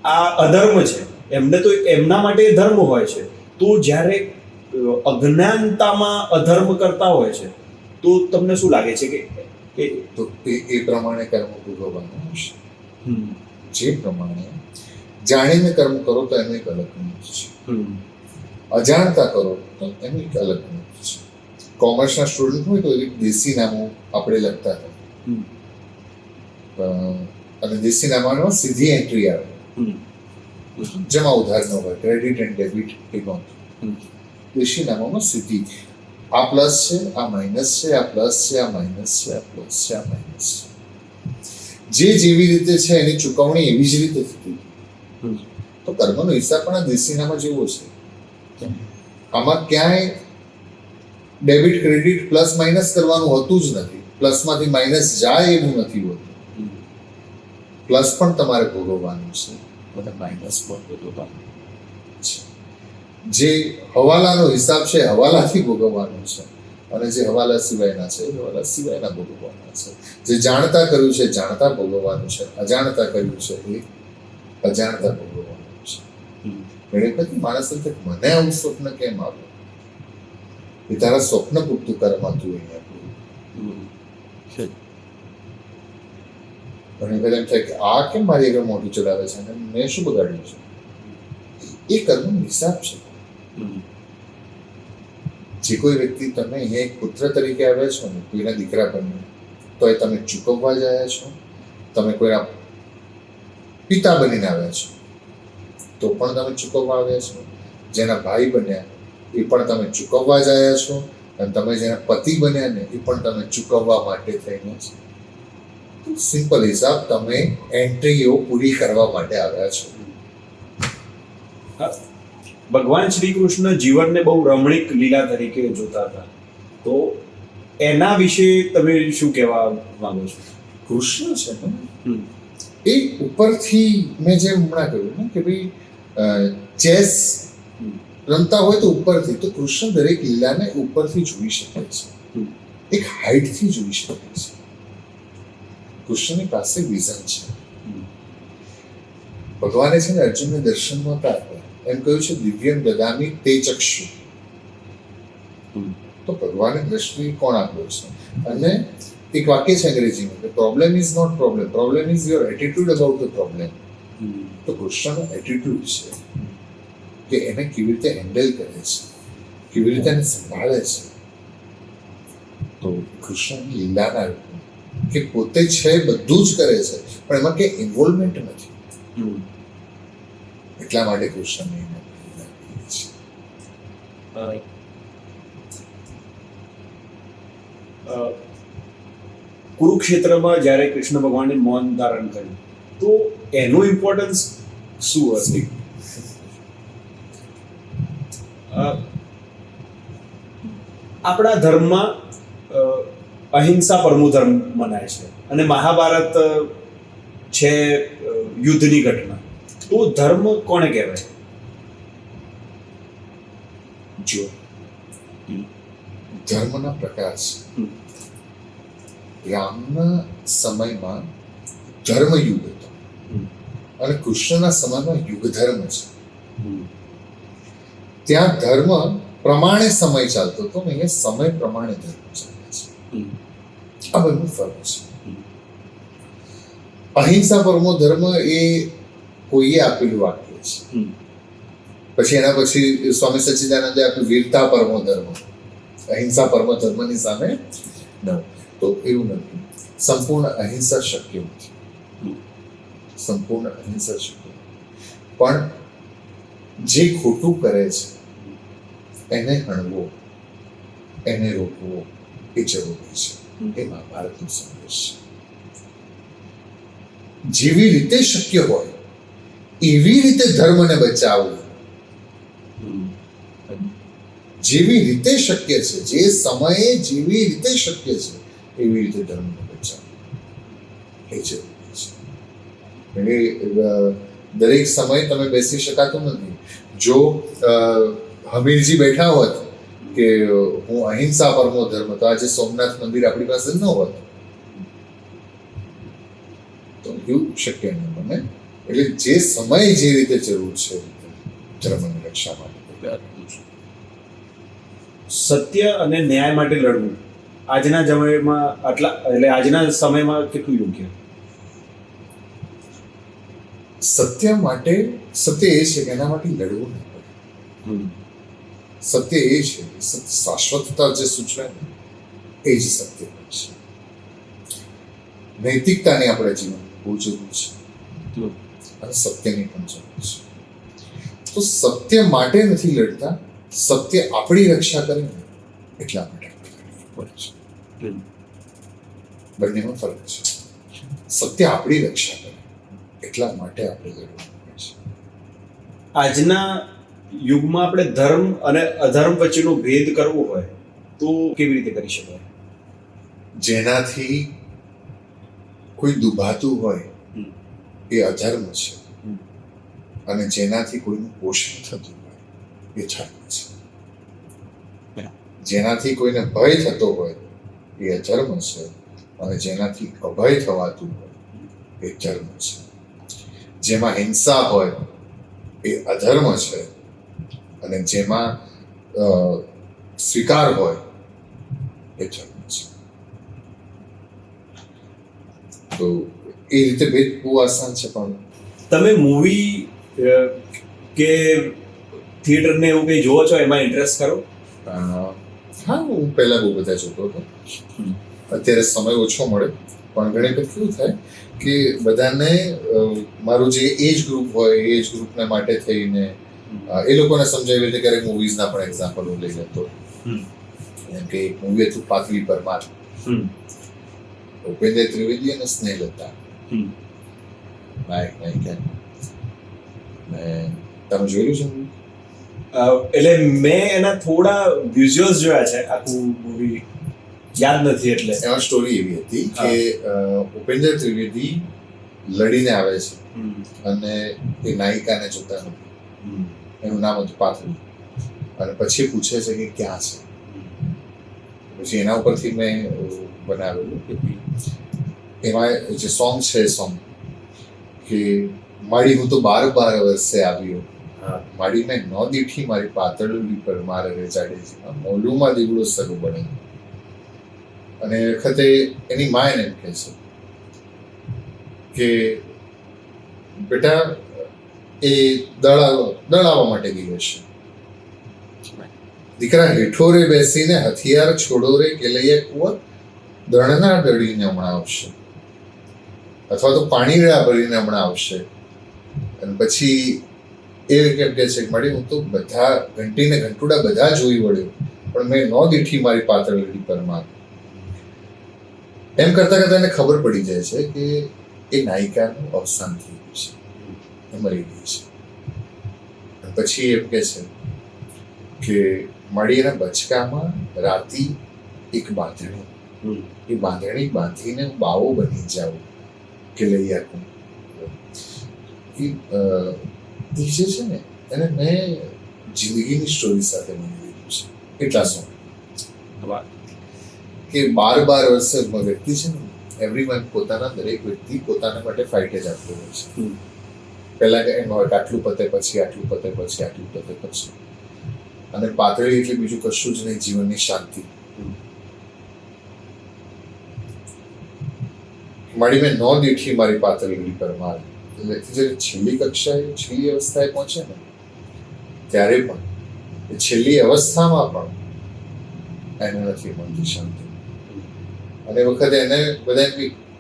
આ અધર્મ છે. એમને તો એમના માટે ધર્મ હોય છે. તો જ્યારે અજ્ઞાનતામાં અધર્મ કરતા હોય છે તો તમને શું લાગે છે કે તો એ પ્રમાણે કર્મ ભોગવવાનું હશે. જે પ્રમાણે જાણીને કર્મ કરો તો એનું એક અલગ મહત્વ છે, અજાણતા કરો તો એનું એક અલગ મહત્વ છે. કોમર્સના સ્ટુડન્ટ હોય તો એક દેશી નામો આપણે લખતા હતા, અને દેશી નામામાં સીધી એન્ટ્રી આવે, જેમાં ઉધાર ન હોય, ક્રેડિટ એન્ડ ડેબિટ એ નહોતું. દેશી નામામાં સીધી આ પ્લસ છે, આ માઇનસ છે, આ પ્લસ છે, આ માઇનસ છે, આ પ્લસ છે, આ માઇનસ છે. જે જેવી રીતે છે એની ચૂકવણી એવી જ રીતે થતી. તો કર્મનો હિસાબ પણ આ દેશીનામાં જેવો છે. આમાં ક્યાંય ડેબિટ ક્રેડિટ પ્લસ માઇનસ કરવાનું હોતું જ નથી. પ્લસમાંથી માઇનસ જાય એવું નથી હોતું. પ્લસ પણ તમારે ભોગવવાનું છે અને માઇનસ પણ ભોગવવાનું છે. જે હવાલાનો હિસાબ છે હવાલાથી ભોગવવાનું છે, અને જે હવાલા સિવાયના છે એ હવાલા સિવાયના ભોગવવાના છે. જે જાણતા કર્યું છે જાણતા ભોગવવાનું છે, અજાણતા કર્યું છે એ અજાણતા ભોગવવાનું છે. ઘણી બધી માણસ મને આવું સ્વપ્ન કેમ આવ્યું? એ તારા સ્વપ્ન પૂરતું કર્મ હતું અહીંયા પૂરું. ઘણી વખત એમ થાય કે આ કેમ મારી આગળ મોઢું ચડાવે છે અને મેં શું બગાડ્યું છે? એ કર્મનો હિસાબ છે. જે કોઈ વ્યક્તિ તમે અહીંયા એક પુત્ર તરીકે આવ્યા છો ને, કોઈના દીકરા બન્યો, તો એ તમે ચૂકવવા જ આવ્યા છો. તમે કોઈના પિતા બનીને આવ્યા છો તો પણ તમે ચૂકવવા આવ્યા છો. જેના ભાઈ બન્યા એ પણ તમે ચૂકવવા જ આવ્યા છો, અને તમે જેના પતિ બન્યા ને એ પણ તમે ચૂકવવા માટે થઈને છો. સિમ્પલ હિસાબ, તમે એન્ટ્રીઓ પૂરી કરવા માટે આવ્યા છો. ભગવાન શ્રી કૃષ્ણ જીવનને બહુ રમણીક લીલા તરીકે જોતા હતા, તો એના વિશે તમે શું કહેવા માંગો છો? કૃષ્ણ છે ને એ ઉપરથી, મેં જેમ હમણાં કહ્યું ને કે ભાઈ ચેસ રમતા હોય તો ઉપરથી, તો કૃષ્ણ દરેક લીલાને ઉપરથી જોઈ શકે છે, એક હાઈટથી જોઈ શકે છે. કૃષ્ણની પાસે વિઝન છે. ભગવાને છે ને અર્જુનને દર્શન નહોતા આપ્યા, એમ કહ્યું છે દિવ્યમ દદામી તે ચક્ષુ. તો ભગવાને દ્રષ્ટિ કોણ આપ્યો છે? અને એક વાક્ય છે અંગ્રેજીમાં કે problem is not problem, problem is your attitude about the problem. તો કૃષ્ણનો એટીટ્યુડ છે કે એને કેવી રીતે હેન્ડલ કરે છે, કેવી રીતે એને સંભાળે છે. તો કૃષ્ણની લીલાના રૂપમાં કે પોતે છે બધું જ કરે છે પણ એમાં કંઈ ઇન્વોલ્વમેન્ટ નથી. એટલા માટે કૃષ્ણને એને લીલા કહીએ છીએ. કુરુક્ષેત્રમાં જ્યારે કૃષ્ણ ભગવાને મૌન ધારણ કર્યું તો એનું ઇમ્પોર્ટન્સ શું હતું? આપણા ધર્મમાં અહિંસા પરમો ધર્મ મનાય છે અને મહાભારત છે યુદ્ધની ઘટના. તો ધર્મ કોને કહેવાય? જો ધર્મના પ્રકાર છે. રામના સમયમાં ધર્મયુગ હતો અને કૃષ્ણના સમયમાં યુગ ધર્મ છે. ત્યાં ધર્મ પ્રમાણે સમય ચાલતો હતો ને અહીંયા સમય પ્રમાણે ધર્મ ચાલે છે. આ બંને ફરક છે. અહિંસા પરમો ધર્મ એ કોઈએ આપેલું વાક્ય છે. પછી એના પછી સ્વામી સચ્ચિદાનંદે આપ્યું વીરતા પરમો ધર્મ, અહિંસા પરમો ધર્મની સામે ન. તો એવું નથી. સંપૂર્ણ અહિંસા શક્ય નથી. સંપૂર્ણ અહિંસા શક્ય પણ જે ખોટું કરે છે એને હણવો, એને રોકવો એ જરૂરી છે. એ મહાભારતનો સંદેશ છે. જેવી રીતે શક્ય હોય એવી રીતે ધર્મને બચાવવું, જેવી રીતે શક્ય છે, જે સમયે જેવી રીતે શક્ય છે એવી રીતે ધર્મને બચાવવું એ જરૂરી છે. એટલે દરેક સમયે તમે બેસી શકાતું નથી. જો હમીરજી બેઠા હોત કે હું અહિંસા પરમો ધર્મ, તો આજે સોમનાથ મંદિર આપણી પાસે ન હોત. તો એવું શક્ય ન બને. એટલે જે સમયે જે રીતે જરૂર છે ધર્મની રક્ષા માટે સત્ય અને ન્યાય માટે લડવું આજના સમયમાં આજના સમયમાં કેટલું યોગ્ય? સત્ય માટે સત્ય એ છે કે એના માટે લડવું નહીં પડે. સત્ય એ છે કે શાશ્વતતા જે સૂચવે ને એ જ સત્ય છે. નૈતિકતાની આપણા જીવનમાં બહુ જરૂર છે અને સત્યની પણ જરૂર છે. તો સત્ય માટે નથી લડતા, સત્ય આપણી રક્ષા કરે ને એટલા માટે પડે છે. બંનેમાં ફરક છે. સત્ય આપણી રક્ષા કરે એટલા માટે આપણે લડવું પડે છે. આજના યુગમાં આપણે ધર્મ અને અધર્મ વચ્ચેનો ભેદ કરવો હોય તો કેવી રીતે કરી શકાય? જેનાથી કોઈ દુભાતું હોય એ અધર્મ છે અને જેનાથી કોઈનું પોષણ થતું હોય એ ધર્મ છે. જેનાથી કોઈને ભય થતો હોય એ અધર્મ છે અને જેનાથી અભય થવાતું હોય એ ધર્મ છે. જેમાં હિંસા હોય એ અધર્મ છે અને જેમાં સ્વીકાર હોય એ ધર્મ છે. તો એ રીતે ભેદ બહુ આસાન છે. પણ તમે મૂવી કે થિયેટર ને એવું કંઈ જોવો છો, એમાં ઇન્ટરેસ્ટ ખરો? હા, હું પહેલા બહુ બધા જોતો હતો. અત્યારે સમય ઓછો મળે પણ ઘણી વખત કેવું થાય કે બધાને મારું જે એજ ગ્રુપ હોય એ એજ ગ્રુપને માટે થઈને એ લોકોને સમજાવી રીતે ક્યારેક મૂવીઝના પણ એક્ઝામ્પલ હું લઈ લેતો. જેમ કે એક મૂવી હતું પાતળી પરમાર, ઉપેન્દ્ર ત્રિવેદી અને સ્નેહલતા નાયક નાયિકા. ને તમે જોયેલું છે મૂવી? એટલે મેં એના થોડા વિઝ્યુઅલ્સ જોયા છે, આખું મૂવી યાદ નથી. એટલે એમાં સ્ટોરી એવી હતી કે ઉપેન્દ્ર ત્રિવેદી લડીને આવે છે અને એ નાયિકાને જોતા નથી. એનું નામ હતું પાતળી અને પછી પૂછે છે કે ક્યાં છે. પછી એના ઉપરથી મેં બનાવેલું. એમાં જે સોંગ છે એ સોંગ કે માડી હું તો 12 વર્ષે આવ્યો, માડી મેં ન દીઠી મારી પાતળું પર મારે રે જાડેજીમાં મોલુમાં દીવડો સરું બને. અને એ વખતે એની મા એને એમ કહે છે કે બેટા એ દળાવવા માટે ગઈ હશે. દીકરા હેઠો રે બેસીને હથિયાર છોડો રે કેલૈયા કુંવર દળના દળીને હમણાં આવશે, અથવા તો પાણીડા ભરીને હમણાં આવશે. અને પછી એ કેમ કે છે મળી હું તો બધા ઘંટીને ઘંટુડા બધા જોઈ વળ્યો, પણ મેં ન દીઠી મારી પાતળડી પરમાર. એમ કરતા કરતા એને ખબર પડી જાય છે કે એ નાયિકાનું અવસાન થઈ ગયું છે, એ મરી ગઈ છે. અને પછી એમ કે છે કે મળી એના બચકામાં રાતી એક બાંધણી, એ બાંધણી બાંધીને હું બાવો બની જાઉં કે લઈ આપું. એ જે છે ને એને મેં જિંદગીની સ્ટોરી સાથે બની લીધું છે. એટલા શું કે 12 વર્ષે વ્યક્તિ છે ને, એવરીવન પોતાના દરેક વ્યક્તિ પોતાના માટે ફાઇટ જ આપતો હોય છે. પહેલા એમ હોય કે આટલું પતે પછી આટલું પતે પછી આટલું પતે પછી, અને પાતળી એટલે બીજું કશું જ નહીં, જીવનની શાંતિ. મારી મેં ન દીઠી મારી પાતળી પરમાર. વ્યક્તિ જ્યારે છેલ્લી કક્ષાએ છેલ્લી અવસ્થાએ પહોંચે ને ત્યારે પણ એ છેલ્લી અવસ્થામાં પણ એને નથી મળતી શાંતિ. અને એ વખતે એને બધા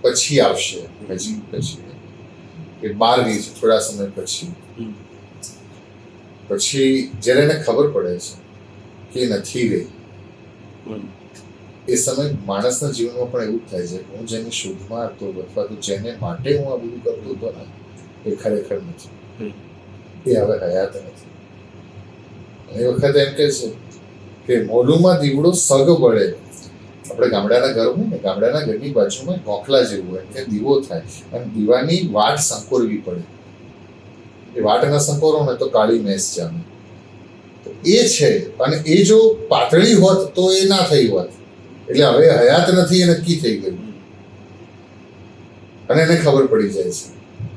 પછી આવશે, પછી એ બહાર ગઈ છે થોડા સમય પછી જ્યારે એને ખબર પડે છે કે એ નથી રહી, એ સમય માણસના જીવનમાં પણ એવું જ થાય છે કે હું જેની શોધમાં હતો અથવા તો જેને માટે હું આ બધું કરતો હતો ને એ ખરેખર નથી, એ હવે હયાત નથી. એ વખતે એમ કહે છે કે મોલુમાં દીવડો સગ બળે. આપણે ગામડાના ઘર હોય ને, ગામડાના ઘરની બાજુમાં ગોખલા જેવું હોય કે દીવો થાય, અને દીવાની વાટ સંકોરવી પડે. એ વાટ ના સંકોરો ને તો કાળી મેસ જામે. તો એ છે, અને એ જો પાતળી હોત તો એ ના થઈ હોત. એટલે હવે હયાત નથી એ નક્કી થઈ ગયું, અને એને ખબર પડી જાય છે.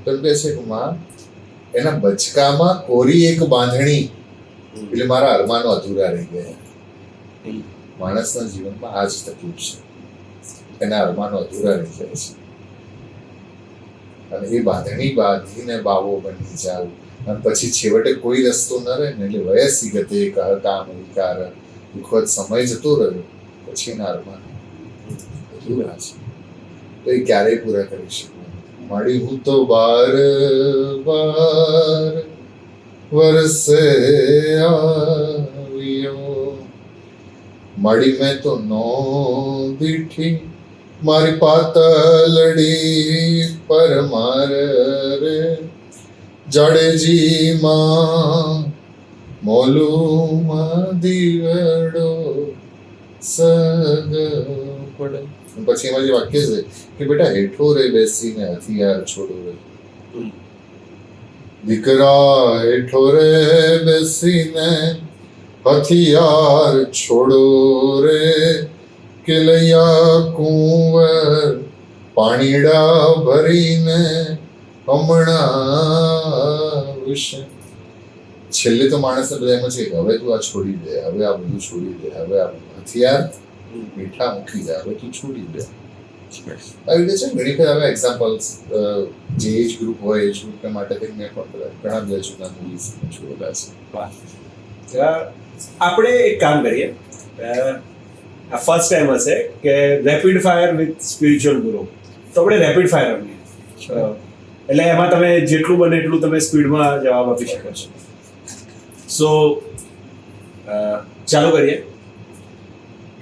તો એમ કહે છે કે માં એના બચકામાં કોરી એક બાંધણી, એટલે મારા અરમાનો અધૂરા રહી ગયા. માણસના જીવનમાં આ જ તકલીફ છે, એના અરમાનો અધૂરા રહી જાય છે. અને એ બાંધણી બાંધીને બાવો બની જાવ, અને પછી છેવટે કોઈ રસ્તો ન રહે ને એટલે વયસી ગતે કહકામ વિકાર, દુઃખદ સમય જતો રહ્યો પછી એના અરમાન અધૂરા છે, તો એ ક્યારેય પૂરા કરી શકું. મળી હું તો બાર વરસે આવ્યો, મળી મેં તો નો દીઠી મારી પાતલડી પરમાર રે. જાડેજી માં મોલુમાં દીવડો સગ પડે. પછી એમાં જે વાક્ય છે કે બેટા હેઠો રે બેસીને હથિયાર છોડો રે. દીકરા હેઠો રે બેસીને હથિયાર છોડો રે કેલૈયા કુંવર પાણીડા ભરીને હમણાં વિશે. છેલ્લે તો માણસને બધા એમ છે કે હવે તું આ છોડી દે, હવે આ બધું છોડી દે, હવે આ હથિયાર મીઠા મૂકી દે, હવે તું છોડી દે. આવી રીતે છે ઘણી વખત હવે એક્ઝામ્પલ્સ જે એજ ગ્રુપ હોય એજ ગ્રુપ માટે મેં પણ ઘણા બધા જૂના મૂવીઝ જોયેલા છે. આપણે એક કામ કરીએ, આ ફર્સ્ટ ટાઈમ હશે કે રેપિડ ફાયર વિથ સ્પિરિચ્યુઅલ ગુરુ, તો આપણે રેપિડ ફાયર રમીએ. એટલે એમાં તમે જેટલું બને એટલું તમે સ્પીડમાં જવાબ આપી શકો છો. સો ચાલુ કરીએ.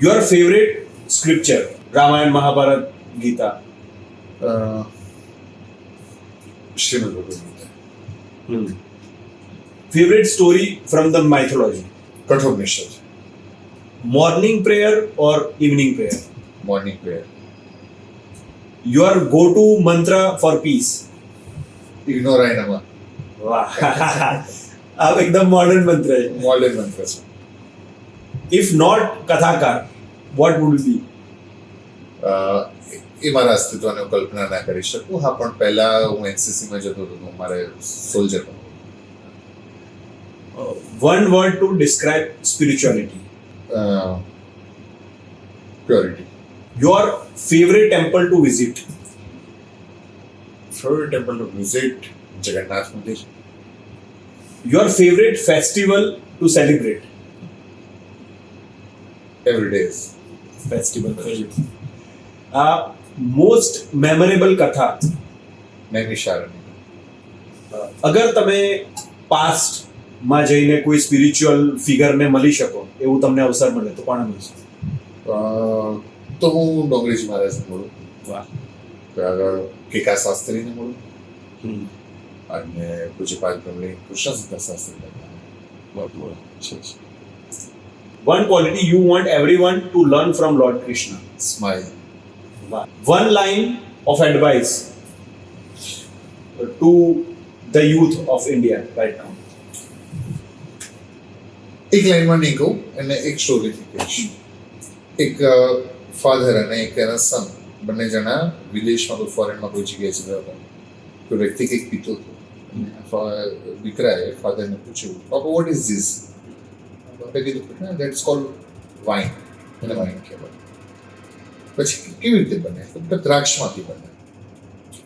Your favourite scripture, Ramayana, Mahabharata, Gita? Shrimad Bhagavad Gita. Favourite story from the mythology? Kathopanishad. Morning prayer or evening prayer? Morning prayer. Your go to mantra for peace? ઇગ્નોરાય નમઃ. વાહ, આ એકદમ મોડર્ન મંત્ર છે. મોડર્ન મંત્ર છે. ઇફ નોટ કથાકાર, વોટ વુડ બી? એ મારા અસ્તિત્વને કલ્પના ના કરી શકું. હા, પણ પહેલા હું એનસીસીમાં જતો હતો, મારે સોલ્જર હતો. One word to describe spirituality? Purity. Your favourite temple to visit. Favourite temple to visit Jagannath Mandir. Your favourite festival to celebrate. Every days. Festival most memorable katha. Naimisharanya. અગર તમે પાસ્ટમાં જઈને કોઈ સ્પિરિચ્યુઅલ ફિગરને મળી શકો એવું તમને અવસર મળે તો કોને મળશે? તો હું ડોંગરીજી મહારાજને મળું. વાહ. આગળ કેકા શાસ્ત્રીને મળું અને પૂજ્યપાદ બ્રહ્મલી Krishnashankar Shastri. One quality you want everyone to learn from lord Krishna. Smile. One line of advice to the youth of India right now. એક લાઈનમાં નહીં કહું અને એક સ્ટોરીથી કહીશ. એક ફાધર અને એક એના સન બંને જણા વિદેશમાં કોઈ ફોરેનમાં કોઈ જગ્યાએ જતા હતા. તો વ્યક્તિ કંઈક પીતો હતો. દીકરાએ ફાધરને પૂછ્યું, પાપા વોટ ઇઝ ધીસ? બાપે કીધું દેટ્સ કોલ્ડ વાઇન. એને વાઇન કહેવાય. પછી કેવી રીતે બને? તો દ્રાક્ષમાંથી બને.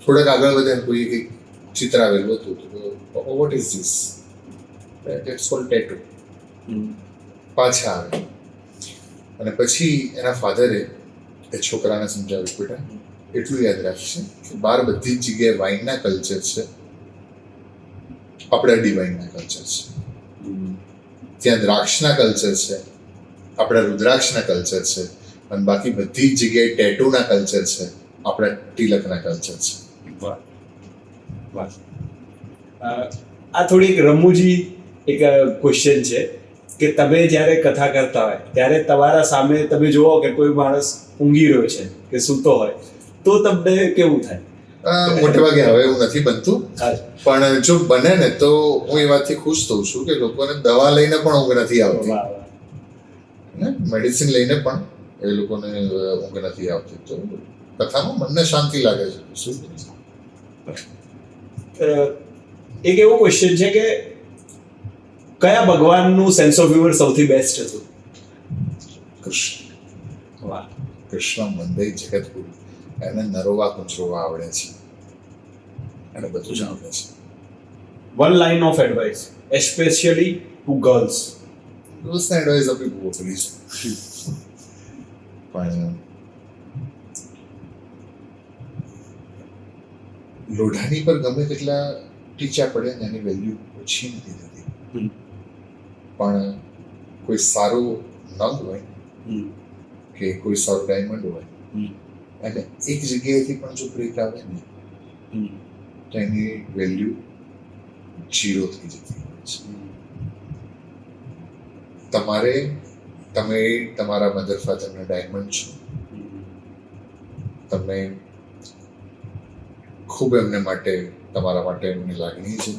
થોડાક આગળ વધ્યા કોઈ કંઈક ચિતરાવેલું હતું. તો પાપા what is this? That's called tattoo. પાછા આવે અને પછી એના ફાધરે એ છોકરાને સમજાવ્યું, બેટા એટલું યાદ રાખશે કે બહાર બધી જ જગ્યાએ વાઇનના કલ્ચર છે, આપણા ડિવાઇનના કલ્ચર છે. ત્યાં દ્રાક્ષના કલ્ચર છે, આપણા રુદ્રાક્ષના કલ્ચર છે, અને બાકી બધી જ જગ્યાએ ટેટુના કલ્ચર છે, આપણા તિલકના કલ્ચર છે. વાહ વાહ. આ થોડી એક રમૂજી એક ક્વેશ્ચન છે કે તમે જ્યારે કથા કરતા હોય ત્યારે તમારા સામે તમે જુઓ કે કોઈ માણસ ઊંઘી રહ્યો છે કે સૂતો હોય તો તમને કેવું થાય? મોટે ભાગે હવે એવું નથી બનતું, પણ જો બને ને તો હું એ વાતથી ખુશ થઉં છું કે લોકોને દવા લઈને પણ ઊંઘ નથી આવતી, મેડિસિન લઈને પણ એ લોકોને ઊંઘ નથી આવતી. તો કથામાં મનને શાંતિ લાગે છે. શું એક એવો ક્વેશ્ચન છે કે કયા ભગવાનનું સેન્સ ઓફ હ્યુમર સૌથી બેસ્ટ હતું? કૃષ્ણ. વાહ. કૃષ્ણ વંદે જગતગુરુ. એને નરોવા કુંચરોવા આવડે છે, એને બધું જ આવડે છે. One line of advice especially to girls. ગર્લ્સને એડવાઇસ આપી બહુ કરી છે, પણ લોઢાની પર ગમે તેટલા ટીચા પડે ને એની વેલ્યુ ઓછી નથી થતી. પણ કોઈ સારું નંગ હોય કે કોઈ સારું ડાયમંડ હોય અને એક જગ્યાએથી પણ જો બ્રેક આવે ને તો એની વેલ્યુ 0 થઈ જતી હોય છે. તમે તમારા મધર ફાધરના ડાયમંડ છો. તમે ખૂબ એમને માટે તમારા માટે એમની લાગણી છે,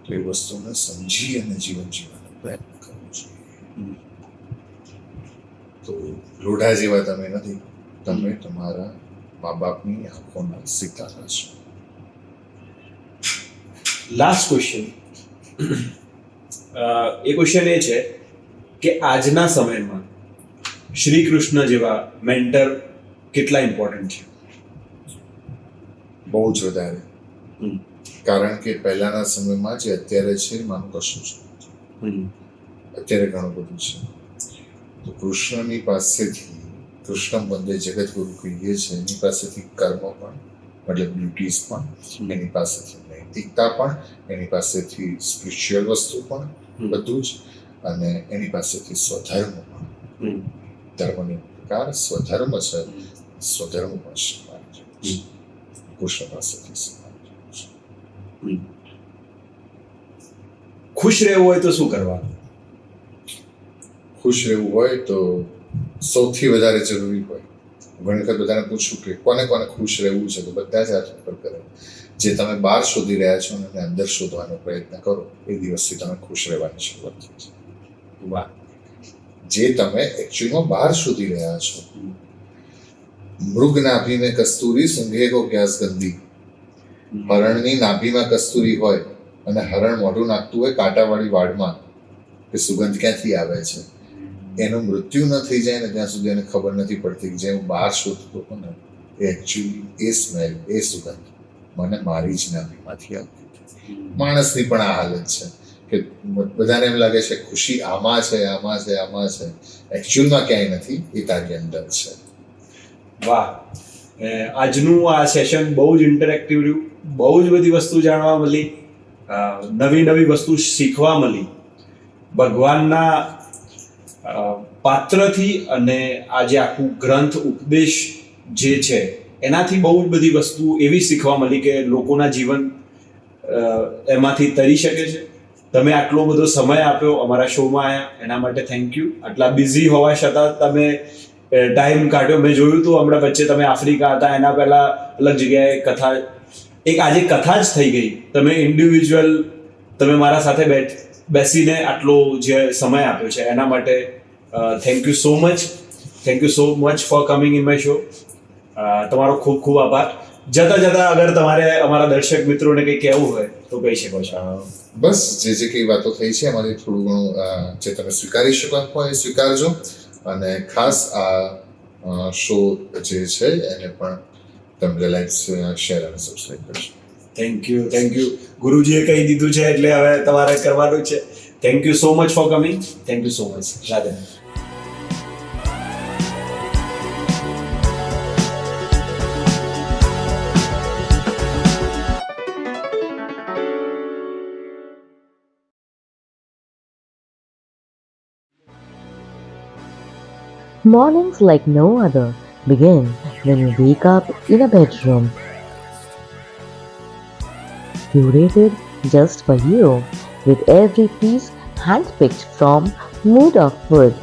તો એ વસ્તુને સમજી અને જીવન જીવવાનો પ્રયત્ન કરવો જોઈએ. તો લોઢા જેવા તમે નથી, તમે તમારા મા બાપની આંખોના સિતારા છો. Last question. એ ક્વેશ્ચન એ છે કે આજના સમયમાં શ્રી કૃષ્ણ જેવા મેન્ટર કેટલા ઇમ્પોર્ટન્ટ છે? બહુ જ વધારે. કારણ કે પહેલાના સમયમાં જે અત્યારે છે એમાંનું કશું છે. અત્યારે ઘણું બધું છે. તો કૃષ્ણની પાસેથી, કૃષ્ણ વંદે જગતગુરુ કહીએ છે, એની પાસેથી કર્મ પણ, મતલબ ડ્યુટીઝ પણ, એની પાસેથી નૈતિકતા પણ, એની પાસેથી સ્પિરિચ્યુઅલ વસ્તુ પણ, બધું જ, અને એની પાસેથી સ્વધર્મ પણ. ધર્મની પ્રકાર સ્વધર્મ છે, સ્વધર્મ પણ શીખવાની જરૂર છે. કૃષ્ણ પાસેથી શીખવાની જરૂર છે. ખુશ રહેવું હોય તો શું કરવાનું? ખુશ રહેવું હોય તો સૌથી વધારે જરૂરી હોય, ઘણી વખત બધાને પૂછું કે કોને કોને ખુશ રહેવું છે, તો બધા જ હાથ ઉપર કરે. જે તમે બહાર શોધી રહ્યા છો અને અંદર શોધવાનો પ્રયત્ન કરો, એ દિવસથી તમે ખુશ રહેવાની શરૂઆત થઈ છે. વાહ. જે તમે એકચ્યુઅલીમાં બહાર શોધી રહ્યા છો, મૃગ નાભીને કસ્તુરી સૂંઘે કો ગ્યાસ ગંદી. હરણની નાભીમાં કસ્તુરી હોય અને હરણ મોઢું નાખતું હોય કાંટાવાળી વાડમાં, કે સુગંધ ક્યાંથી આવે છે, એનું મૃત્યુ ન થઈ જાય ને ત્યાં સુધી એને ખબર નથી પડતી કે જે હું બહાર શોધતો હતો ને એ એકચ્યુઅલી એ સ્મેલ, એ સુગંધ મને મારી જ નાભીમાંથી આવતી. માણસની પણ આ હાલત છે કે બધાને એમ લાગે છે ખુશી આમાં છે, આમાં છે, આમાં છે. એકચ્યુઅલમાં ક્યાંય નથી, એ તારી અંદર છે. વાહ, આજનું આ સેશન બહુ જ ઇન્ટરેક્ટિવ રહ્યું, બહુ જ બધી વસ્તુ જાણવા મળી, નવી નવી વસ્તુ શીખવા મળી. ભગવાનના પાત્રથી અને આ જે આખું ગ્રંથ ઉપદેશ જે છે એનાથી બહુ જ બધી વસ્તુ એવી શીખવા મળી કે લોકોના જીવન એમાંથી તરી શકે છે. તમે આટલો બધો સમય આપ્યો, અમારા શોમાં આવ્યા, એના માટે થેન્ક યુ. આટલા બિઝી હોવા છતાં તમે ટાઈમ કાઢ્યો. મેં જોયું હતું હમણાં વચ્ચે તમે આફ્રિકા હતા, એના પહેલાં અલગ જગ્યાએ કથા, એક આજે કથા જ થઈ ગઈ. તમે ઇન્ડિવિજ્યુઅલ, તમે મારા સાથે બેસીને આટલો જે સમય આપ્યો છે એના માટે thank you so much. Thank you so much for coming in my show. તમારો ખૂબ ખૂબ આભાર. જતા જતા અગર તમારે અમારા દર્શક મિત્રોને કંઈ કહેવું હોય તો કહી શકો છો. બસ જે કંઈ વાતો થઈ છે એમાંથી થોડું ઘણું જે તમે સ્વીકારી શકો એમ હોય એ સ્વીકારજો. અને ખાસ આ શો જે છે એને પણ તમે લાઈક, શેર અને સબસ્ક્રાઈબ કરશો. Thank you, thank you. ગુરુજીએ કહી દીધું છે એટલે હવે તમારે કરવાનું છે. Thank you so much for coming. Thank you so much. Radhe. Mornings like no other begin when you wake up in a bedroom. Curated just for you, with every piece handpicked from Mood of Wood.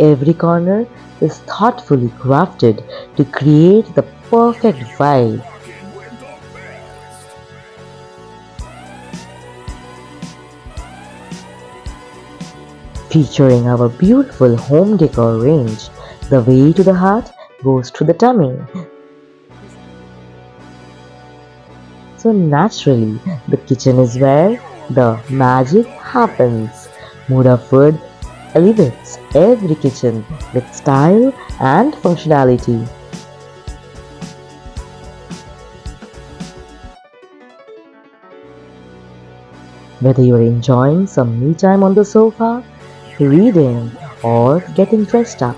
Every corner is thoughtfully crafted to create the perfect vibe. Featuring our beautiful home decor range, the way to the heart goes to the tummy. So naturally, the kitchen is where the magic happens. Mood of Wood elevates every kitchen with style and functionality. Whether you're enjoying some me time on the sofa, reading, or getting dressed up,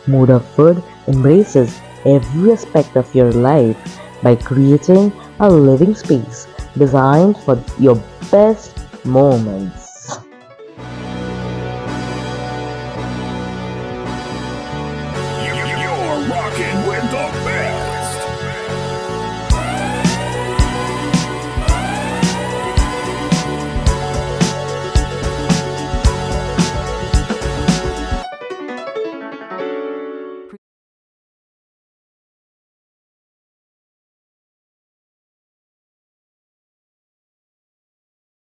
Mood of Wood embraces every aspect of your life by creating a living space designed for your best moments. You're rocking with